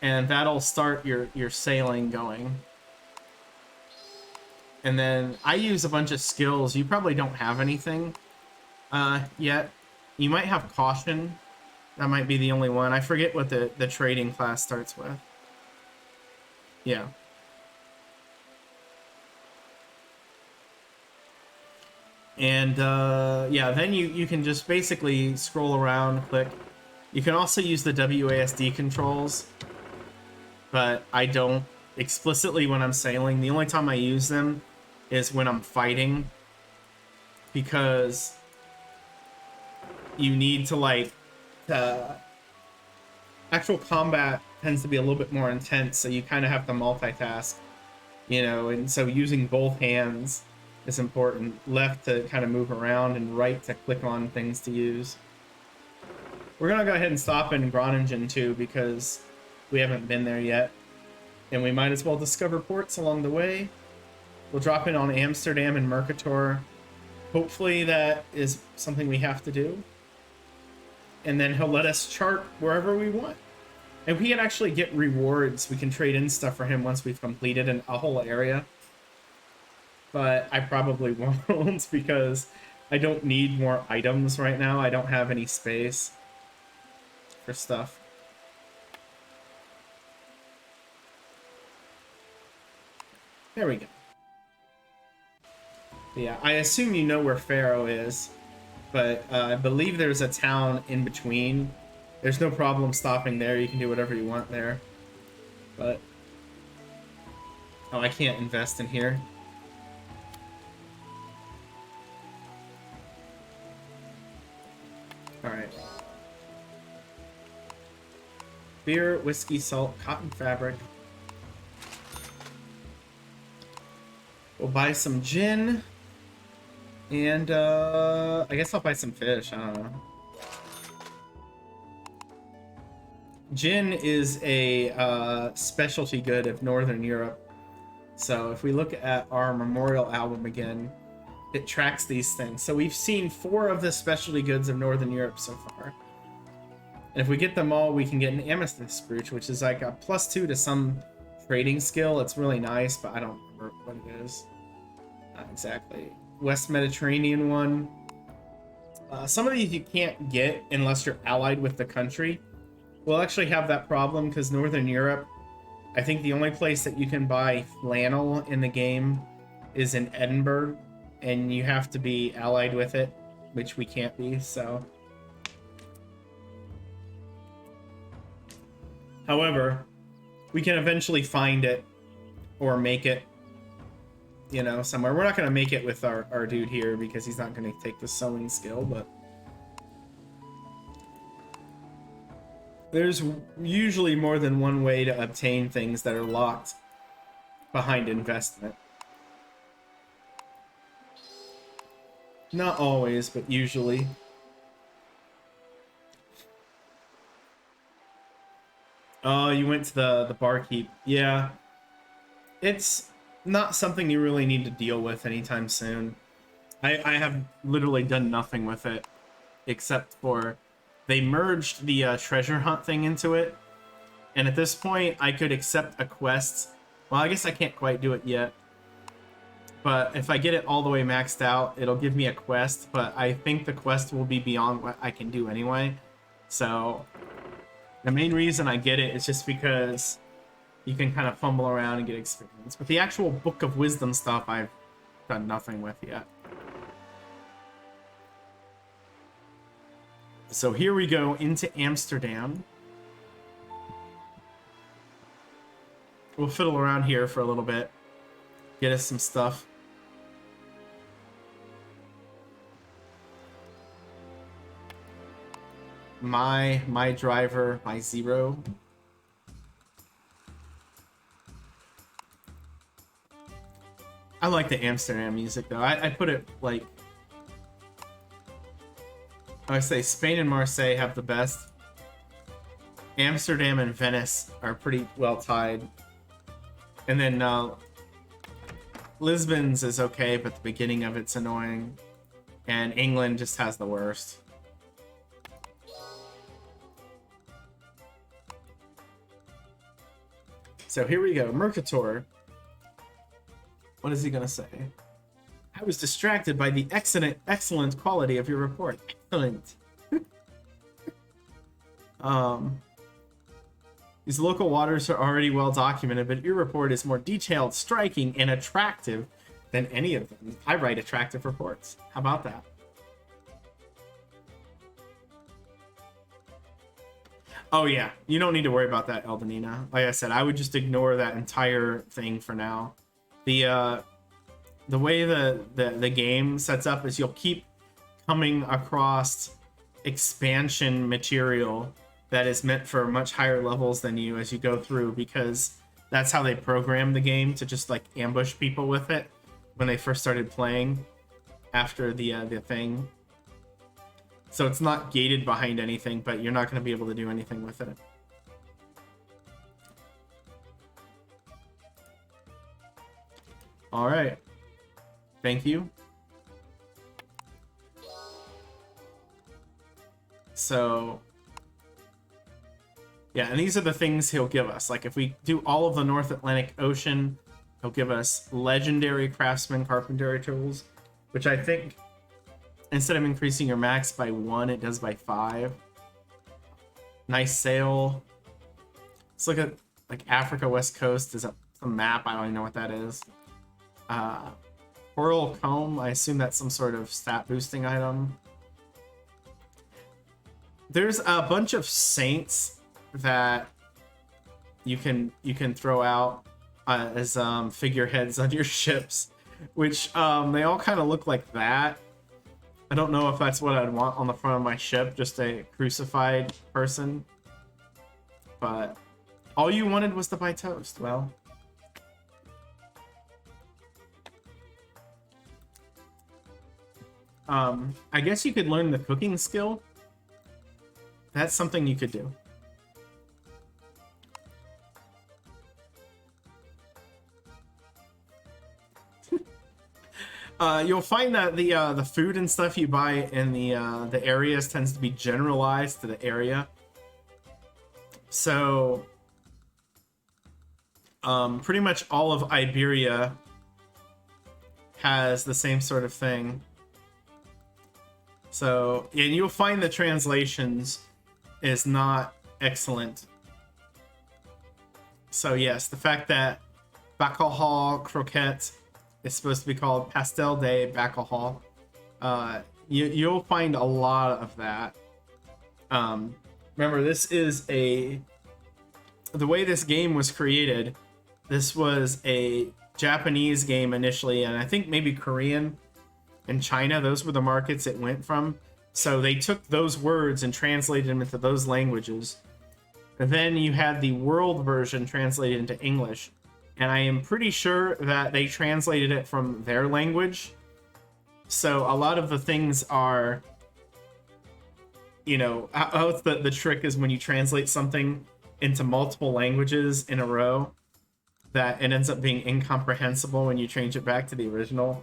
and that'll start your sailing going. And then I use a bunch of skills. You probably don't have anything yet. You might have caution. That might be the only one. I forget what the trading class starts with. Yeah. And yeah, then you can just basically scroll around, click. You can also use the WASD controls, but I don't explicitly when I'm sailing. The only time I use them is when I'm fighting, because you need to like actual combat tends to be a little bit more intense, so you kind of have to multitask, you know, and so using both hands is important. Left to kind of move around and right to click on things to use. We're gonna go ahead and stop in Groningen too, because we haven't been there yet, and we might as well discover ports along the way. We'll drop in on Amsterdam and Mercator. Hopefully that is something we have to do. And then he'll let us chart wherever we want. And we can actually get rewards. We can trade in stuff for him once we've completed a whole area. But I probably won't because I don't need more items right now. I don't have any space for stuff. There we go. Yeah, I assume you know where Pharaoh is, but I believe there's a town in between. There's no problem stopping there. You can do whatever you want there. But... oh, I can't invest in here. Alright. Beer, whiskey, salt, cotton fabric. We'll buy some gin. And, I guess I'll buy some fish. I don't know. Gin is a specialty good of Northern Europe. So if we look at our memorial album again, it tracks these things. So we've seen 4 of the specialty goods of Northern Europe so far. And if we get them all, we can get an amethyst brooch, which is like a +2 to some trading skill. It's really nice, but I don't remember what it is. Not exactly. West Mediterranean one. Some of these you can't get unless you're allied with the country. We'll actually have that problem because Northern Europe, I think the only place that you can buy flannel in the game is in Edinburgh, and you have to be allied with it, which we can't be, so. However, we can eventually find it or make it, you know, somewhere. We're not going to make it with our dude here because he's not going to take the sewing skill, but there's usually more than one way to obtain things that are locked behind investment. Not always, but usually. Oh, you went to the barkeep. Yeah. It's not something you really need to deal with anytime soon. I have literally done nothing with it except for they merged the treasure hunt thing into it. And at this point, I could accept a quest. Well, I guess I can't quite do it yet. But if I get it all the way maxed out, it'll give me a quest. But I think the quest will be beyond what I can do anyway. So the main reason I get it is just because you can kind of fumble around and get experience. But the actual Book of Wisdom stuff, I've done nothing with yet. So here we go into Amsterdam. We'll fiddle around here for a little bit. Get us some stuff. My driver, my zero. I like the Amsterdam music though. I put it like, I say Spain and Marseille have the best. Amsterdam and Venice are pretty well tied. And then Lisbon's is okay, but the beginning of it's annoying. And England just has the worst. So here we go, Mercator. What is he gonna say? I was distracted by the excellent quality of your report. Excellent. These local waters are already well documented, but your report is more detailed, striking, and attractive than any of them. I write attractive reports. How about that? Oh yeah, you don't need to worry about that, Eldenina. Like I said, I would just ignore that entire thing for now. The way the game sets up is you'll keep coming across expansion material that is meant for much higher levels than you as you go through, because that's how they programmed the game, to just like ambush people with it when they first started playing after the thing. So it's not gated behind anything, but you're not going to be able to do anything with it. All right. Thank you. So, yeah, and these are the things he'll give us. Like, if we do all of the North Atlantic Ocean, he'll give us legendary craftsman carpentry tools, which I think, instead of increasing your max by 1, it does by 5. Nice sail. Let's look at, like, Africa West Coast. Is that a map? I don't even know what that is. Coral Comb. I assume that's some sort of stat boosting item. There's a bunch of saints that you can throw out as figureheads on your ships, which they all kind of look like that. I don't know if that's what I'd want on the front of my ship, just a crucified person. But all you wanted was to buy toast. Well, I guess you could learn the cooking skill. That's something you could do. You'll find that the food and stuff you buy in the areas tends to be generalized to the area. So pretty much all of Iberia has the same sort of thing. So, and you'll find the translations is not excellent. So yes, the fact that Bacalhau croquette is supposed to be called pastel de Bacalhau, you'll find a lot of that. Remember, this is the way this game was created. This was a Japanese game initially, and I think maybe Korean and China. Those were the markets it went from. So they took those words and translated them into those languages. And then you had the world version translated into English. And I am pretty sure that they translated it from their language. So a lot of the things are, you know, how the trick is when you translate something into multiple languages in a row, that it ends up being incomprehensible when you change it back to the original.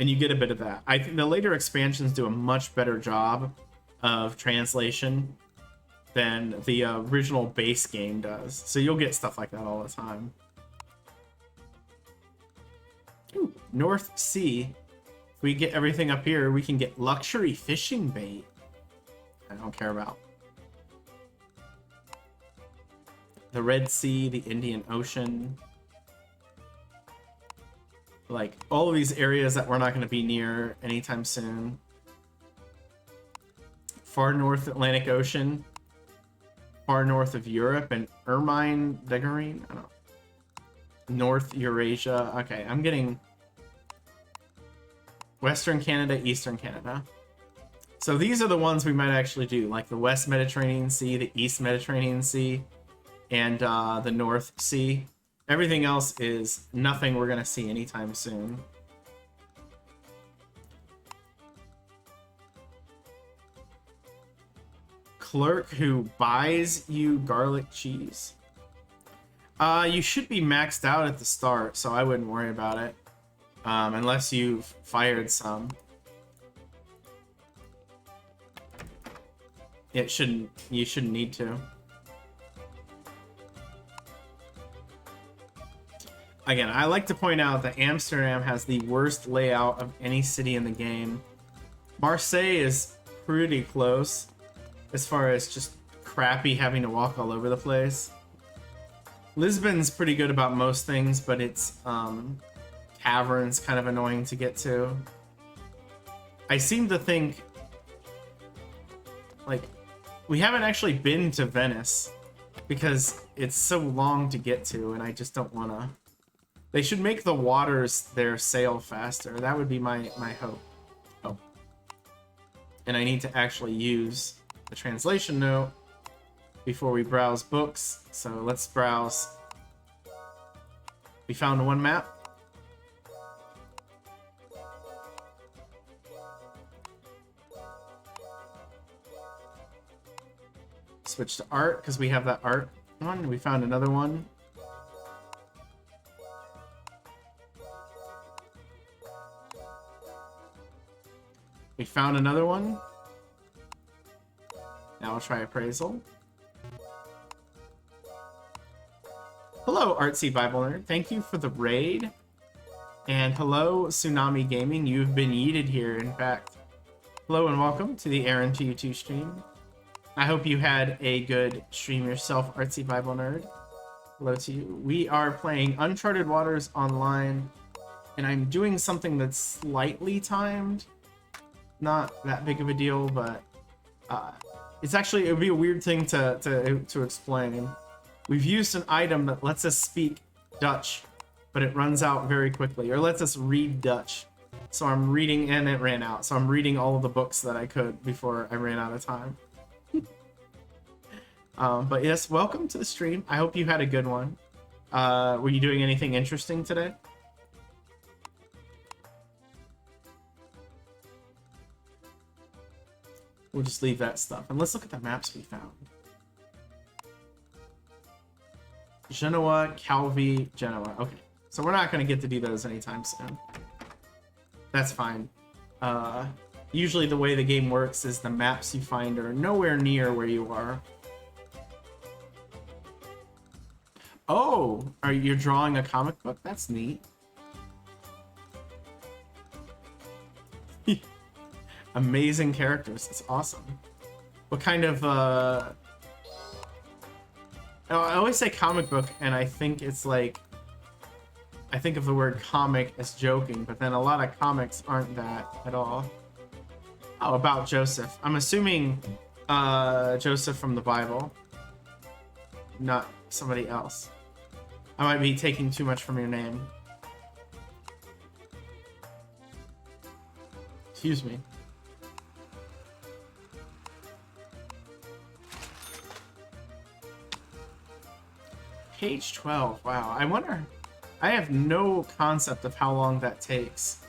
And you get a bit of that. I think the later expansions do a much better job of translation than the original base game does. So you'll get stuff like that all the time. Ooh, North Sea. If we get everything up here, we can get luxury fishing bait. I don't care about. The Red Sea, the Indian Ocean. Like, all of these areas that we're not going to be near anytime soon. Far North Atlantic Ocean. Far north of Europe and Ermine Degarine. I don't know. North Eurasia. Okay, I'm getting Western Canada, Eastern Canada. So these are the ones we might actually do, like the West Mediterranean Sea, the East Mediterranean Sea, and the North Sea. Everything else is nothing we're going to see anytime soon. Clerk who buys you garlic cheese. You should be maxed out at the start, so I wouldn't worry about it. Unless you've fired some. You shouldn't need to. Again, I like to point out that Amsterdam has the worst layout of any city in the game. Marseille is pretty close as far as just crappy having to walk all over the place. Lisbon's pretty good about most things, but its caverns kind of annoying to get to. I seem to think, like, we haven't actually been to Venice because it's so long to get to, and I just don't want to. They should make the waters there sail faster. That would be my hope. Oh. And I need to actually use the translation note before we browse books. So let's browse. We found one map. Switch to art because we have that art one. We found another one. We found another one. Now we'll try appraisal. Hello, Artsy Bible Nerd. Thank you for the raid. And hello, Tsunami Gaming. You've been yeeted here, in fact. Hello and welcome to the Aaron to You2 stream. I hope you had a good stream yourself, Artsy Bible Nerd. Hello to you. We are playing Uncharted Waters Online, and I'm doing something that's slightly timed. Not that big of a deal, but it's actually, it would be a weird thing to explain. We've used an item that lets us speak Dutch, but it runs out very quickly, or lets us read Dutch. So I'm reading, and it ran out. So I'm reading all of the books that I could before I ran out of time. But yes, welcome to the stream. I hope you had a good one. Were you doing anything interesting today? We'll just leave that stuff. And let's look at the maps we found. Genoa, Calvi, Genoa. Okay. So we're not going to get to do those anytime soon. That's fine. Usually the way the game works is the maps you find are nowhere near where you are. Oh, are you drawing a comic book? That's neat. Amazing characters. That's awesome. What kind of I always say comic book, and I think it's like, I think of the word comic as joking, but then a lot of comics aren't that at all. Oh, about Joseph. I'm assuming Joseph from the Bible, not somebody else. I might be taking too much from your name. Excuse me. Page 12. Wow. I wonder... I have no concept of how long that takes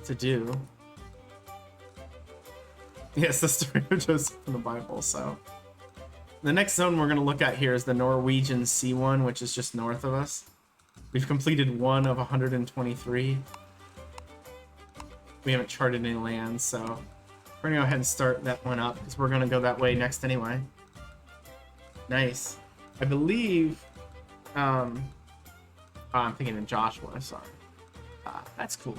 to do. Yes, the story of Joseph in the Bible, so... The next zone we're going to look at here is the Norwegian Sea one, which is just north of us. We've completed one of 123. We haven't charted any land, so... We're going to go ahead and start that one up, because we're going to go that way next anyway. Nice. I believe... Oh, I'm thinking of Joshua, sorry. That's cool.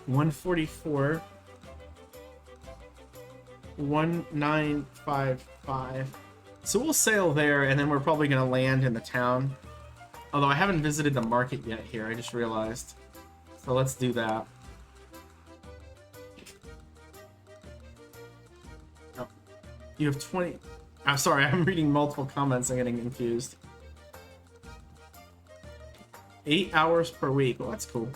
144. 1955. So we'll sail there, and then we're probably going to land in the town. Although I haven't visited the market yet here, I just realized. So let's do that. Oh. You have 20... I'm sorry, I'm reading multiple comments and getting confused. 8 hours per week. Well, that's cool.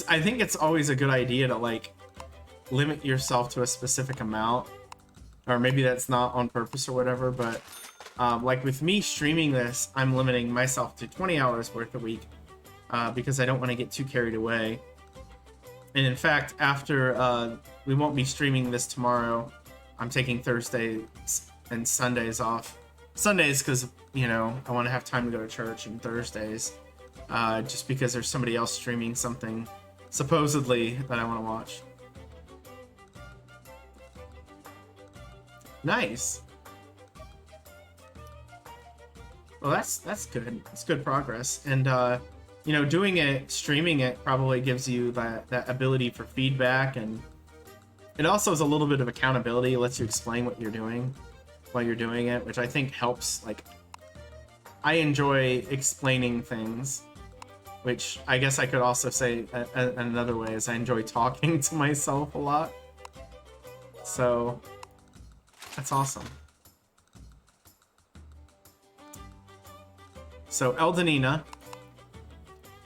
I think it's always a good idea to, like, limit yourself to a specific amount. Or maybe that's not on purpose or whatever, but, like, with me streaming this, I'm limiting myself to 20 hours worth a week. Because I don't want to get too carried away. And in fact, after, we won't be streaming this tomorrow. I'm taking Thursdays and Sundays off. Sundays because, you know, I want to have time to go to church, and Thursdays just because there's somebody else streaming something supposedly that I want to watch. Nice. Well, that's good. It's good progress. And you know, doing it, streaming it probably gives you that ability for feedback, and it also is a little bit of accountability. It lets you explain what you're doing while you're doing it, which I think helps. Like, I enjoy explaining things, which I guess I could also say another way is I enjoy talking to myself a lot. So that's awesome. So Eldenina,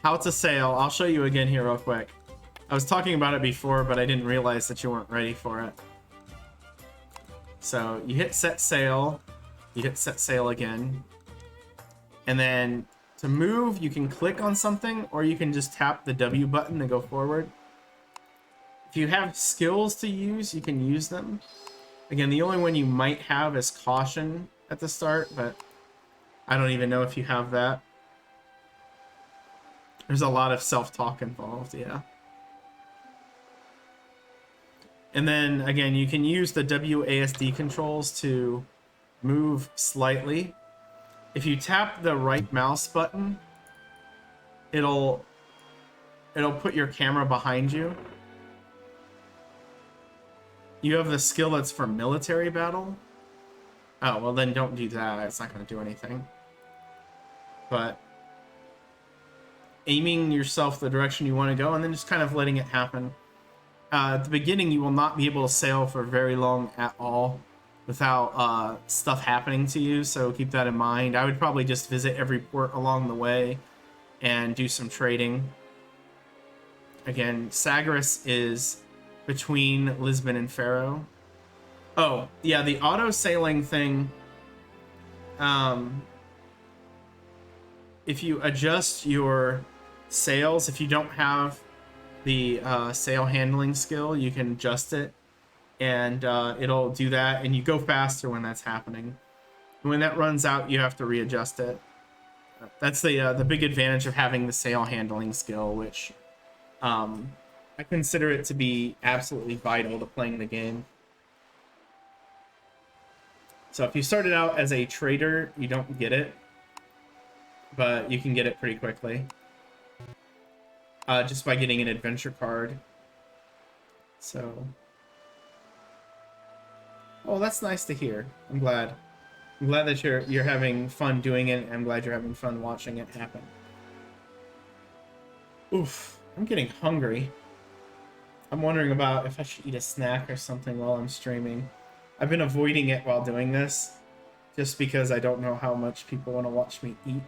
how to sail. I'll show you again here real quick. I was talking about it before, but I didn't realize that you weren't ready for it. So you hit set sail, you hit set sail again, and then to move you can click on something, or you can just tap the W button to go forward. If you have skills to use, you can use them. Again, the only one you might have is caution at the start, but I don't even know if you have that. There's a lot of self-talk involved, yeah. And then, again, you can use the WASD controls to move slightly. If you tap the right mouse button, it'll put your camera behind you. You have the skill that's for military battle. Oh, well then don't do that. It's not going to do anything. But aiming yourself the direction you want to go and then just kind of letting it happen. At the beginning, you will not be able to sail for very long at all without stuff happening to you, so keep that in mind. I would probably just visit every port along the way and do some trading. Again, Sagres is between Lisbon and Faro. Oh, yeah, the auto-sailing thing, if you adjust your sails, if you don't have the sail handling skill, you can adjust it, and it'll do that, and you go faster when that's happening. And when that runs out, you have to readjust it. That's the big advantage of having the sail handling skill, which I consider it to be absolutely vital to playing the game. So if you started out as a trader, you don't get it, but you can get it pretty quickly. Just by getting an adventure card. So, oh, that's nice to hear. I'm glad that you're having fun doing it. I'm glad you're having fun watching it happen. Oof, I'm getting hungry. I'm wondering about if I should eat a snack or something while I'm streaming. I've been avoiding it while doing this, just because I don't know how much people want to watch me eat.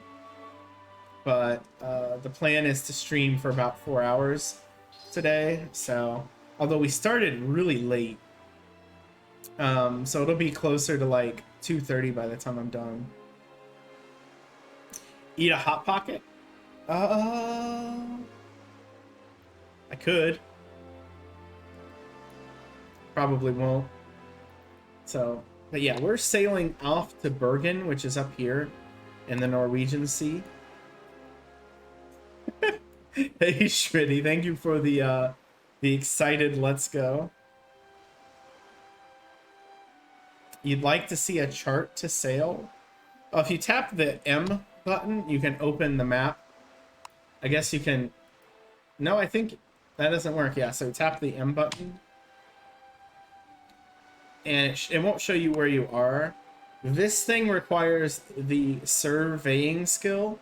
But the plan is to stream for about 4 hours today, so although we started really late, so it'll be closer to like 2:30 by the time I'm done. Eat a Hot Pocket? I could. Probably won't. So, but yeah, we're sailing off to Bergen, which is up here in the Norwegian Sea. Hey Schmitty, thank you for the excited let's go. You'd like to see a chart to sail? Oh, if you tap the M button, you can open the map. I guess you can... No, I think that doesn't work. Yeah, so tap the M button. And it won't show you where you are. This thing requires the surveying skill,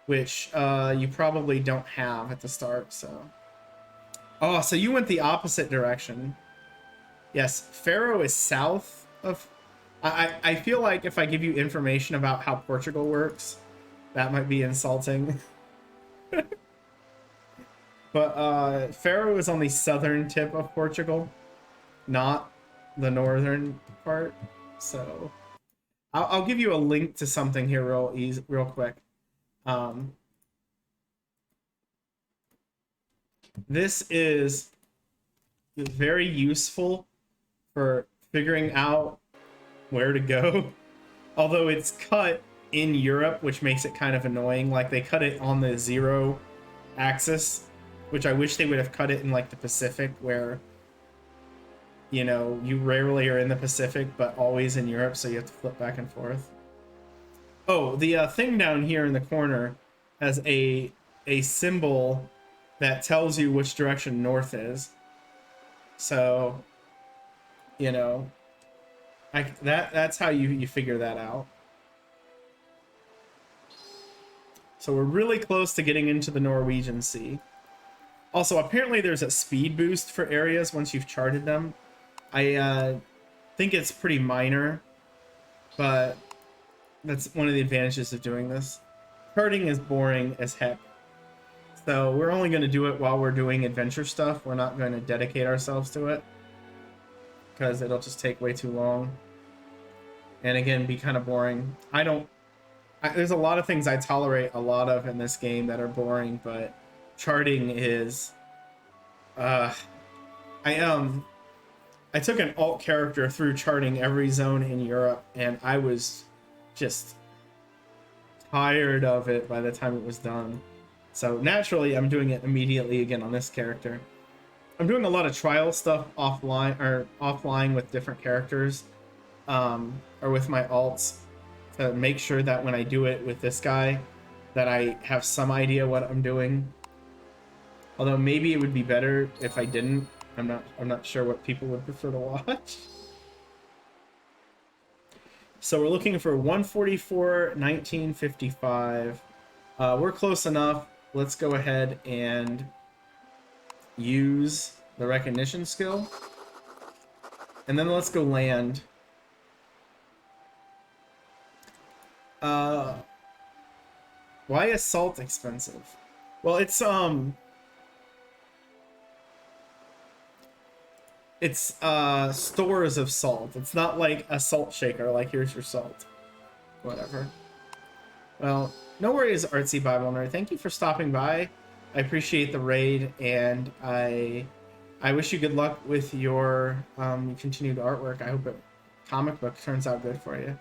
which you probably don't have at the start, so... Oh, so you went the opposite direction. Yes, Faro is south of... I feel like if I give you information about how Portugal works, that might be insulting. But Faro is on the southern tip of Portugal, not the northern part, so... I'll give you a link to something here real quick. This is very useful for figuring out where to go. Although it's cut in Europe, which makes it kind of annoying. Like, they cut it on the 0 axis, which I wish they would have cut it in, like, the Pacific, where, you know, you rarely are in the Pacific, but always in Europe, so you have to flip back and forth. Oh, the thing down here in the corner has a symbol that tells you which direction north is. So, you know, that's how you figure that out. So we're really close to getting into the Norwegian Sea. Also, apparently there's a speed boost for areas once you've charted them. I think it's pretty minor, but that's one of the advantages of doing this. Charting is boring as heck. So we're only going to do it while we're doing adventure stuff. We're not going to dedicate ourselves to it, because it'll just take way too long. And again, be kind of boring. There's a lot of things I tolerate a lot of in this game that are boring, but charting is... I took an alt character through charting every zone in Europe, and I was just tired of it by the time it was done. So naturally, I'm doing it immediately again on this character. I'm doing a lot of trial stuff offline with different characters, or with my alts, to make sure that when I do it with this guy, that I have some idea what I'm doing. Although maybe it would be better if I didn't. I'm not sure what people would prefer to watch. So we're looking for 144, 1955. We're close enough. Let's go ahead and use the recognition skill. And then let's go land. Why is salt expensive? Well, it's stores of salt. It's not like a salt shaker, like here's your salt. Whatever. Well, no worries, Artsy Bible Nerd. Thank you for stopping by. I appreciate the raid, and I wish you good luck with your continued artwork. I hope comic book turns out good for you.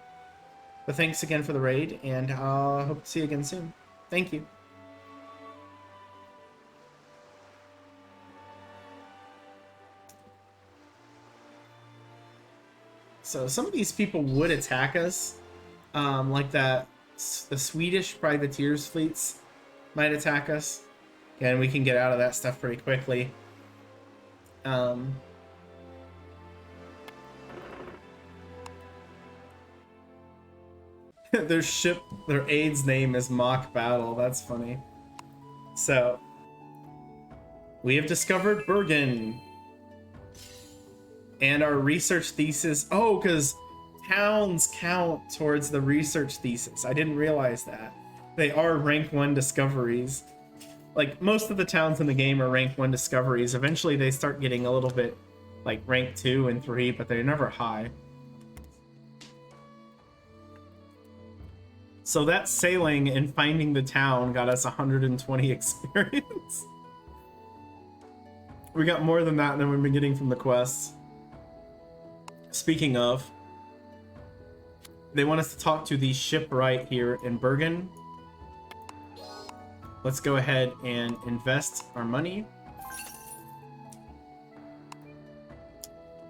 But thanks again for the raid, and I'll hope to see you again soon. Thank you. So some of these people would attack us, like that. The Swedish privateers fleets might attack us, and we can get out of that stuff pretty quickly. Their aide's name is Mock Battle. That's funny. So we have discovered Bergen. And our research thesis... Oh, because towns count towards the research thesis. I didn't realize that. They are rank 1 discoveries. Like, most of the towns in the game are rank 1 discoveries. Eventually, they start getting a little bit, like, rank 2 and 3, but they're never high. So that sailing and finding the town got us 120 experience. We got more than that than we've been getting from the quests. Speaking of, they want us to talk to the shipwright here in Bergen. Let's go ahead and invest our money.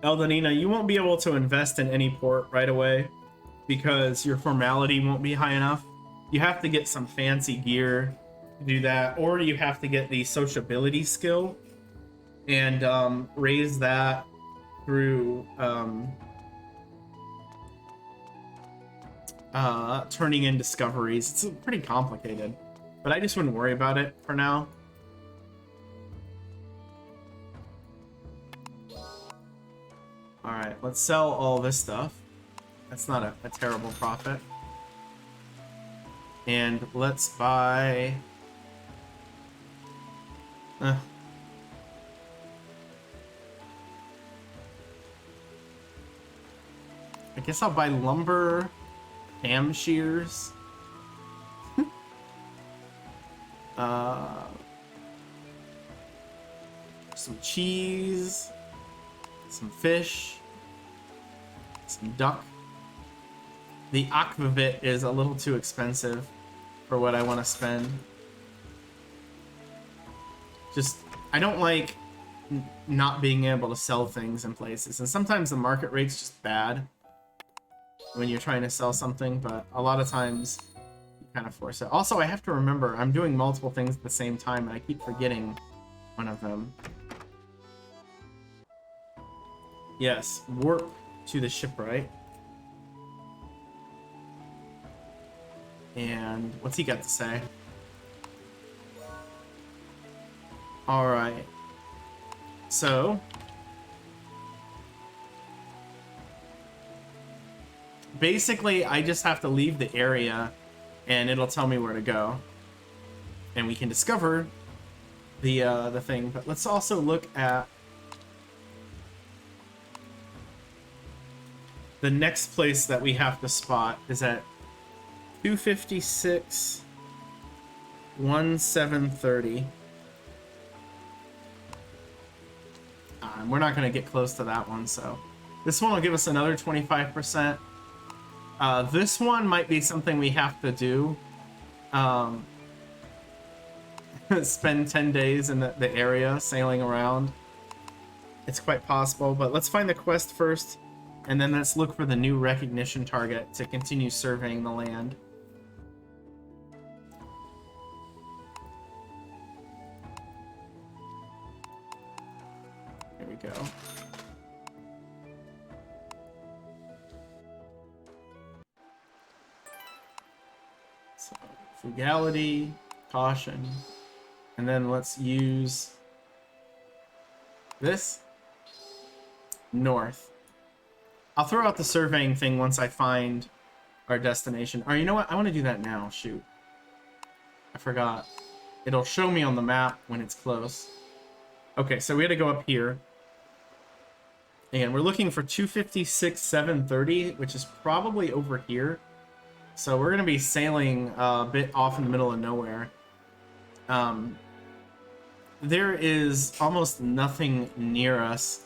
Eldanina, you won't be able to invest in any port right away because your formality won't be high enough. You have to get some fancy gear to do that, or you have to get the sociability skill and raise that through turning in discoveries. It's pretty complicated, but I just wouldn't worry about it for now. Alright, let's sell all this stuff. That's not a terrible profit. And let's buy... I guess I'll buy lumber, ham shears, some cheese, some fish, some duck. The aquavit is a little too expensive for what I want to spend. Just, I don't like not being able to sell things in places, and sometimes the market rate's just bad when you're trying to sell something, but a lot of times you kind of force it. Also, I have to remember I'm doing multiple things at the same time, and I keep forgetting one of them. Yes, warp to the shipwright. And what's he got to say? Alright. So basically, I just have to leave the area and it'll tell me where to go. And we can discover the thing. But let's also look at the next place that we have to spot is at 256 1730. We're not going to get close to that one, so this one will give us another 25%. This one might be something we have to do. spend 10 days in the area sailing around. It's quite possible, but let's find the quest first, and then let's look for the new recognition target to continue surveying the land. Here we go. So, frugality, caution, and then let's use this. North. I'll throw out the surveying thing once I find our destination. Or you know what? I want to do that now. Shoot. I forgot. It'll show me on the map when it's close. Okay, so we had to go up here. And we're looking for 256, 730, which is probably over here. So we're going to be sailing a bit off in the middle of nowhere. There is almost nothing near us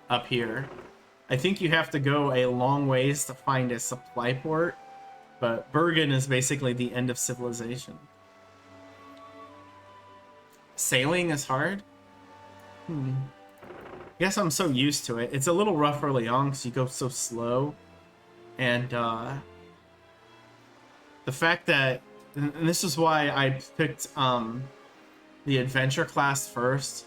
up here. I think you have to go a long ways to find a supply port, but Bergen is basically the end of civilization. Sailing is hard? I guess I'm so used to it. It's a little rough early on because you go so slow. And the fact that, and this is why I picked the adventure class first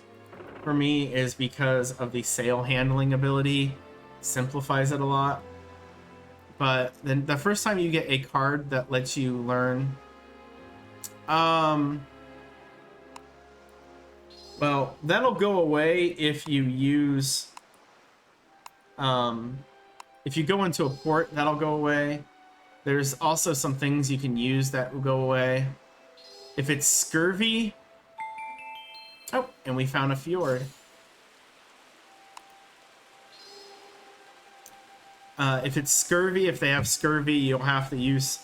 for me, is because of the sail handling ability. Simplifies it a lot. But then the first time you get a card that lets you learn, well, that'll go away if you use, if you go into a port, that'll go away. There's also some things you can use that will go away. If it's scurvy, oh, and we found a fjord. If it's scurvy, if they have scurvy, you'll have to use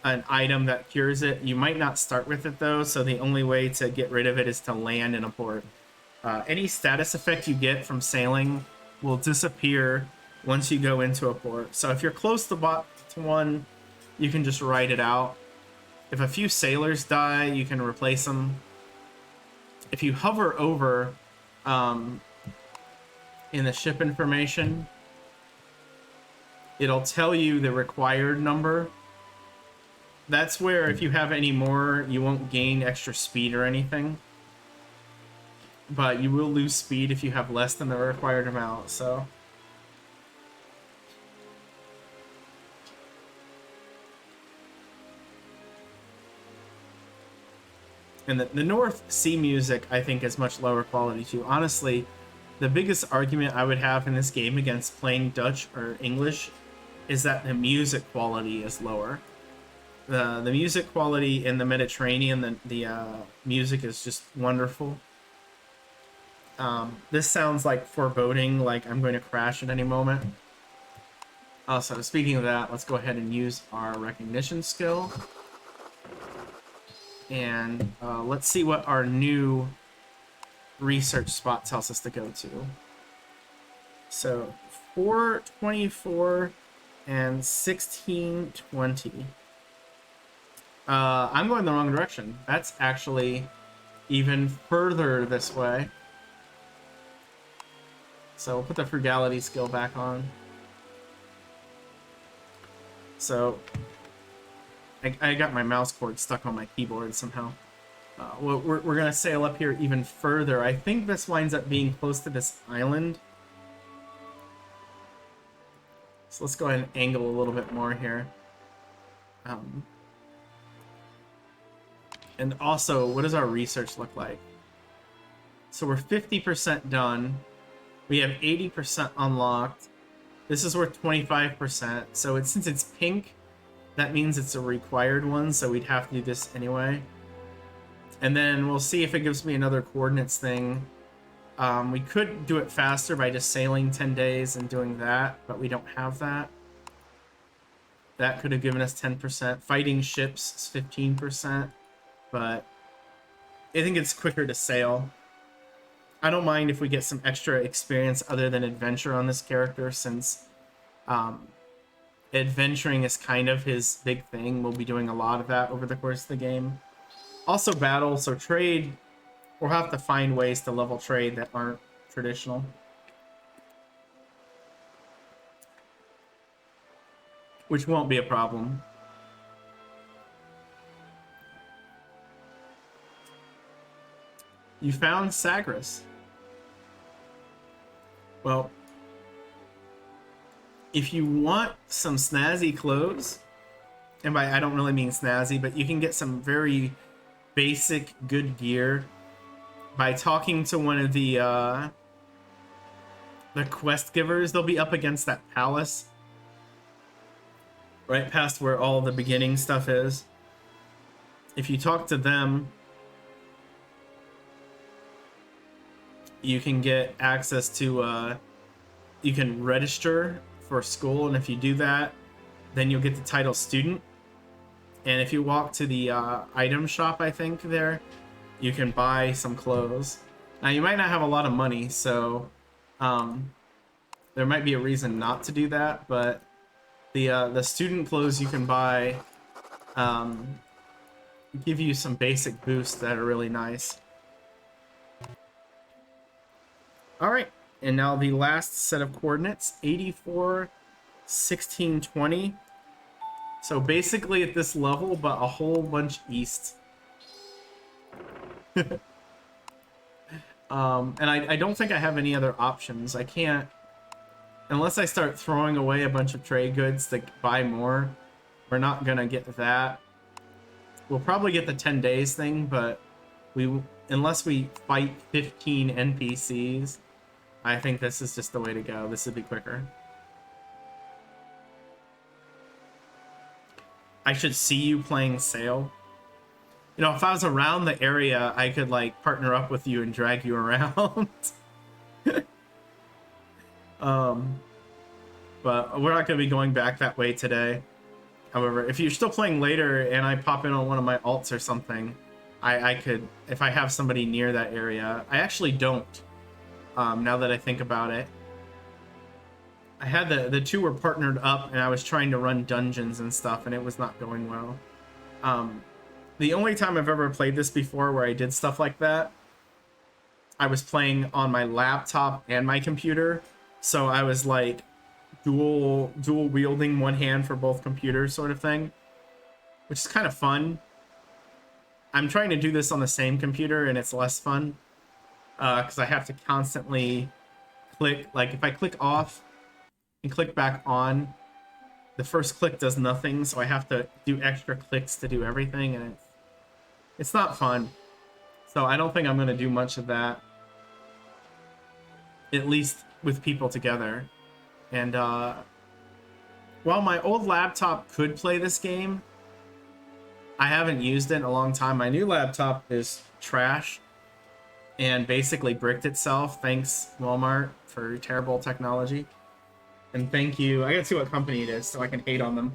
an item that cures it. You might not start with it though, so the only way to get rid of it is to land in a port. Any status effect you get from sailing will disappear once you go into a port. So if you're close to one, you can just write it out. If a few sailors die, you can replace them. If you hover over in the ship information, it'll tell you the required number. That's where if you have any more, you won't gain extra speed or anything. But you will lose speed if you have less than the required amount, so. And the North Sea music, I think, is much lower quality too. Honestly, the biggest argument I would have in this game against playing Dutch or English is that the music quality is lower. The music quality in the Mediterranean, the music is just wonderful. This sounds like foreboding, like I'm going to crash at any moment. Also, speaking of that, let's go ahead and use our recognition skill. And let's see what our new research spot tells us to go to. So 424 and 1620. I'm going the wrong direction. That's actually even further this way. So we'll put the frugality skill back on. So I got my mouse cord stuck on my keyboard somehow. We're going to sail up here even further. I think this winds up being close to this island. So let's go ahead and angle a little bit more here. And also, what does our research look like? So we're 50% done. We have 80% unlocked. This is worth 25%. So since it's pink, that means it's a required one, so we'd have to do this anyway. And then we'll see if it gives me another coordinates thing. We could do it faster by just sailing 10 days and doing that, but we don't have that. That could have given us 10%. Fighting ships is 15%, but I think it's quicker to sail. I don't mind if we get some extra experience other than adventure on this character, since adventuring is kind of his big thing. We'll be doing a lot of that over the course of the game. Also battle, so trade, we'll have to find ways to level trade that aren't traditional. Which won't be a problem. You found Sagres. Well, if you want some snazzy clothes, and by I don't really mean snazzy, but you can get some very basic good gear by talking to one of the quest givers. They'll be up against that palace, right past where all the beginning stuff is. If you talk to them, you can get access to you can register for school, and if you do that, then you'll get the title student. And if you walk to the item shop, I think there, you can buy some clothes. Now you might not have a lot of money, so there might be a reason not to do that, but the student clothes you can buy give you some basic boosts that are really nice. All right, and now the last set of coordinates, 84, 16, 20. So basically at this level, but a whole bunch east. And I don't think I have any other options. I can't, unless I start throwing away a bunch of trade goods to buy more. We're not gonna get that. We'll probably get the 10 days thing, but unless we fight 15 NPCs, I think this is just the way to go. This would be quicker. I should see you playing Sail. You know, if I was around the area, I could, like, partner up with you and drag you around. But we're not going to be going back that way today. However, if you're still playing later and I pop in on one of my alts or something, I could, if I have somebody near that area. I actually don't, now that I think about it. I had the two were partnered up, and I was trying to run dungeons and stuff, and it was not going well. The only time I've ever played this before where I did stuff like that, I was playing on my laptop and my computer, so I was like dual wielding one hand for both computers sort of thing, which is kind of fun. I'm trying to do this on the same computer, and it's less fun because I have to constantly click. Like if I click off and click back on, the first click does nothing, so I have to do extra clicks to do everything, and it's not fun. So I don't think I'm going to do much of that, at least with people together. And while my old laptop could play this game, I haven't used it in a long time. My new laptop is trash and basically bricked itself. Thanks, Walmart, for terrible technology. And thank you. I gotta see what company it is so I can hate on them.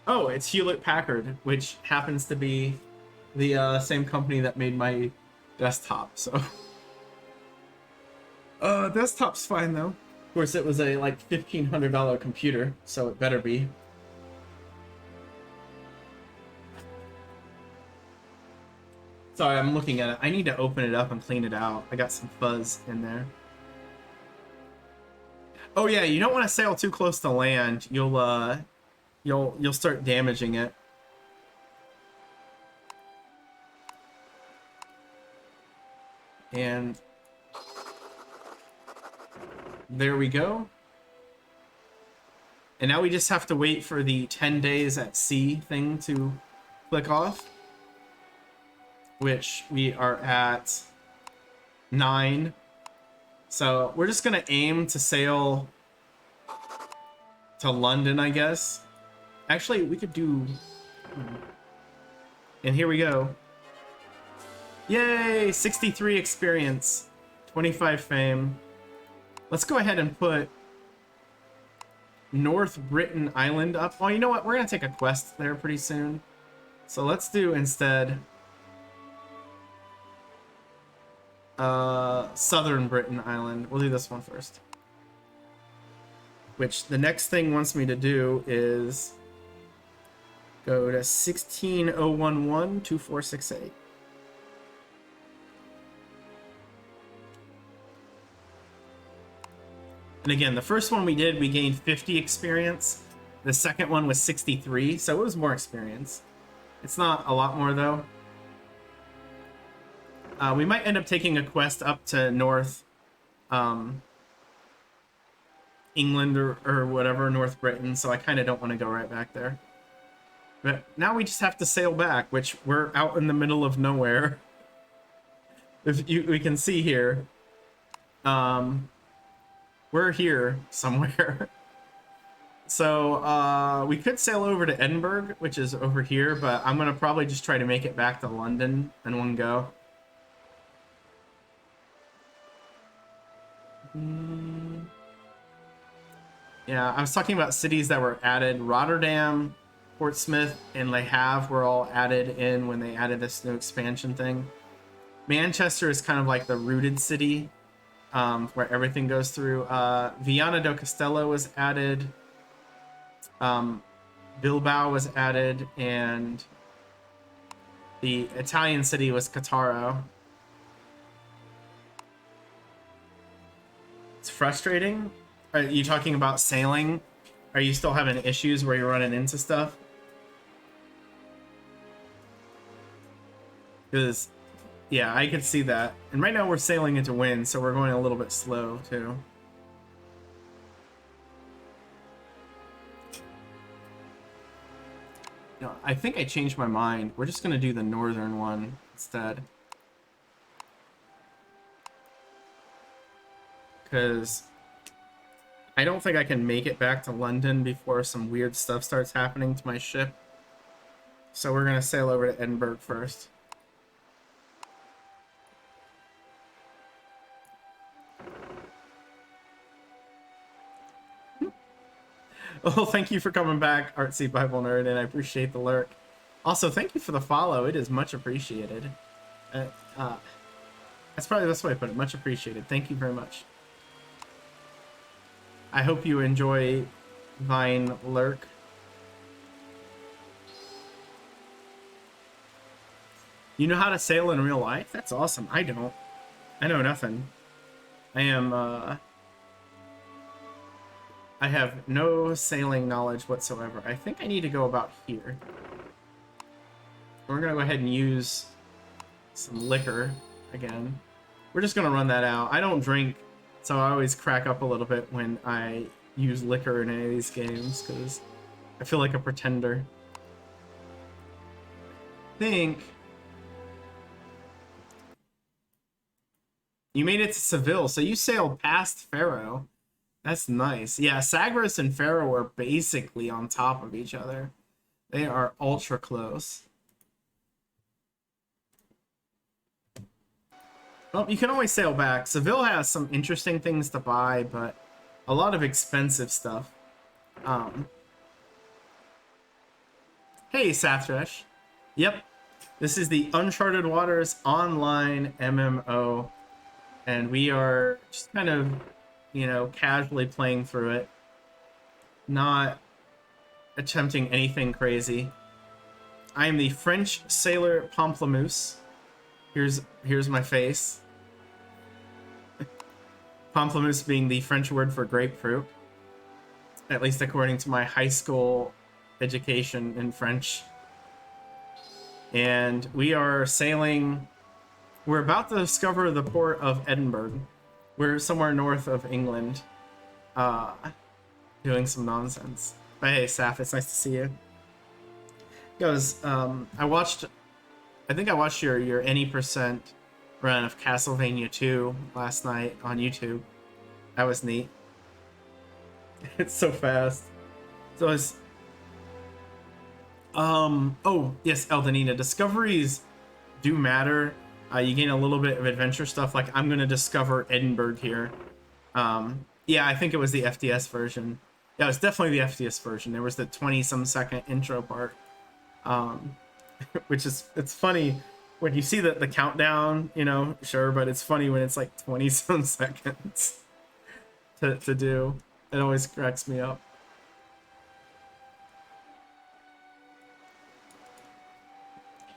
Oh, it's Hewlett-Packard, which happens to be the same company that made my desktop, so... desktop's fine, though. Of course, it was a, like, $1,500 computer, so it better be. Sorry, I'm looking at it. I need to open it up and clean it out. I got some fuzz in there. Oh yeah, you don't want to sail too close to land. You'll start damaging it. And there we go. And now we just have to wait for the 10 days at sea thing to click off, which we are at 9. So we're just gonna aim to sail to London, I guess. Actually, we could do... And here we go. Yay! 63 experience, 25 fame. Let's go ahead and put North Britain Island up. Oh, you know what? We're gonna take a quest there pretty soon. So let's do instead Southern Britain Island. We'll do this one first. Which the next thing wants me to do is Go to 16011-2468. And again, the first one we did, we gained 50 experience. The second one was 63, so it was more experience. It's not a lot more, though. We might end up taking a quest up to North England or whatever, North Britain, so I kind of don't want to go right back there. But now we just have to sail back, which we're out in the middle of nowhere. We can see here. We're here somewhere. So we could sail over to Edinburgh, which is over here, but I'm going to probably just try to make it back to London in one go. Yeah, I was talking about cities that were added. Rotterdam, Portsmouth, and Le Havre were all added in when they added this new expansion thing. Manchester is kind of like the rooted city, where everything goes through. Viana do Castelo was added. Bilbao was added, and the Italian city was Cattaro. It's frustrating. Are you talking about sailing? Are you still having issues where you're running into stuff? Because, yeah, I could see that. And right now we're sailing into wind, so we're going a little bit slow, too. No, I think I changed my mind. We're just going to do the northern one instead. Because I don't think I can make it back to London before some weird stuff starts happening to my ship. So we're going to sail over to Edinburgh first. Oh, thank you for coming back, Artsy Bible Nerd, and I appreciate the lurk. Also, thank you for the follow. It is much appreciated. That's probably the best way to put it. Much appreciated. Thank you very much. I hope you enjoy Vine lurk. You know how to sail in real life? That's awesome. I don't. I know nothing. I am, I have no sailing knowledge whatsoever. I think I need to go about here. We're going to go ahead and use some liquor again. We're just going to run that out. I don't drink, so I always crack up a little bit when I use liquor in any of these games, because I feel like a pretender. I think you made it to Seville, so you sailed past Faro. That's nice. Yeah, Sagres and Faro are basically on top of each other. They are ultra close. Well, you can always sail back. Seville has some interesting things to buy, but a lot of expensive stuff. Hey, Sathresh. Yep. This is the Uncharted Waters Online MMO. And we are just kind of, you know, casually playing through it. Not attempting anything crazy. I am the French sailor Pamplemousse. Here's my face. Pamplemousse being the French word for grapefruit. At least according to my high school education in French. And we are sailing. We're about to discover the port of Edinburgh. We're somewhere north of England. Doing some nonsense. But hey, Saf, it's nice to see you. Goes, I think I watched your any percent run of Castlevania 2 last night on YouTube. That was neat. It's so fast. So it's oh yes, Eldenina, discoveries do matter. You gain a little bit of adventure stuff. Like I'm gonna discover Edinburgh here. Yeah, I think it was the FDS version. Yeah, it was definitely the FDS version. There was the 20-some second intro part. Which is, it's funny when you see the countdown, you know, sure, but it's funny when it's like 20-some seconds to do. It always cracks me up.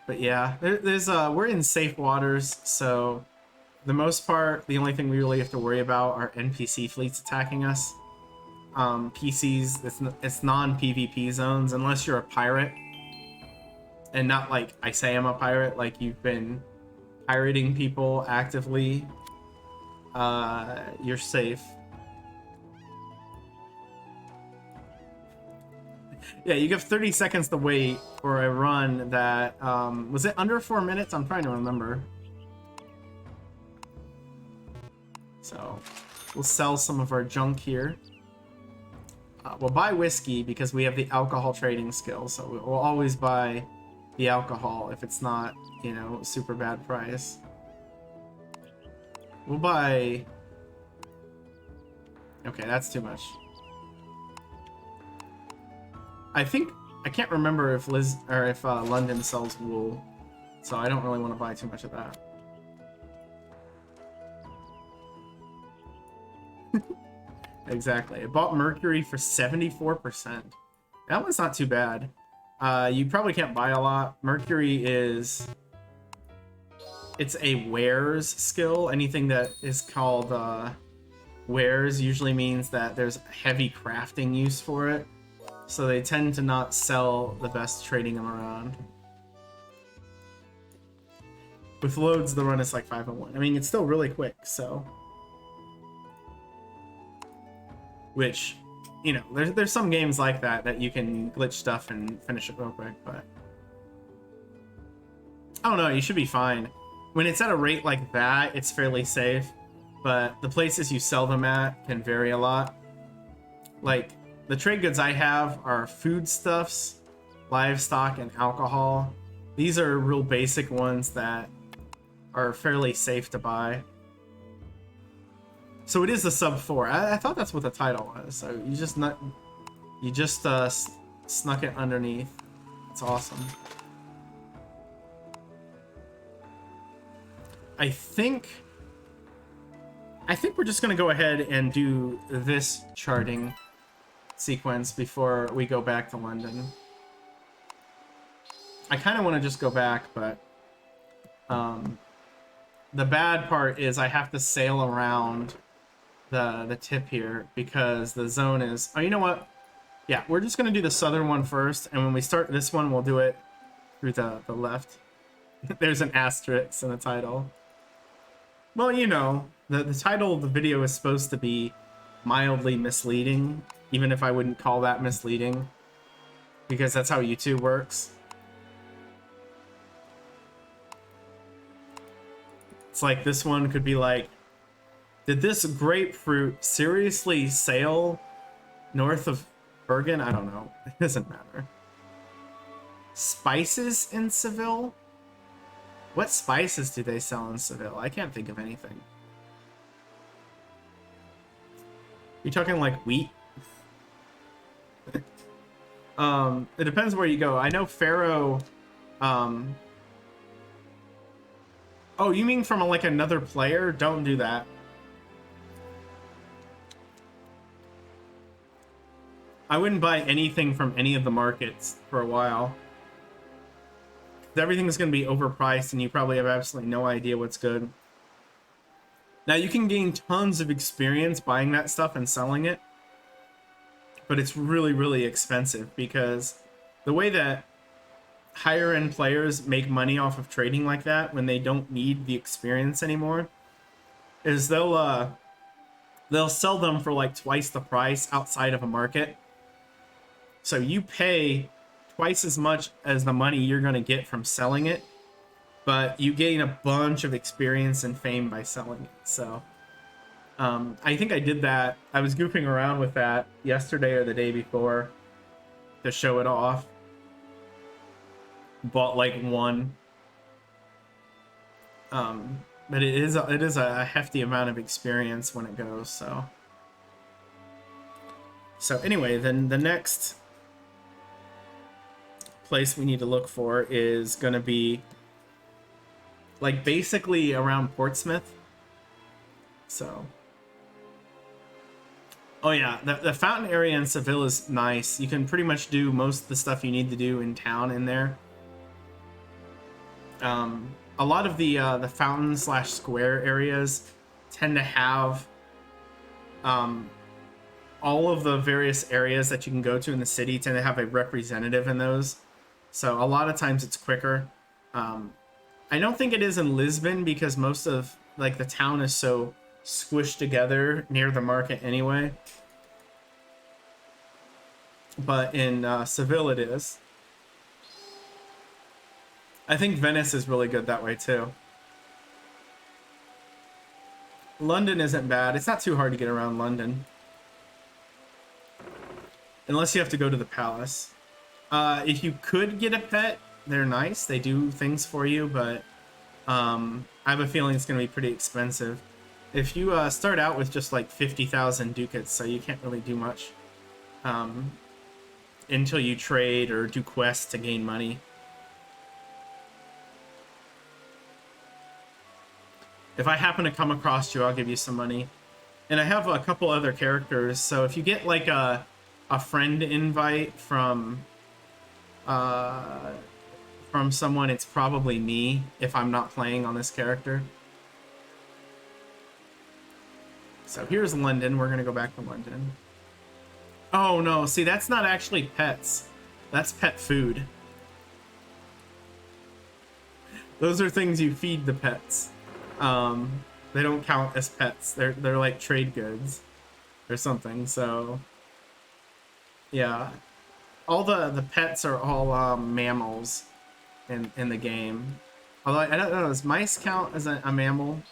But yeah, there's we're in safe waters, so the most part, the only thing we really have to worry about are NPC fleets attacking us. PCs, it's non-PvP zones unless you're a pirate, and not like I say I'm a pirate, like you've been pirating people actively. You're safe. Yeah, you give 30 seconds to wait for a run that was it under 4 minutes? I'm trying to remember. So we'll sell some of our junk here. We'll buy whiskey because we have the alcohol trading skill, so we'll always buy the alcohol if it's not, you know, super bad price. We'll buy... Okay, that's too much. I think... I can't remember if London sells wool, so I don't really want to buy too much of that. Exactly. I bought Mercury for 74%. That one's not too bad. You probably can't buy a lot. Mercury is... It's a wares skill. Anything that is called wares usually means that there's heavy crafting use for it. So they tend to not sell the best trading them around. With loads, the run is like 5:1. I mean, it's still really quick, so... Which, you know, there's some games like that you can glitch stuff and finish it real quick, but... I don't know, you should be fine. When it's at a rate like that, it's fairly safe, but the places you sell them at can vary a lot. Like, the trade goods I have are foodstuffs, livestock, and alcohol. These are real basic ones that are fairly safe to buy. So it is the sub 4. I thought that's what the title was. So you just snuck it underneath. It's awesome. I think we're just gonna go ahead and do this charting sequence before we go back to London. I kind of want to just go back, but the bad part is I have to sail around the tip here because the zone is... Oh, you know what? Yeah, we're just gonna do the southern one first, and when we start this one, we'll do it through the left. There's an asterisk in the title. Well, you know, the title of the video is supposed to be mildly misleading, even if I wouldn't call that misleading, because that's how YouTube works. It's like this one could be like, did this grapefruit seriously sail north of Bergen? I don't know. It doesn't matter. Spices in Seville? What spices do they sell in Seville? I can't think of anything. You talking like wheat? It depends where you go. I know Faro... Oh, you mean from like another player? Don't do that. I wouldn't buy anything from any of the markets for a while. Everything's going to be overpriced and you probably have absolutely no idea what's good. Now, you can gain tons of experience buying that stuff and selling it, but it's really, really expensive because the way that higher end players make money off of trading like that when they don't need the experience anymore is they'll sell them for like twice the price outside of a market. So you pay twice as much as the money you're going to get from selling it, but you gain a bunch of experience and fame by selling it. So I think I did that. I was goofing around with that yesterday or the day before to show it off. Bought like one. But it is a hefty amount of experience when it goes. So anyway, then the next place we need to look for is going to be like basically around Portsmouth. So, oh yeah, the fountain area in Seville is nice. You can pretty much do most of the stuff you need to do in town in there. A lot of the fountain slash square areas tend to have all of the various areas that you can go to in the city tend to have a representative in those. So a lot of times it's quicker. I don't think it is in Lisbon because most of like the town is so squished together near the market anyway. But in Seville it is. I think Venice is really good that way too. London isn't bad. It's not too hard to get around London. Unless you have to go to the palace. If you could get a pet, they're nice. They do things for you, but I have a feeling it's going to be pretty expensive. If you start out with just like 50,000 ducats, so you can't really do much until you trade or do quests to gain money. If I happen to come across you, I'll give you some money. And I have a couple other characters, so if you get like a friend invite from someone, it's probably me if I'm not playing on this character. So here's London. We're gonna go back to London. Oh no, see, that's not actually pets. That's pet food. Those are things you feed the pets. They don't count as pets. They're like trade goods or something. So yeah, all the pets are all mammals in the game. Although I don't know, does mice count as a mammal?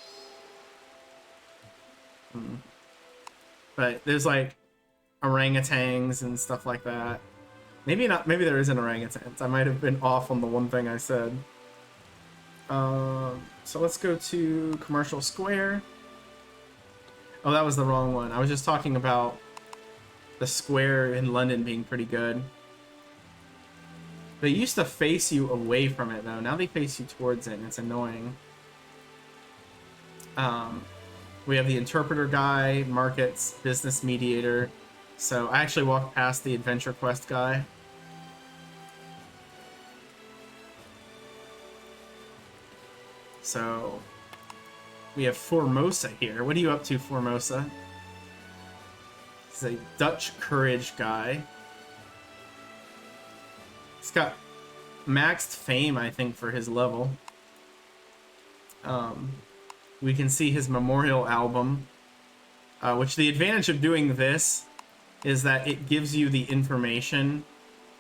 But there's like orangutans and stuff like that. Maybe not. Maybe there isn't orangutans. I might have been off on the one thing I said. So let's go to Commercial Square. Oh, that was the wrong one. I was just talking about the square in London being pretty good. They used to face you away from it, though. Now they face you towards it, and it's annoying. We have the interpreter guy, markets, business mediator. So I actually walked past the adventure quest guy. So we have Formosa here. What are you up to, Formosa? He's a Dutch courage guy. He's got maxed fame, I think, for his level. We can see his memorial album, which the advantage of doing this is that it gives you the information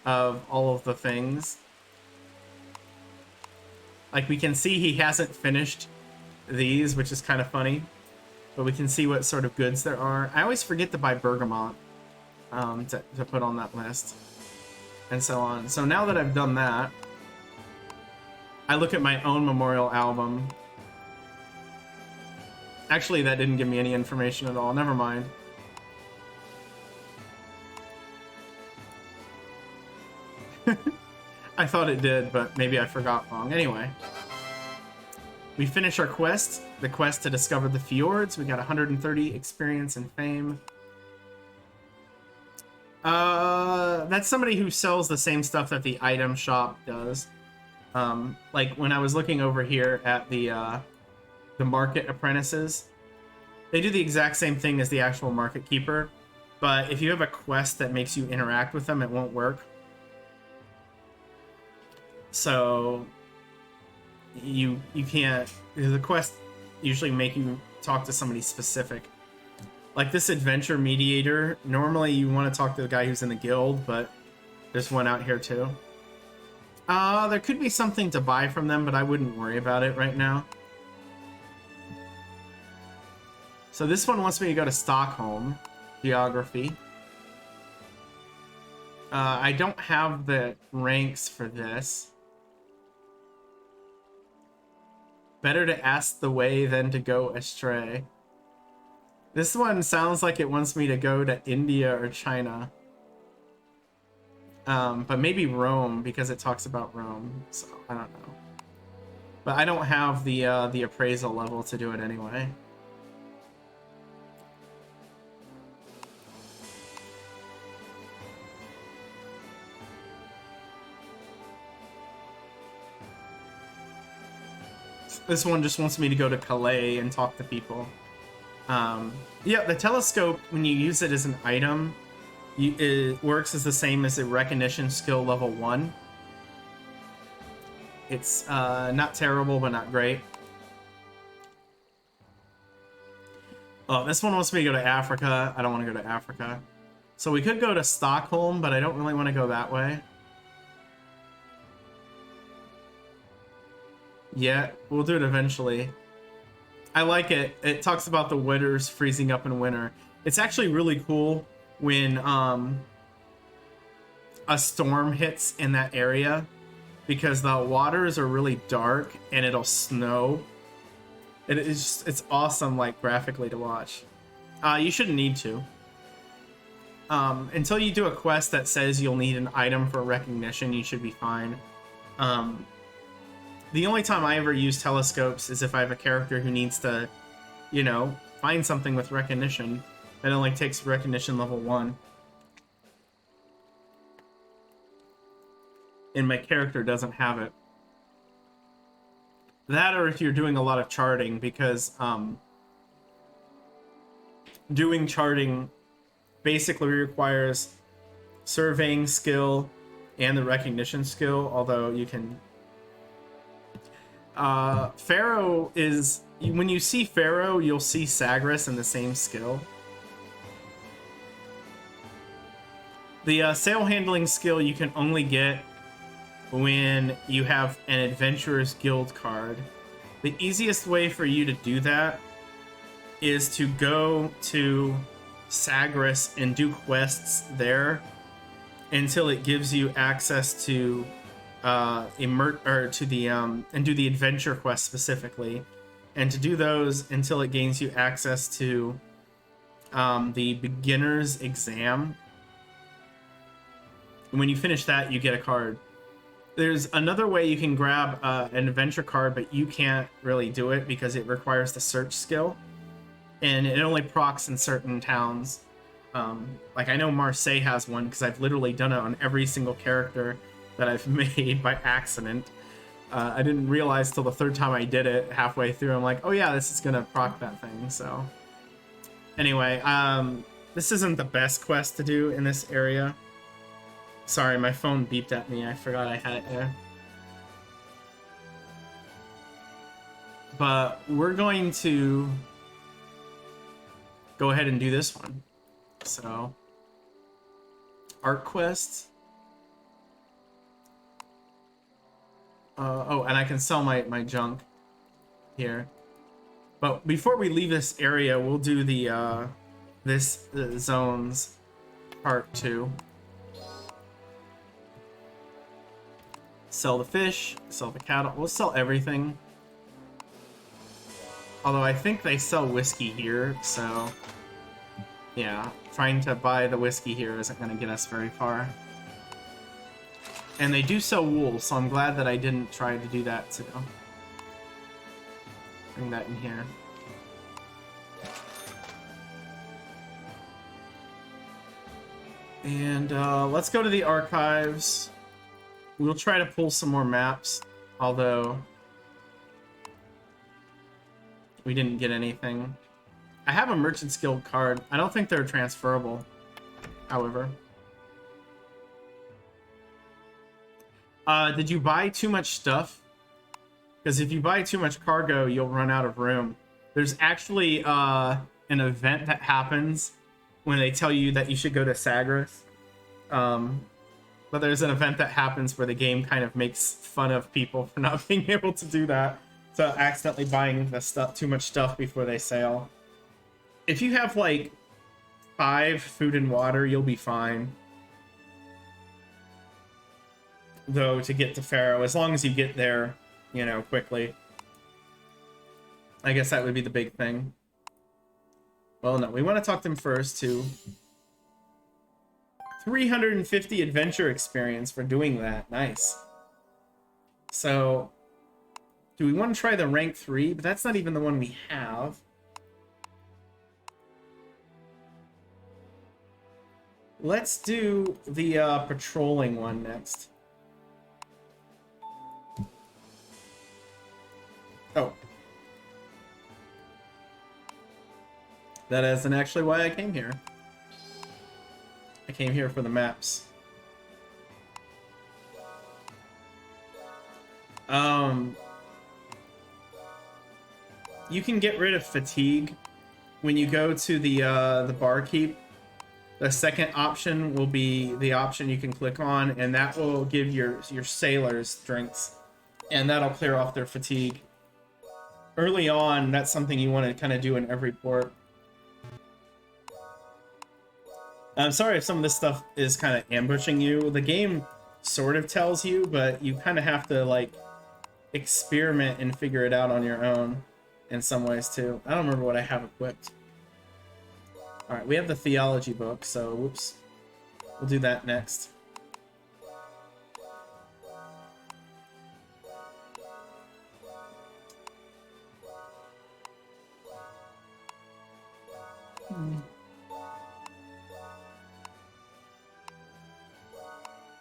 of all of the things. Like, we can see he hasn't finished these, which is kind of funny. But we can see what sort of goods there are. I always forget to buy bergamot to put on that list. And so on. So now that I've done that, I look at my own memorial album. Actually, that didn't give me any information at all. Never mind. I thought it did, but maybe I forgot wrong. Anyway, we finish our quest. The quest to discover the fjords. We got 130 experience and fame. That's somebody who sells the same stuff that the item shop does. Like when I was looking over here at the market apprentices, they do the exact same thing as the actual market keeper, but if you have a quest that makes you interact with them, it won't work. So you can't. The quest usually make you talk to somebody specific. Like this adventure mediator, normally you want to talk to the guy who's in the guild, but there's one out here too. There could be something to buy from them, but I wouldn't worry about it right now. So this one wants me to go to Stockholm. Geography. I don't have the ranks for this. Better to ask the way than to go astray. This one sounds like it wants me to go to India or China. But maybe Rome, because it talks about Rome. So, I don't know. But I don't have the appraisal level to do it anyway. This one just wants me to go to Calais and talk to people. Yeah, the telescope, when you use it as an item, it works as the same as a recognition skill level 1. It's not terrible, but not great. Oh, this one wants me to go to Africa. I don't want to go to Africa. So we could go to Stockholm, but I don't really want to go that way. Yeah, we'll do it eventually. I like it. It talks about the winters freezing up in winter. It's actually really cool when a storm hits in that area, because the waters are really dark and it'll snow. It's awesome, like, graphically to watch. You shouldn't need to. Until you do a quest that says you'll need an item for recognition, you should be fine. The only time I ever use telescopes is if I have a character who needs to, you know, find something with recognition. That only takes recognition level 1. And my character doesn't have it. That, or if you're doing a lot of charting, because doing charting basically requires surveying skill and the recognition skill, although you can... Pharaoh is... When you see Pharaoh, you'll see Sagres in the same skill. The sail handling skill you can only get when you have an Adventurer's Guild card. The easiest way for you to do that is to go to Sagres and do quests there until it gives you access to and do the adventure quest specifically, and to do those until it gains you access to the beginner's exam. And when you finish that, you get a card. There's another way you can grab an adventure card, but you can't really do it because it requires the search skill, and it only procs in certain towns. Like, I know Marseille has one because I've literally done it on every single character that I've made by accident. I didn't realize till the third time I did it halfway through. I'm like, oh yeah, this is gonna proc that thing. So anyway, this isn't the best quest to do in this area. Sorry, my phone beeped at me. I forgot I had it there. But we're going to go ahead and do this one. So, art quest. Oh, and I can sell my junk here. But before we leave this area, we'll do the this zone's part 2. Sell the fish, sell the cattle. We'll sell everything. Although I think they sell whiskey here, so yeah, trying to buy the whiskey here isn't going to get us very far. And they do sell wool, so I'm glad that I didn't try to do that too. Bring that in here. And let's go to the archives. We'll try to pull some more maps, although we didn't get anything. I have a Merchant's Guild card. I don't think they're transferable, however. Did you buy too much stuff? Because if you buy too much cargo, you'll run out of room. There's actually an event that happens when they tell you that you should go to Sagres. But there's an event that happens where the game kind of makes fun of people for not being able to do that. So accidentally buying the stuff, too much stuff before they sail. If you have like 5 food and water, you'll be fine. Though, to get to Pharaoh, as long as you get there, you know, quickly. I guess that would be the big thing. Well, no, we want to talk to him first, too. 350 adventure experience for doing that. Nice. So, do we want to try the rank 3? But that's not even the one we have. Let's do the patrolling one next. Oh, That isn't actually why I came here. I came here for the maps. You can get rid of fatigue when you go to the barkeep. The second option will be the option you can click on, and that will give your sailors drinks, and that'll clear off their fatigue. Early on, that's something you want to kind of do in every port. I'm sorry if some of this stuff is kind of ambushing you. The game sort of tells you, but you kind of have to like experiment and figure it out on your own in some ways too. I don't remember what I have equipped. All right, we have the theology book, so whoops. We'll do that next.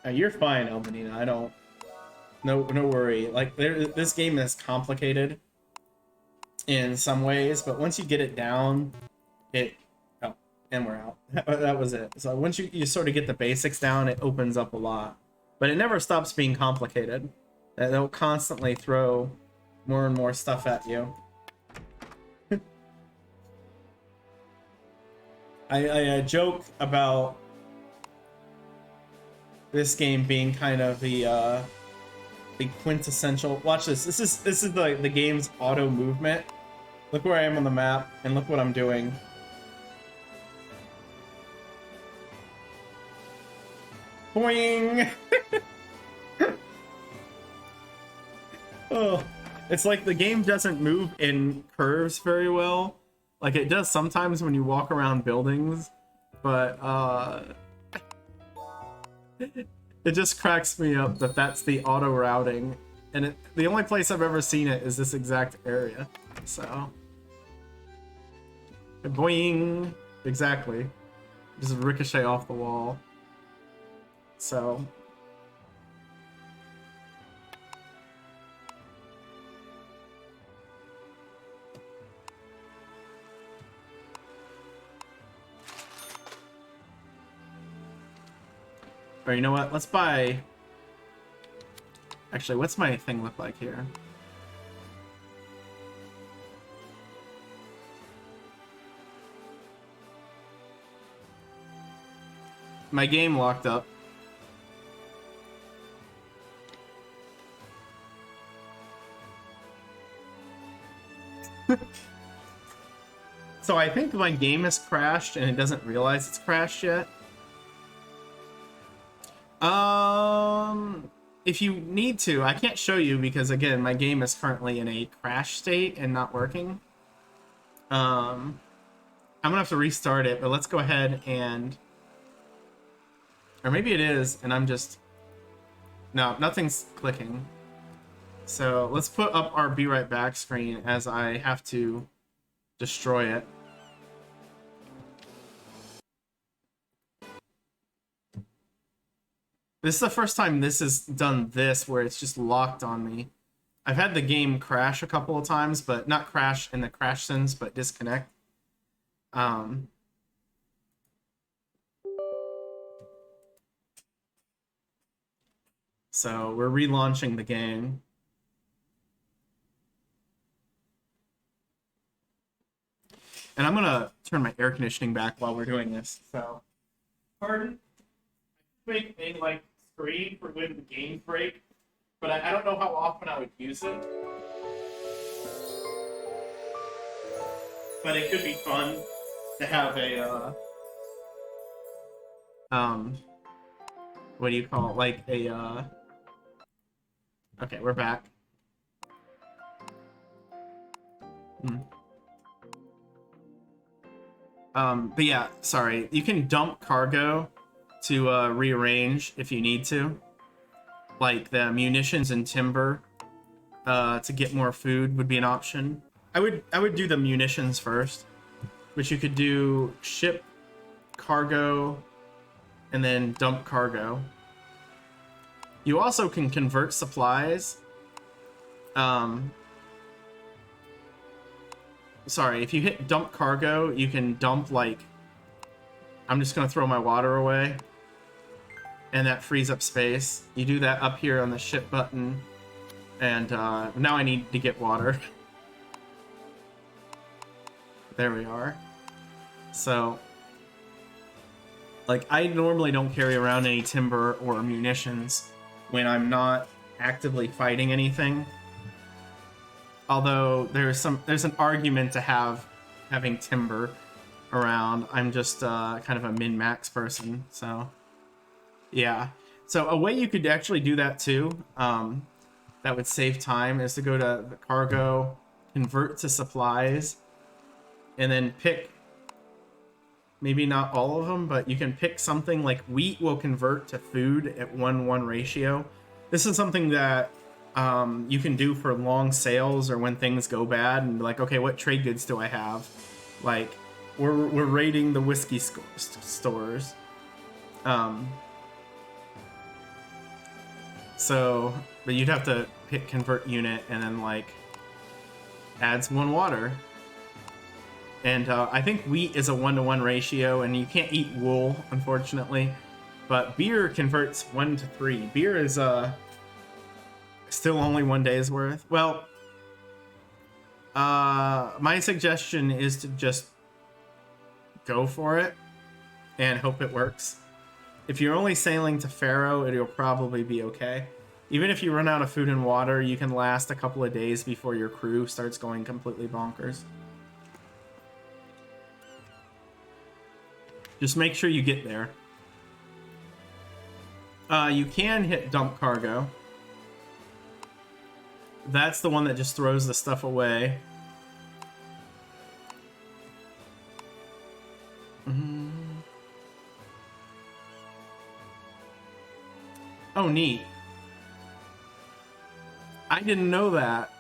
You're fine, Albanina. I don't. No worry. Like this game is complicated in some ways, but once you get it down, it. Oh, and we're out. That was it. So once you sort of get the basics down, it opens up a lot, but it never stops being complicated. They'll constantly throw more and more stuff at you. I joke about this game being kind of the quintessential. Watch this. This is the game's auto movement. Look where I am on the map, and look what I'm doing. Boing! Oh, it's like the game doesn't move in curves very well. Like it does sometimes when you walk around buildings, but it just cracks me up that that's the auto routing, and the only place I've ever seen it is this exact area. So, boing, exactly, just ricochet off the wall. So. Or you know what? Let's buy... Actually, what's my thing look like here? My game locked up. So I think my game has crashed and it doesn't realize it's crashed yet. If you need to, I can't show you because again, my game is currently in a crash state and not working. I'm gonna have to restart it, but let's go ahead and, or maybe it is, and I'm just, no, nothing's clicking. So let's put up our be right back screen as I have to destroy it. This is the first time this has done this, where it's just locked on me. I've had the game crash a couple of times, but not crash in the crash sense, but disconnect. So we're relaunching the game. And I'm gonna turn my air conditioning back while we're doing this. So, pardon? Make a like screen for when the games break, but I don't know how often I would use it. But it could be fun to have a what do you call it? Like a okay, we're back. But yeah, sorry. You can dump cargo to rearrange if you need to, like the munitions and timber to get more food would be an option. I would do the munitions first, which you could do ship cargo and then dump cargo. You also can convert supplies. sorry, if you hit dump cargo, you can dump, like, I'm just gonna throw my water away, and that frees up space. You do that up here on the ship button, and now I need to get water. There we are. So, like, I normally don't carry around any timber or munitions when I'm not actively fighting anything. Although there's an argument to having timber around. I'm just kind of a min-max person, so yeah. So a way you could actually do that too, that would save time, is to go to the cargo, convert to supplies, and then pick, maybe not all of them, but you can pick something like wheat will convert to food at 1:1 ratio. This is something that you can do for long sales or when things go bad and be like, okay, what trade goods do I have? Like, we're raiding the whiskey stores. So, but you'd have to hit convert unit and then, like, adds 1 water. And I think wheat is a 1:1 ratio, and you can't eat wool, unfortunately. But beer converts 1 to 3. Beer is still only 1 day's worth. Well, my suggestion is to just go for it and hope it works. If you're only sailing to Faro, it'll probably be okay. Even if you run out of food and water, you can last a couple of days before your crew starts going completely bonkers. Just make sure you get there. You can hit dump cargo. That's the one that just throws the stuff away. Oh, neat. I didn't know that.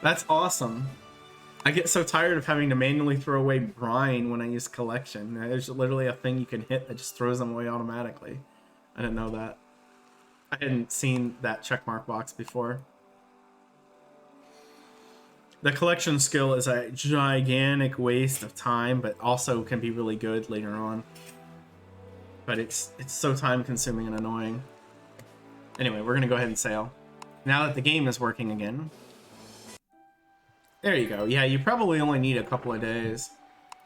That's awesome. I get so tired of having to manually throw away brine when I use collection. There's literally a thing you can hit that just throws them away automatically. I didn't know that. I hadn't seen that checkmark box before. The collection skill is a gigantic waste of time, but also can be really good later on. But it's so time consuming and annoying. Anyway, we're gonna go ahead and sail. Now that the game is working again. There you go. Yeah, you probably only need a couple of days.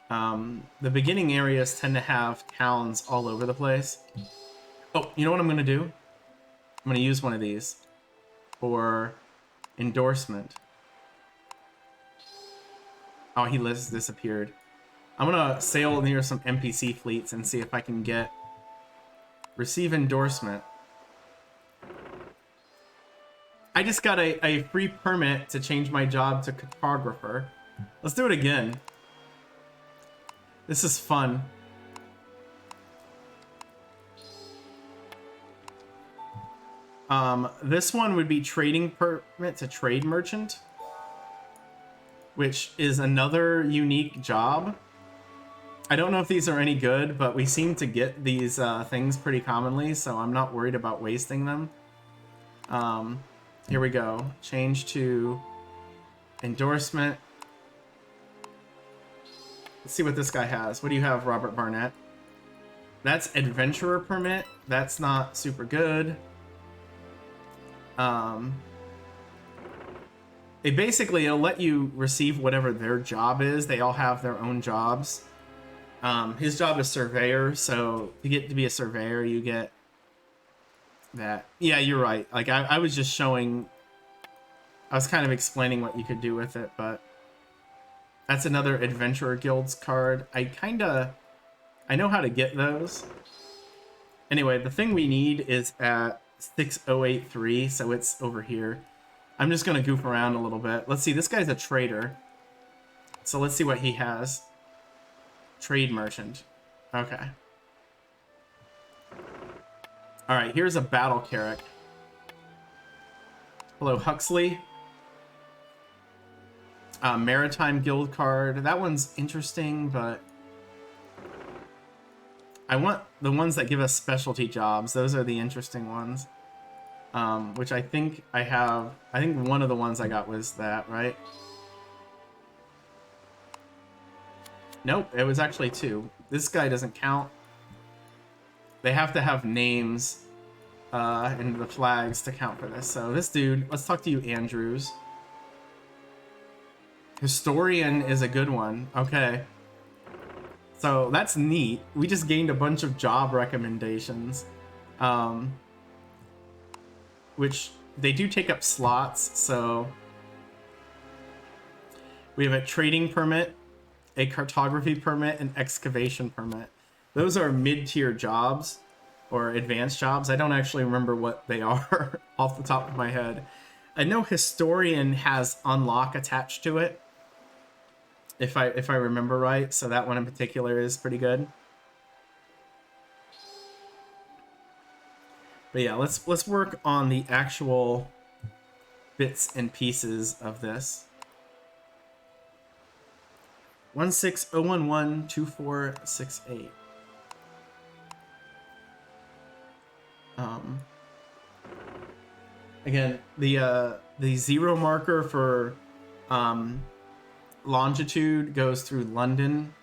The beginning areas tend to have towns all over the place. Oh, you know what I'm gonna do? I'm gonna use one of these for endorsement. Oh, he disappeared. I'm gonna sail near some NPC fleets and see if I can get receive endorsement. I just got a free permit to change my job to cartographer. Let's do it again. This is fun. This one would be trading permit to trade merchant, which is another unique job. I don't know if these are any good, but we seem to get these things pretty commonly, so I'm not worried about wasting them. Here we go. Change to endorsement. Let's see what this guy has. What do you have, Robert Barnett? That's adventurer permit. That's not super good. It'll let you receive whatever their job is. They all have their own jobs. His job is surveyor, so to get to be a surveyor, you get that. Yeah, you're right. Like, I was just showing... I was kind of explaining what you could do with it, but... That's another Adventurer Guilds card. I know how to get those. Anyway, the thing we need is at 6083, so it's over here. I'm just gonna goof around a little bit. Let's see, this guy's a trader. So let's see what he has. Trade merchant. Okay. Alright, here's a battle carrack. Hello, Huxley. Maritime Guild card. That one's interesting, but... I want the ones that give us specialty jobs. Those are the interesting ones. Which I think I have... I think one of the ones I got was that, right? Nope, it was actually 2. This guy doesn't count. They have to have names in the flags to count for this. So this dude, let's talk to you, Andrews. Historian is a good one. Okay. So that's neat. We just gained a bunch of job recommendations. Which they do take up slots, so we have a trading permit, a cartography permit, and excavation permit. Those are mid-tier jobs or advanced jobs. I don't actually remember what they are off the top of my head. I know historian has unlock attached to it, if I remember right, so that one in particular is pretty good. But yeah, let's work on the actual bits and pieces of this. 160112468. Again, the 0 marker for longitude goes through London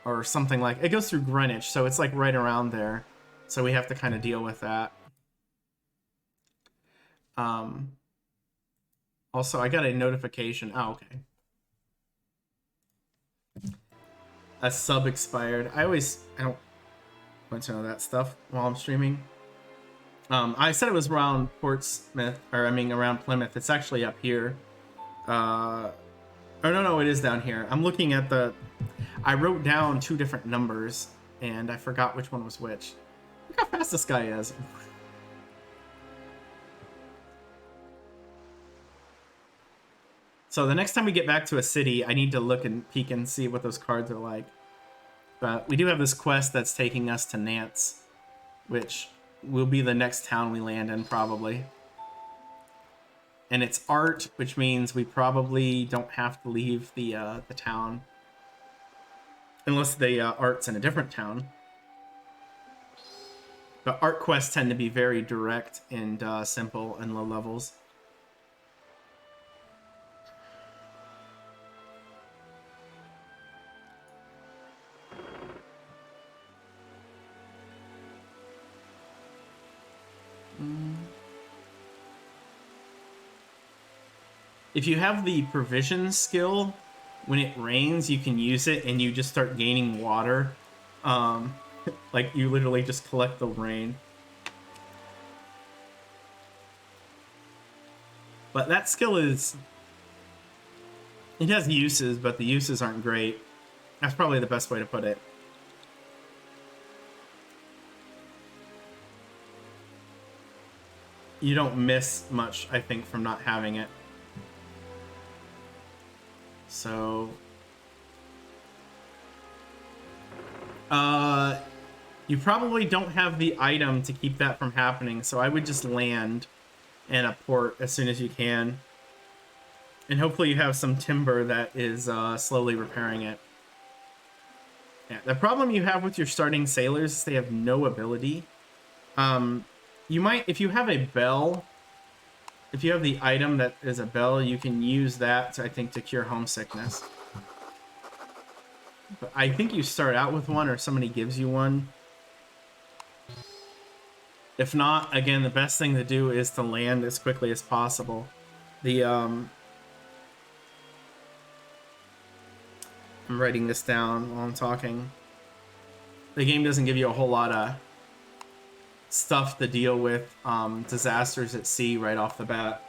or something like it goes through Greenwich, so it's like right around there. So we have to kind of deal with that. Also, I got a notification. Oh, okay. A sub expired. I don't want to know that stuff while I'm streaming. I said it was around Portsmouth, or I mean around Plymouth. It's actually up here. Oh no, it is down here. I'm looking at I wrote down 2 different numbers, and I forgot which one was which. Look how fast this guy is. So the next time we get back to a city, I need to look and peek and see what those cards are like. But we do have this quest that's taking us to Nantes, which will be the next town we land in, probably. And it's art, which means we probably don't have to leave the town. Unless the art's in a different town. But art quests tend to be very direct and simple and low levels. If you have the provision skill, when it rains, you can use it and you just start gaining water. Like you literally just collect the rain. But that skill it has uses, but the uses aren't great. That's probably the best way to put it. You don't miss much, I think, from not having it. So, you probably don't have the item to keep that from happening, so I would just land in a port as soon as you can. And hopefully you have some timber that is slowly repairing it. Yeah, the problem you have with your starting sailors is they have no ability. You might, if you have a bell, if you have the item that is a bell, you can use that, I think, to cure homesickness. But I think you start out with one or somebody gives you one. If not, again, the best thing to do is to land as quickly as possible. I'm writing this down while I'm talking. The game doesn't give you a whole lot of stuff to deal with disasters at sea right off the bat.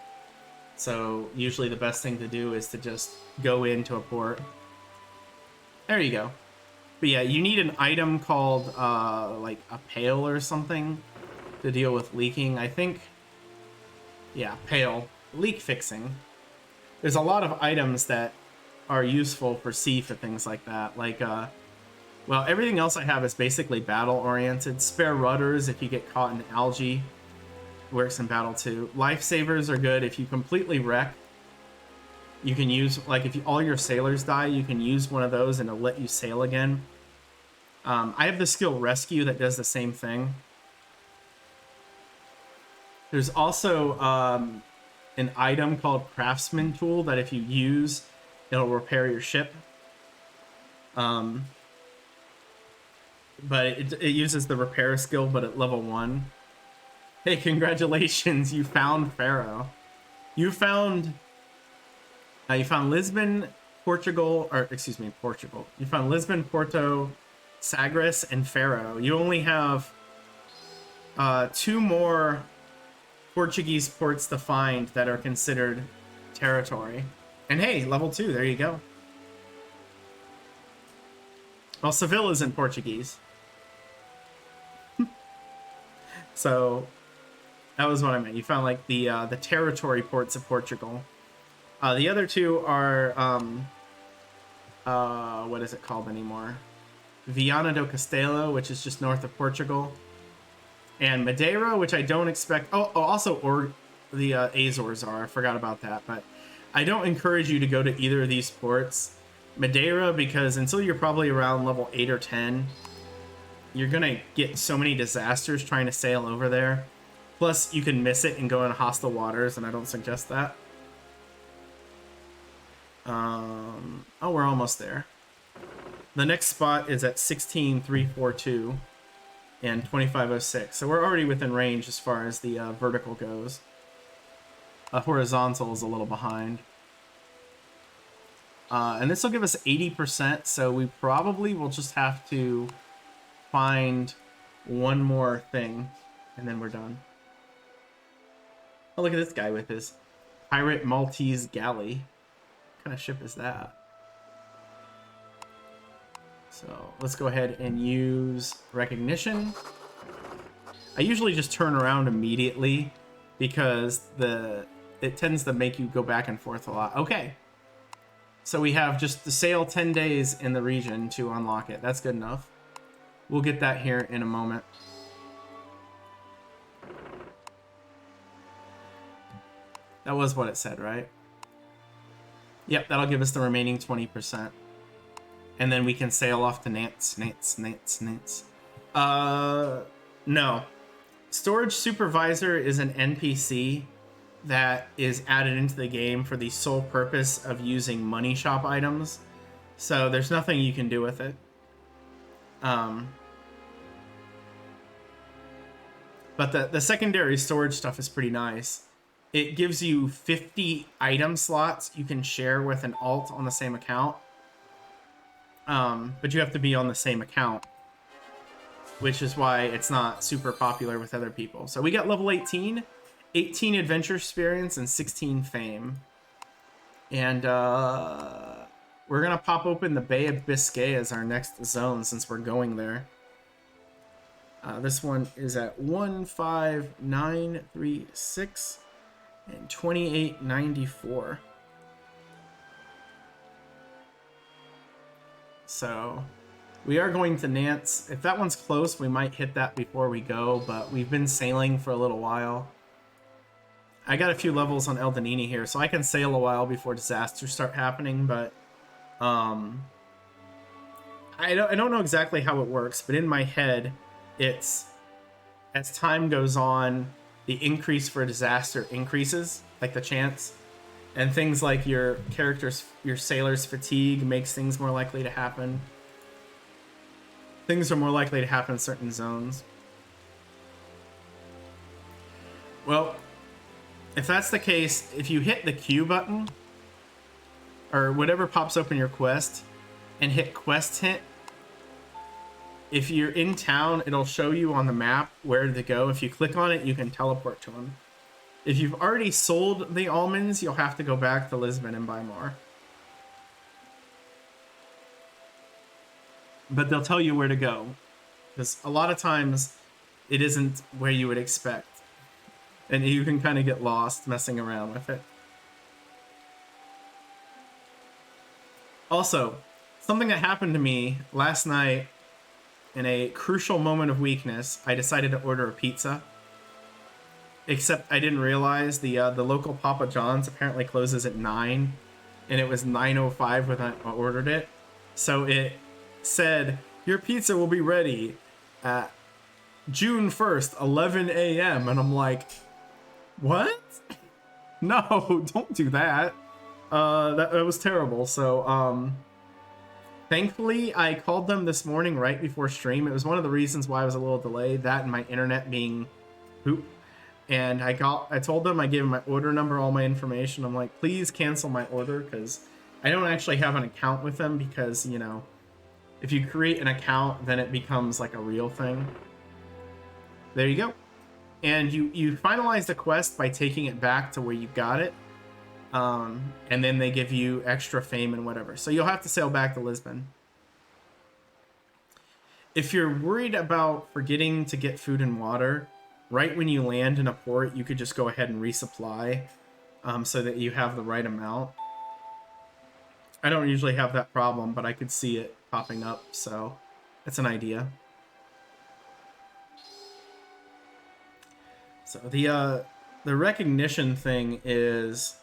So usually the best thing to do is to just go into a port. There you go. But yeah, you need an item called like a pail or something to deal with leaking. I think, yeah, pail. Leak fixing. There's a lot of items that are useful for sea for things like that. Like, well, everything else I have is basically battle-oriented. Spare rudders if you get caught in algae. Works in battle too. Lifesavers are good if you completely wreck. You can use, like, if all your sailors die, you can use one of those and it'll let you sail again. I have the skill Rescue that does the same thing. There's also an item called Craftsman Tool that if you use, it'll repair your ship. Um, but it uses the repair skill, but at level 1. Hey, congratulations! You found Pharaoh. You found Lisbon, Portugal, or excuse me, Portugal. You found Lisbon, Porto, Sagres, and Faro. You only have 2 more Portuguese ports to find that are considered territory. And hey, level 2, there you go. Well, Seville is in Portuguese. So that was what I meant. You found like the territory ports of Portugal. The other 2 are what is it called anymore? Viana do Castelo, which is just north of Portugal, and Madeira, which I don't expect. Also the Azores are. I forgot about that, but I don't encourage you to go to either of these ports. Madeira, because until you're probably around level 8 or 10, you're gonna get so many disasters trying to sail over there. Plus, you can miss it and go in hostile waters, and I don't suggest that. Oh, we're almost there. The next spot is at 16,342 and 2506. So we're already within range as far as the vertical goes. Horizontal is a little behind. And this will give us 80%, so we probably will just have to find one more thing, and then we're done. Oh, look at this guy with his Pirate Maltese Galley. What kind of ship is that? So let's go ahead and use recognition. I usually just turn around immediately because it tends to make you go back and forth a lot. Okay. So we have just to sail 10 days in the region to unlock it. That's good enough. We'll get that here in a moment. That was what it said, right? Yep, that'll give us the remaining 20%. And then we can sail off to Nantes. No. Storage Supervisor is an NPC that is added into the game for the sole purpose of using money shop items. So there's nothing you can do with it. But the secondary storage stuff is pretty nice. It gives you 50 item slots you can share with an alt on the same account. But you have to be on the same account, which is why it's not super popular with other people. So we got level 18, 18 adventure experience, and 16 fame. And we're going to pop open the Bay of Biscay as our next zone since we're going there. This one is at 15936 and 2894. So we are going to Nantes. If that one's close, we might hit that before we go, but we've been sailing for a little while. I got a few levels on El Danini here, so I can sail a while before disasters start happening, but I don't know exactly how it works, but in my head, it's as time goes on, the increase for a disaster increases, like the chance. And things like your sailor's fatigue makes things more likely to happen. Things are more likely to happen in certain zones. Well, if that's the case, if you hit the Q button, or whatever pops up in your quest, and hit quest hint, if you're in town, it'll show you on the map where to go. If you click on it, you can teleport to them. If you've already sold the almonds, you'll have to go back to Lisbon and buy more. But they'll tell you where to go, because a lot of times it isn't where you would expect. And you can kind of get lost messing around with it. Also, something that happened to me last night, in a crucial moment of weakness, I decided to order a pizza. Except I didn't realize the local Papa John's apparently closes at 9, and it was 9:05 when I ordered it. So it said, your pizza will be ready at June 1st, 11 a.m. And I'm like, what? No, don't do that. That was terrible. So Thankfully, I called them this morning right before stream. It was one of the reasons why I was a little delayed, that and my internet being poop. And I told them, I gave them my order number, all my information. I'm like, please cancel my order, because I don't actually have an account with them, because, you know, if you create an account, then it becomes like a real thing. There you go. And you finalize the quest by taking it back to where you got it. And then they give you extra fame and whatever. So you'll have to sail back to Lisbon. If you're worried about forgetting to get food and water, right when you land in a port, you could just go ahead and resupply, so that you have the right amount. I don't usually have that problem, but I could see it popping up, so that's an idea. So the recognition thing is,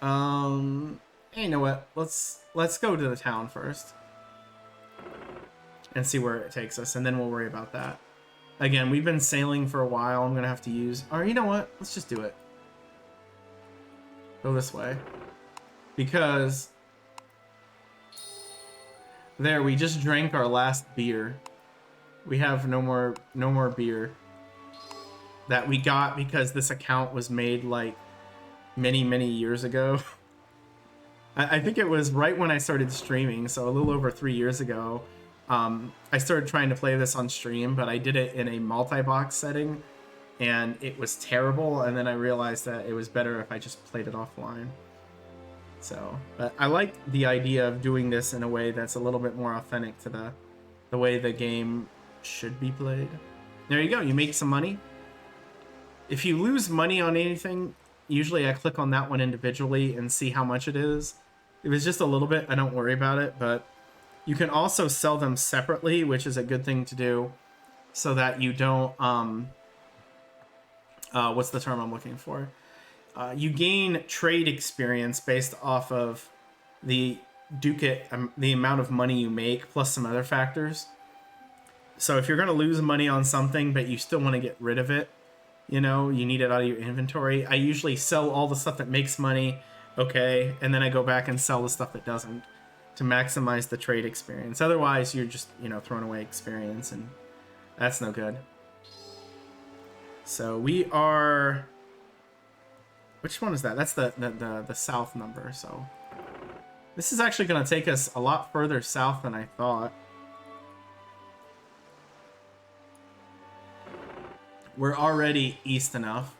hey, you know what? Let's go to the town first and see where it takes us, and then we'll worry about that. Again, we've been sailing for a while. I'm gonna have to use, or you know what? Let's just do it. Go this way, because there, we just drank our last beer. We have no more beer that we got because this account was made like many years ago. I think it was right when I started streaming, so a little over 3 years ago. I started trying to play this on stream, but I did it in a multi-box setting, and it was terrible, and then I realized that it was better if I just played it offline. So, but I like the idea of doing this in a way that's a little bit more authentic to the way the game should be played. There you go, you make some money. If you lose money on anything, usually I click on that one individually and see how much it is. If it's just a little bit, I don't worry about it, but you can also sell them separately, which is a good thing to do, so that you don't, what's the term I'm looking for? You gain trade experience based off of the ducat, the amount of money you make, plus some other factors. So if you're going to lose money on something, but you still want to get rid of it, you know, you need it out of your inventory, I usually sell all the stuff that makes money, okay, and then I go back and sell the stuff that doesn't, to maximize the trade experience. Otherwise, you're just, you know, throwing away experience, and that's no good. So we are... Which one is that? That's the south number, so... This is actually going to take us a lot further south than I thought. We're already east enough.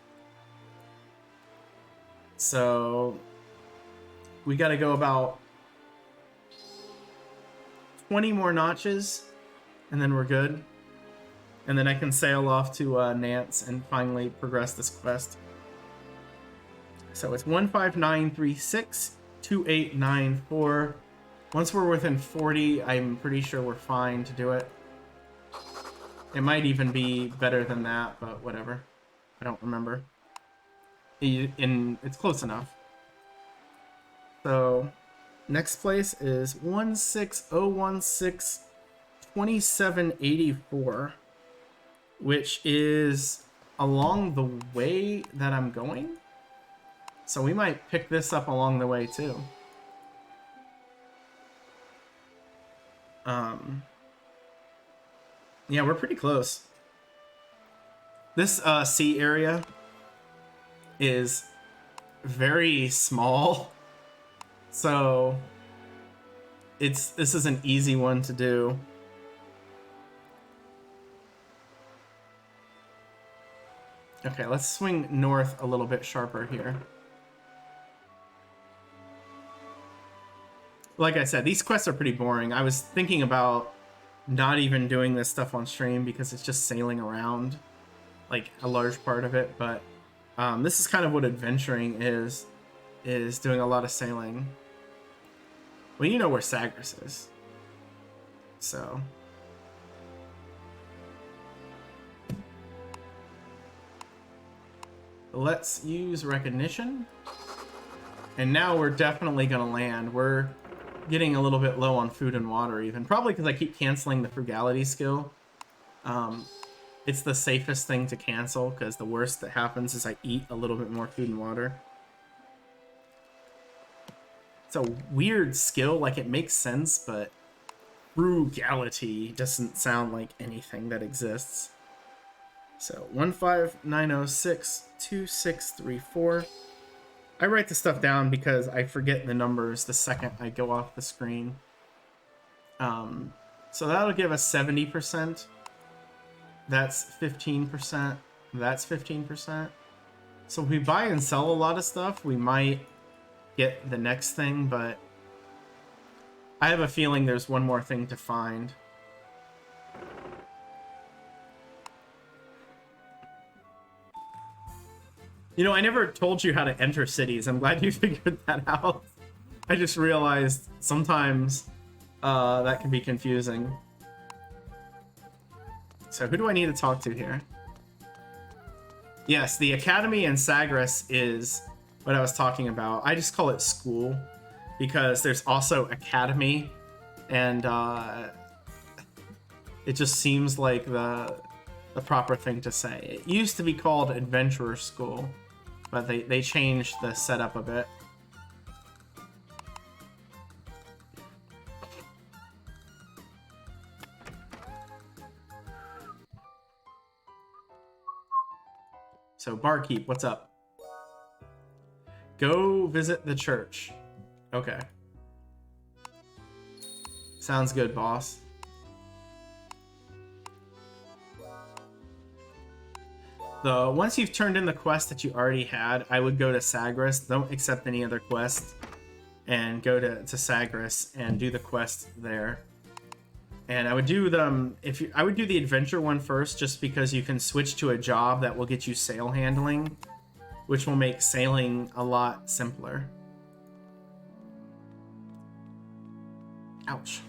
So... we got to go about 20 more notches, and then we're good. And then I can sail off to Nance and finally progress this quest. So it's 159362894. Once we're within 40, I'm pretty sure we're fine to do it. It might even be better than that, but whatever. I don't remember. It's close enough. So next place is 160162784, which is along the way that I'm going. So we might pick this up along the way too. Yeah, we're pretty close. This sea area is very small, so this is an easy one to do. Okay, let's swing north a little bit sharper here. Like I said, these quests are pretty boring. I was thinking about not even doing this stuff on stream because it's just sailing around, like a large part of it, but this is kind of what adventuring is doing a lot of sailing. Well, you know where Sagres is, so... let's use recognition. And now we're definitely gonna land. We're getting a little bit low on food and water even. Probably because I keep canceling the frugality skill. It's the safest thing to cancel, because the worst that happens is I eat a little bit more food and water. it's a weird skill. Like, it makes sense, but frugality doesn't sound like anything that exists. So 159062634. I write the stuff down because I forget the numbers the second I go off the screen. So that'll give us 70%. That's 15%. That's 15%. So if we buy and sell a lot of stuff, we might get the next thing, but I have a feeling there's one more thing to find. You know, I never told you how to enter cities. I'm glad you figured that out. I just realized sometimes that can be confusing. So who do I need to talk to here? Yes, the Academy in Sagres is what I was talking about. I just call it school because there's also Academy, and it just seems like the proper thing to say. It used to be called Adventurer School, but they changed the setup a bit. So, barkeep, what's up? Go visit the church. Okay. Sounds good, boss. Once you've turned in the quest that you already had, I would go to Sagres. Don't accept any other quests, and go to Sagres and do the quest there. And I would do them I would do the adventure one first, just because you can switch to a job that will get you sail handling, which will make sailing a lot simpler. Ouch.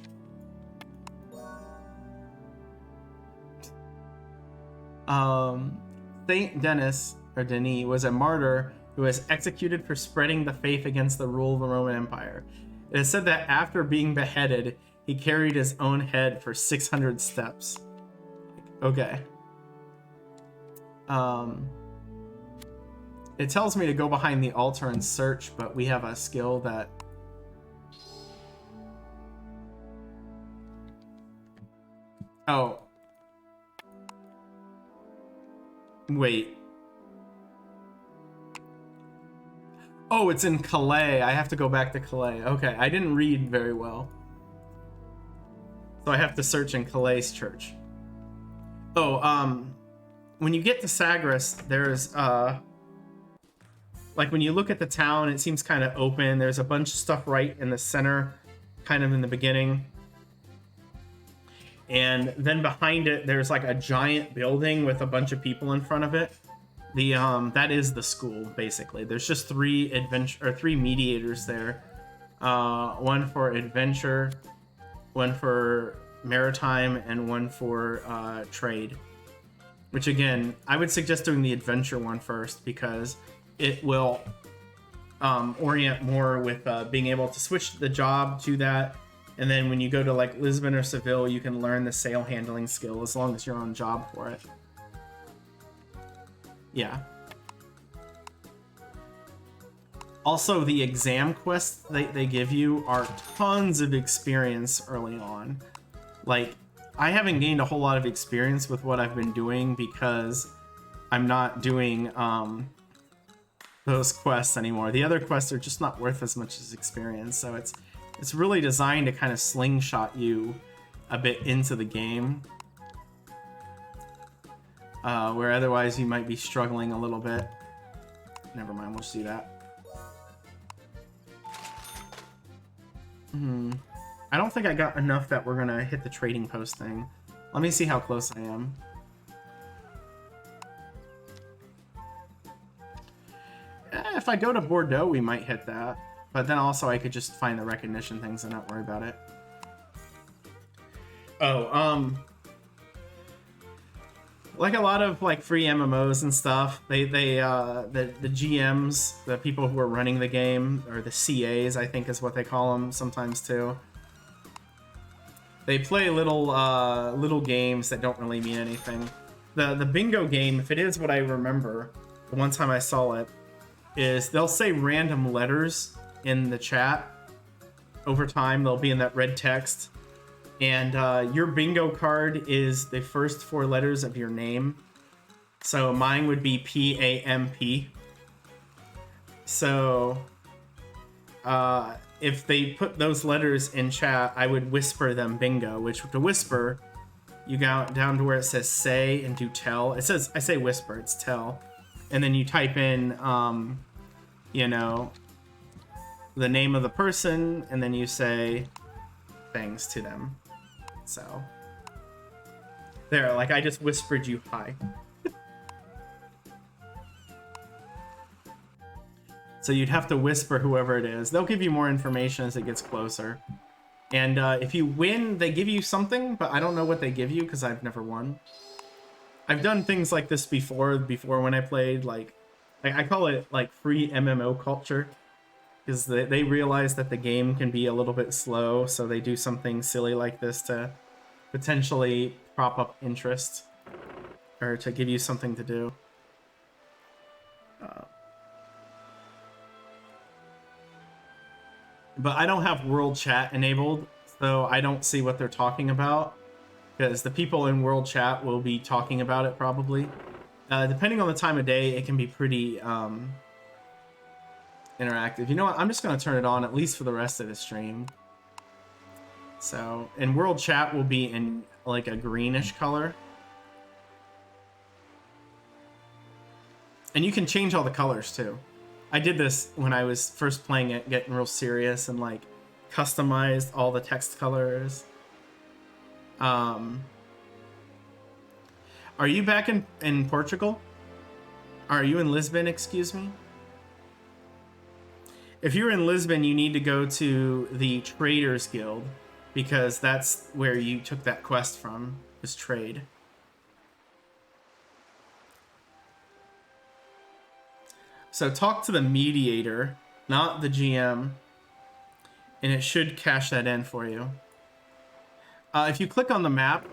Saint Denis, or Denis, was a martyr who was executed for spreading the faith against the rule of the Roman Empire. It is said that after being beheaded, he carried his own head for 600 steps. Okay. It tells me to go behind the altar and search, but we have a skill that... Oh. Wait. Oh, it's in Calais. I have to go back to Calais. Okay, I didn't read very well. So I have to search in Calais Church. Oh, when you get to Sagres, there's, like, when you look at the town, it seems kind of open. There's a bunch of stuff right in the center, kind of in the beginning. And then behind it, there's like a giant building with a bunch of people in front of it. That is the school, basically. There's just three mediators there. One for adventure, one for maritime, and one for trade. Which, again, I would suggest doing the adventure one first, because it will orient more with being able to switch the job to that. And then when you go to like Lisbon or Seville, you can learn the sail handling skill as long as you're on job for it. Yeah. Also, the exam quests they give you are tons of experience early on. Like, I haven't gained a whole lot of experience with what I've been doing because I'm not doing those quests anymore. The other quests are just not worth as much as experience, so it's really designed to kind of slingshot you a bit into the game, where otherwise you might be struggling a little bit. Never mind, we'll just do that. I don't think I got enough that we're gonna hit the trading post thing. Let me see how close I am. If I go to Bordeaux, we might hit that. But then also I could just find the recognition things and not worry about it. Oh, like a lot of like free MMOs and stuff, the GMs, the people who are running the game, or the CAs, I think is what they call them sometimes too. They play little games that don't really mean anything. The bingo game, if it is what I remember, the one time I saw it, is they'll say random letters in the chat, over time. They'll be in that red text. And your bingo card is the first 4 letters of your name. So mine would be PAMP. So if they put those letters in chat, I would whisper them bingo, which to whisper, you go down to where it says say and do tell. It says, I say whisper, it's tell. And then you type in, you know, the name of the person, and then you say things to them. So there, like I just whispered you hi. So you'd have to whisper whoever it is. They'll give you more information as it gets closer. And if you win, they give you something, but I don't know what they give you because I've never won. I've done things like this before when I played, like I call it like free MMO culture. Because they realize that the game can be a little bit slow, so they do something silly like this to potentially prop up interest. Or to give you something to do. But I don't have world chat enabled, so I don't see what they're talking about. Because the people in world chat will be talking about it probably. Depending on the time of day, it can be pretty interactive. You know what? I'm just going to turn it on at least for the rest of the stream. So, and world chat will be in like a greenish color. And you can change all the colors too. I did this when I was first playing it, getting real serious, and like customized all the text colors. Are you back in Portugal? Are you in Lisbon, excuse me? If you're in Lisbon, you need to go to the Traders Guild, because that's where you took that quest from, is trade. So talk to the mediator, not the GM, and it should cash that in for you. If you click on the map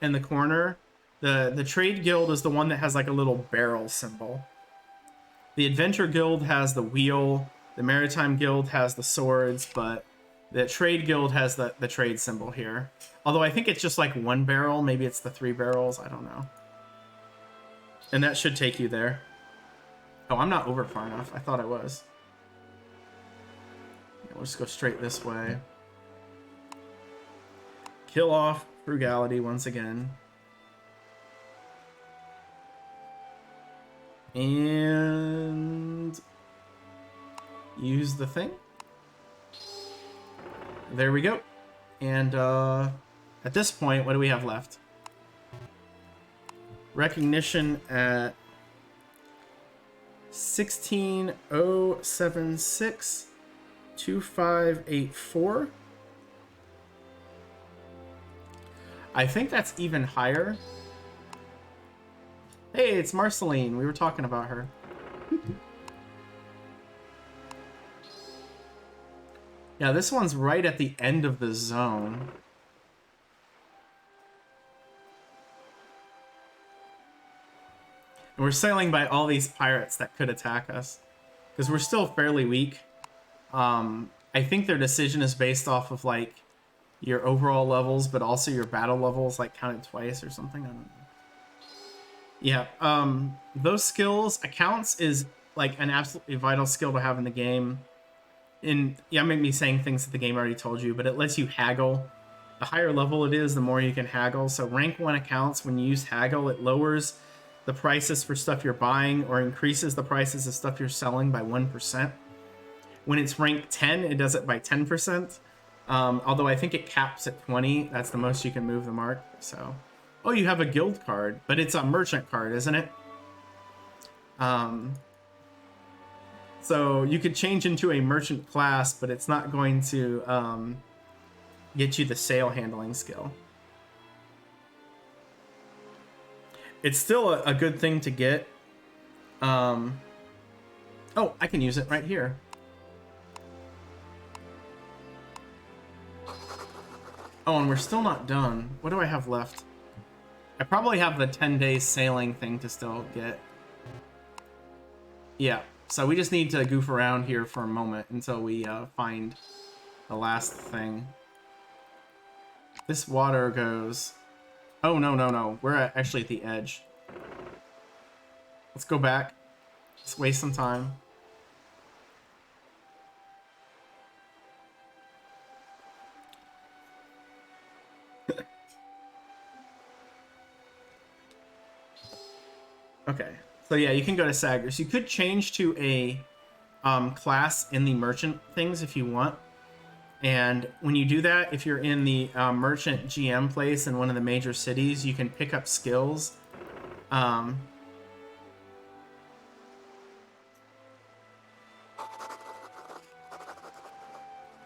in the corner, the Trade Guild is the one that has like a little barrel symbol. The Adventure Guild has the wheel, the Maritime Guild has the swords, but the Trade Guild has the trade symbol here. Although I think it's just like 1 barrel, maybe it's the 3 barrels, I don't know. And that should take you there. Oh, I'm not over far enough. I thought I was. Yeah, we'll just go straight this way. Kill off frugality once again. And use the thing. There we go. And at this point, what do we have left? Recognition at 16076 2584. I think that's even higher. Hey, it's Marceline. We were talking about her. Yeah, this one's right at the end of the zone. And we're sailing by all these pirates that could attack us, because we're still fairly weak. I think their decision is based off of like your overall levels, but also your battle levels, like counted twice or something. I don't know. Yeah, those skills, accounts is like an absolutely vital skill to have in the game. And yeah, maybe me saying things that the game already told you, but it lets you haggle. The higher level it is, the more you can haggle. So rank 1 accounts, when you use haggle, it lowers the prices for stuff you're buying or increases the prices of stuff you're selling by 1%. When it's rank 10, it does it by 10%. Although I think it caps at 20. That's the most you can move the mark. So, oh, you have a guild card, but it's a merchant card, isn't it? So you could change into a merchant class, but it's not going to get you the sail handling skill. It's still a good thing to get. Oh, I can use it right here. Oh, and we're still not done. What do I have left? I probably have the 10-day sailing thing to still get. Yeah, so we just need to goof around here for a moment until we find the last thing. This water goes... Oh, no, no, no. We're actually at the edge. Let's go back. Let's waste some time. Okay. So yeah, you can go to Sagres. You could change to a class in the merchant things if you want. And when you do that, if you're in the merchant GM place in one of the major cities, you can pick up skills.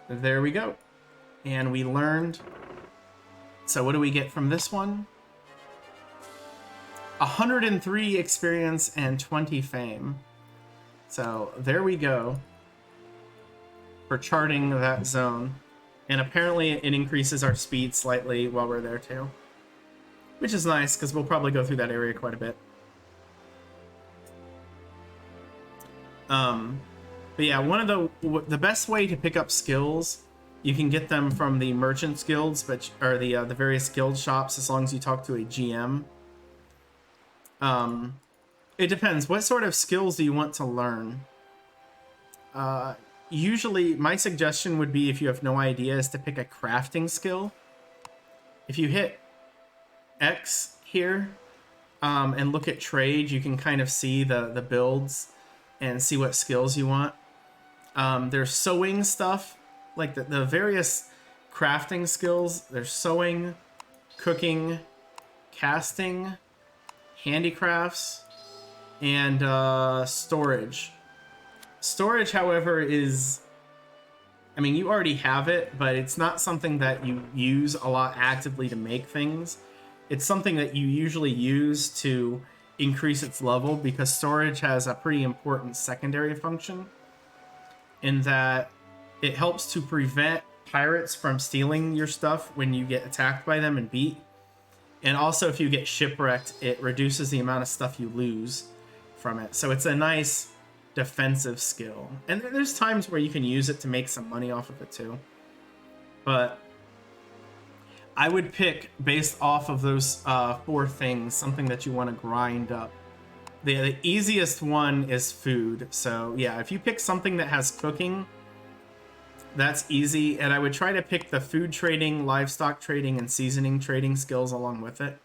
There we go. And we learned. So what do we get from this one? 103 experience and 20 fame. So there we go. For charting that zone. And apparently it increases our speed slightly while we're there too. Which is nice, because we'll probably go through that area quite a bit. But yeah, one of the best way to pick up skills, you can get them from the merchants guilds, but or the various guild shops, as long as you talk to a GM. It depends. What sort of skills do you want to learn? Usually, my suggestion would be, if you have no idea, is to pick a crafting skill. If you hit X here and look at trade, you can kind of see the builds and see what skills you want. There's sewing stuff, like the various crafting skills. There's sewing, cooking, casting, handicrafts, and storage. Storage, however, is... I mean, you already have it, but it's not something that you use a lot actively to make things. It's something that you usually use to increase its level, because storage has a pretty important secondary function in that it helps to prevent pirates from stealing your stuff when you get attacked by them and beat. And also, if you get shipwrecked, it reduces the amount of stuff you lose from it. So it's a nice defensive skill. And there's times where you can use it to make some money off of it too. But I would pick, based off of those 4 things, something that you want to grind up. The easiest one is food. So yeah, if you pick something that has cooking, that's easy. And I would try to pick the food trading, livestock trading, and seasoning trading skills along with it.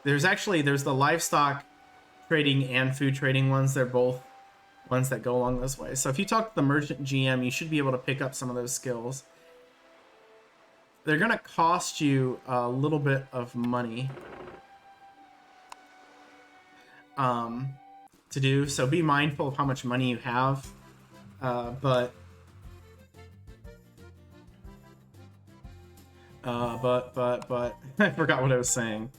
There's the livestock trading and food trading ones. They're both ones that go along this way. So if you talk to the merchant GM, you should be able to pick up some of those skills. They're going to cost you a little bit of money to do, so be mindful of how much money you have. But I forgot what I was saying.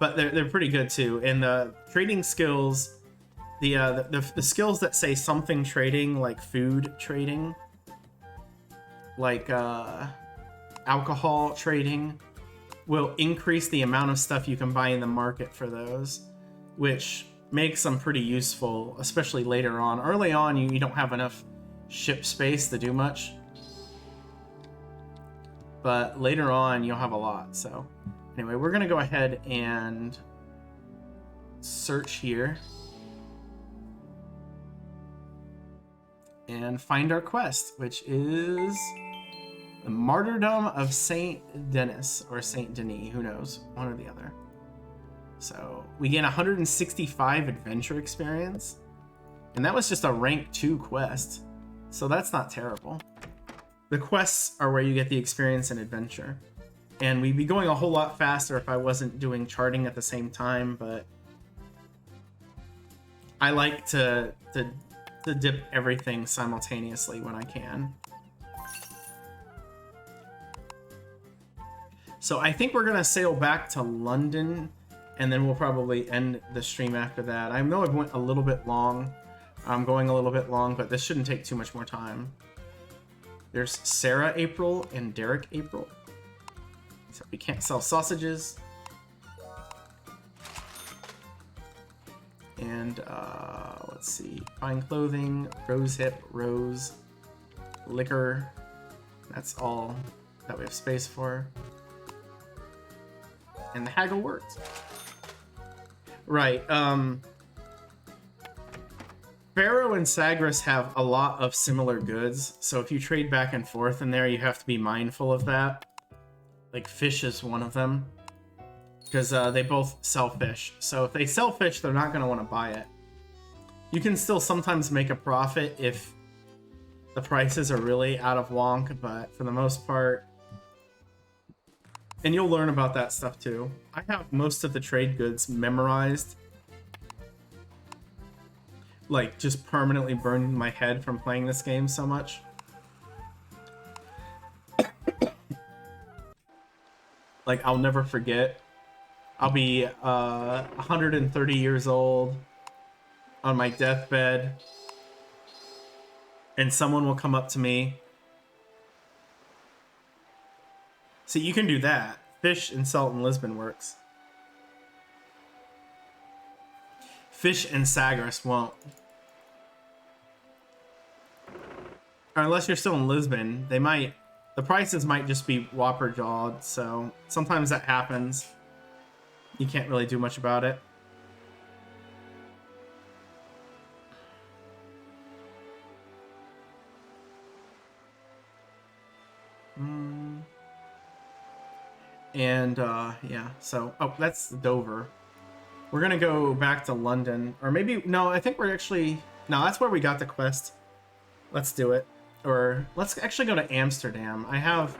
But they're pretty good too. And the trading skills, the skills that say something trading, like food trading, like alcohol trading, will increase the amount of stuff you can buy in the market for those, which makes them pretty useful, especially later on. Early on, you don't have enough ship space to do much, but later on you'll have a lot. So anyway, we're gonna go ahead and search here and find our quest, which is the Martyrdom of Saint Denis, or Saint Denis, who knows, one or the other. So we gain 165 adventure experience, and that was just a rank 2 quest, so that's not terrible. The quests are where you get the experience and adventure, and we'd be going a whole lot faster if I wasn't doing charting at the same time, but I like to dip everything simultaneously when I can. So I think we're gonna sail back to London, and then we'll probably end the stream after that. I know I've went a little bit long. I'm going a little bit long, but this shouldn't take too much more time. There's Sarah April and Derek April. So we can't sell sausages. And let's see. Fine clothing, rose hip, rose, liquor. That's all that we have space for. And the haggle worked. Right. Pharaoh and Sagres have a lot of similar goods, so if you trade back and forth in there, you have to be mindful of that. Like fish is one of them, because they both sell fish. So if they sell fish, they're not going to want to buy it. You can still sometimes make a profit if the prices are really out of wonk, but for the most part, and you'll learn about that stuff too. I have most of the trade goods memorized, like just permanently burned in my head from playing this game so much. Like, I'll never forget. I'll be 130 years old on my deathbed, and someone will come up to me. See, you can do that. Fish and salt in Lisbon works. Fish and Sagres won't. Or unless you're still in Lisbon, they might... The prices might just be whopper-jawed, so sometimes that happens. You can't really do much about it. And, yeah, so... Oh, that's Dover. We're gonna go back to London. Or maybe... No, I think we're actually... No, that's where we got the quest. Let's do it. Or let's actually go to Amsterdam. I have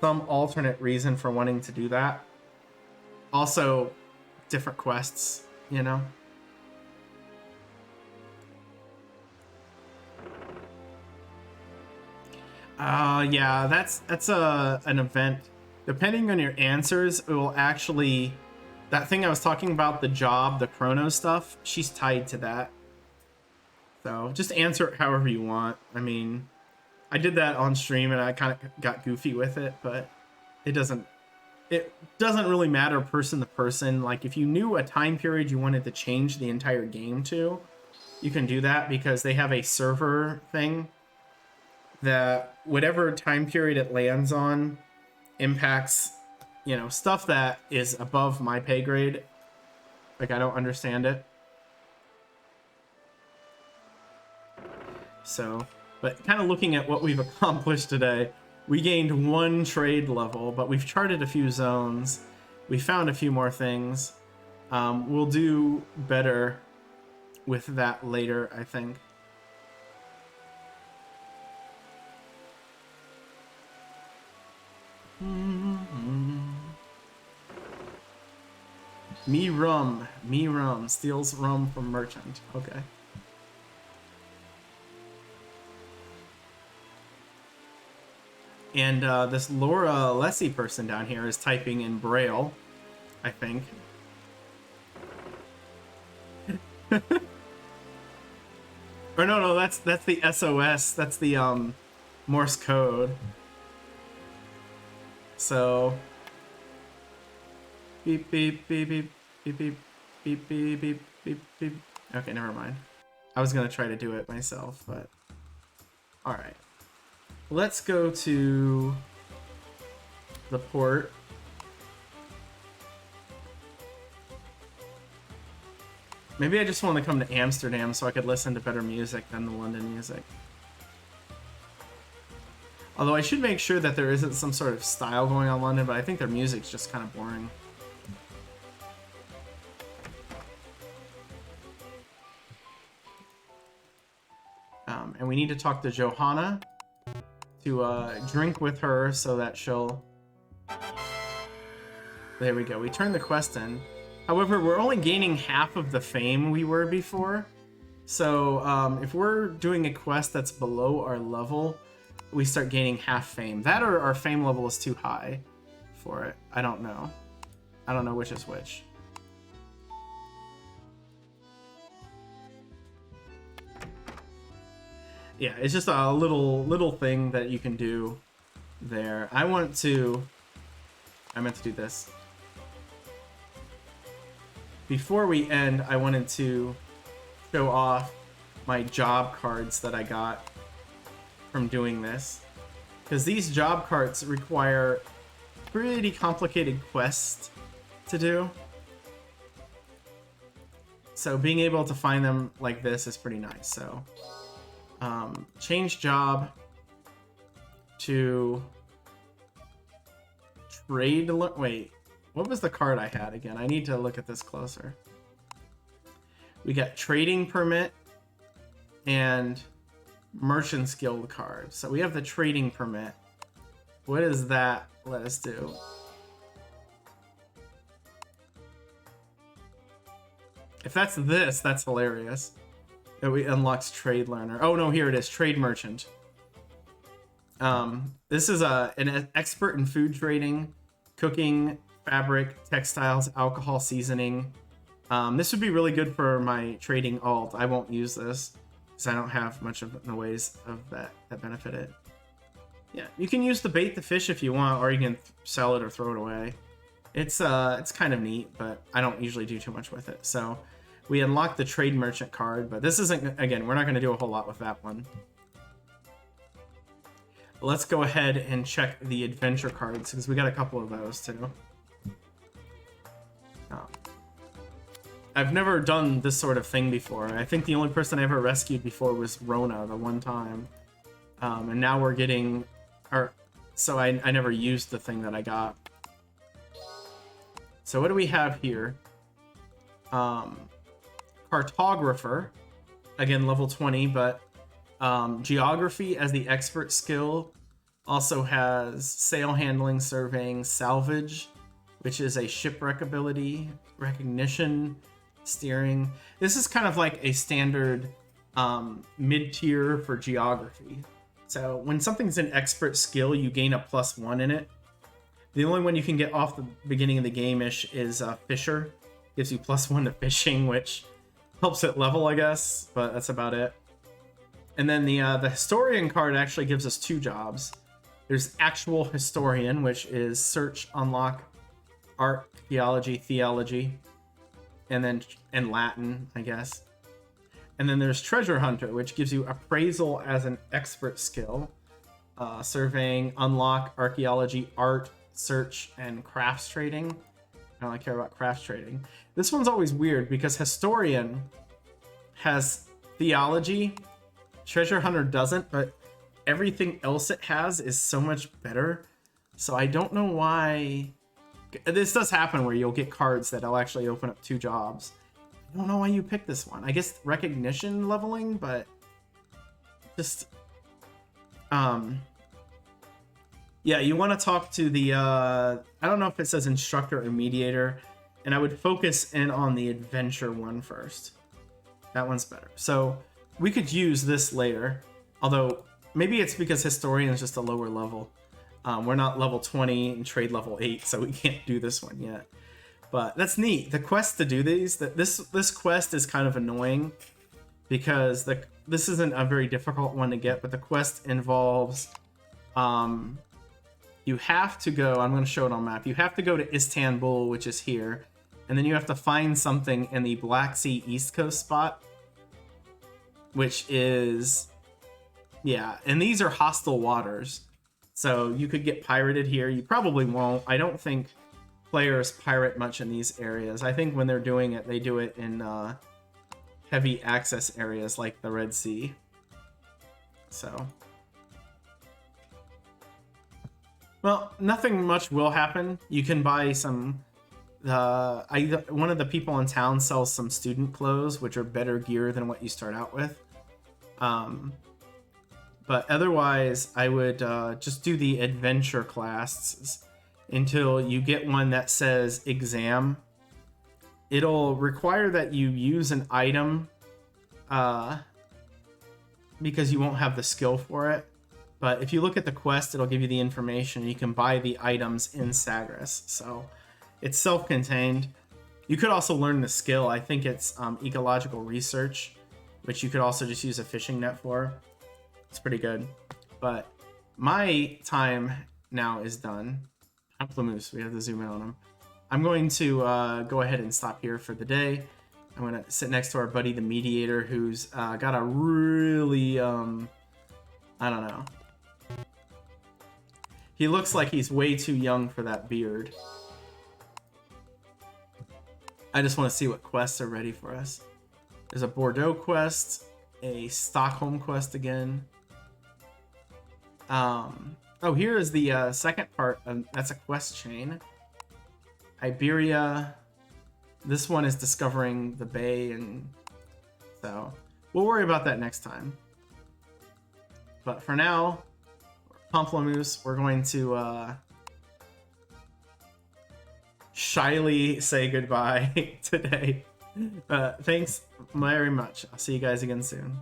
some alternate reason for wanting to do that. Also, different quests, you know? Yeah, that's an event. Depending on your answers, it will actually... That thing I was talking about, the job, the chrono stuff, she's tied to that. So just answer it however you want. I mean... I did that on stream and I kind of got goofy with it, but it doesn't really matter person to person. Like if you knew a time period you wanted to change the entire game to, you can do that because they have a server thing that whatever time period it lands on impacts, you know, stuff that is above my pay grade. Like I don't understand it. So... But kind of looking at what we've accomplished today, we gained 1 trade level, but we've charted a few zones. We found a few more things. We'll do better with that later, I think. Me rum, steals rum from merchant. Okay. And this Laura Lessie person down here is typing in Braille, I think. Or no, that's the SOS. That's the Morse code. So beep beep beep beep beep beep beep beep beep beep beep. Okay, never mind. I was gonna try to do it myself, but all right. Let's go to the port. Maybe I just want to come to Amsterdam so I could listen to better music than the London music. Although I should make sure that there isn't some sort of style going on in London, but I think their music's just kind of boring. And we need to talk to Johanna to drink with her so that she'll... There we go. We turned the quest in. However, we're only gaining half of the fame we were before. So if we're doing a quest that's below our level, we start gaining half fame. That or our fame level is too high for it. I don't know. I don't know which is which. Yeah, it's just a little thing that you can do there. I meant to do this. Before we end, I wanted to show off my job cards that I got from doing this. Because these job cards require pretty complicated quests to do. So being able to find them like this is pretty nice. So change job to trade. Wait, what was the card I had again? I need to look at this closer. We got trading permit and merchant's guild card. So we have the trading permit. What does that let us do? If that's this, that's hilarious. It unlocks trade learner. Oh no, here it is, trade merchant. This is an expert in food trading, cooking, fabric, textiles, alcohol, seasoning. This would be really good for my trading alt. I won't use this because I don't have much of the ways of that benefit it. Yeah, you can use the bait to fish if you want, or you can sell it or throw it away. It's kind of neat, but I don't usually do too much with it. So we unlocked the trade merchant card, but this isn't, again, we're not going to do a whole lot with that one. Let's go ahead and check the adventure cards, because we got a couple of those too. I've never done this sort of thing before. I think the only person I ever rescued before was Rona the one time. And now we're getting... So I never used the thing that I got. So what do we have here? Cartographer. Again, level 20, but geography as the expert skill. Also has sail handling, surveying, salvage, which is a shipwreck ability, recognition, steering. This is kind of like a standard mid-tier for geography. So when something's an expert skill, you gain a +1 in it. The only one you can get off the beginning of the game-ish is Fisher. Gives you +1 to fishing, which helps it level, I guess, but that's about it. And then the Historian card actually gives us 2 jobs. There's Actual Historian, which is search, unlock, archaeology, theology, and Latin, I guess. And then there's Treasure Hunter, which gives you appraisal as an expert skill, surveying, unlock, archaeology, art, search, and crafts trading. I only care about crafts trading. This one's always weird because Historian has theology, Treasure Hunter doesn't, but everything else it has is so much better. So I don't know why. This does happen where you'll get cards that'll actually open up 2 jobs. I don't know why you picked this one. I guess recognition leveling, but just yeah, you want to talk to the I don't know if it says instructor or mediator, and I would focus in on the adventure one first. That one's better. So we could use this later, although maybe it's because Historian is just a lower level. We're not level 20 and trade level 8, so we can't do this one yet. But that's neat. The quest to do these, this quest is kind of annoying because this isn't a very difficult one to get, but the quest involves you have to go, I'm going to show it on map, you have to go to Istanbul, which is here, and then you have to find something in the Black Sea East Coast spot, which is, yeah, and these are hostile waters. So you could get pirated here. You probably won't. I don't think players pirate much in these areas. I think when they're doing it, they do it in heavy access areas like the Red Sea. So, well, nothing much will happen. You can buy some. One of the people in town sells some student clothes, which are better gear than what you start out with. But otherwise, I would just do the adventure classes until you get one that says exam. It'll require that you use an item because you won't have the skill for it. But if you look at the quest, it'll give you the information. You can buy the items in Sagres. So it's self-contained. You could also learn the skill. I think it's ecological research, which you could also just use a fishing net for. It's pretty good. But my time now is done. Pamplemousse, we have to zoom in on him. I'm going to go ahead and stop here for the day. I'm gonna sit next to our buddy the Mediator, who's got a really I don't know. He looks like he's way too young for that beard. I just want to see what quests are ready for us. There's a Bordeaux quest, a Stockholm quest again. Oh, here is the second part. That's a quest chain. Iberia. This one is discovering the bay, and so we'll worry about that next time. But for now, Pamplemousse, we're going to shyly say goodbye today. Thanks very much. I'll see you guys again soon.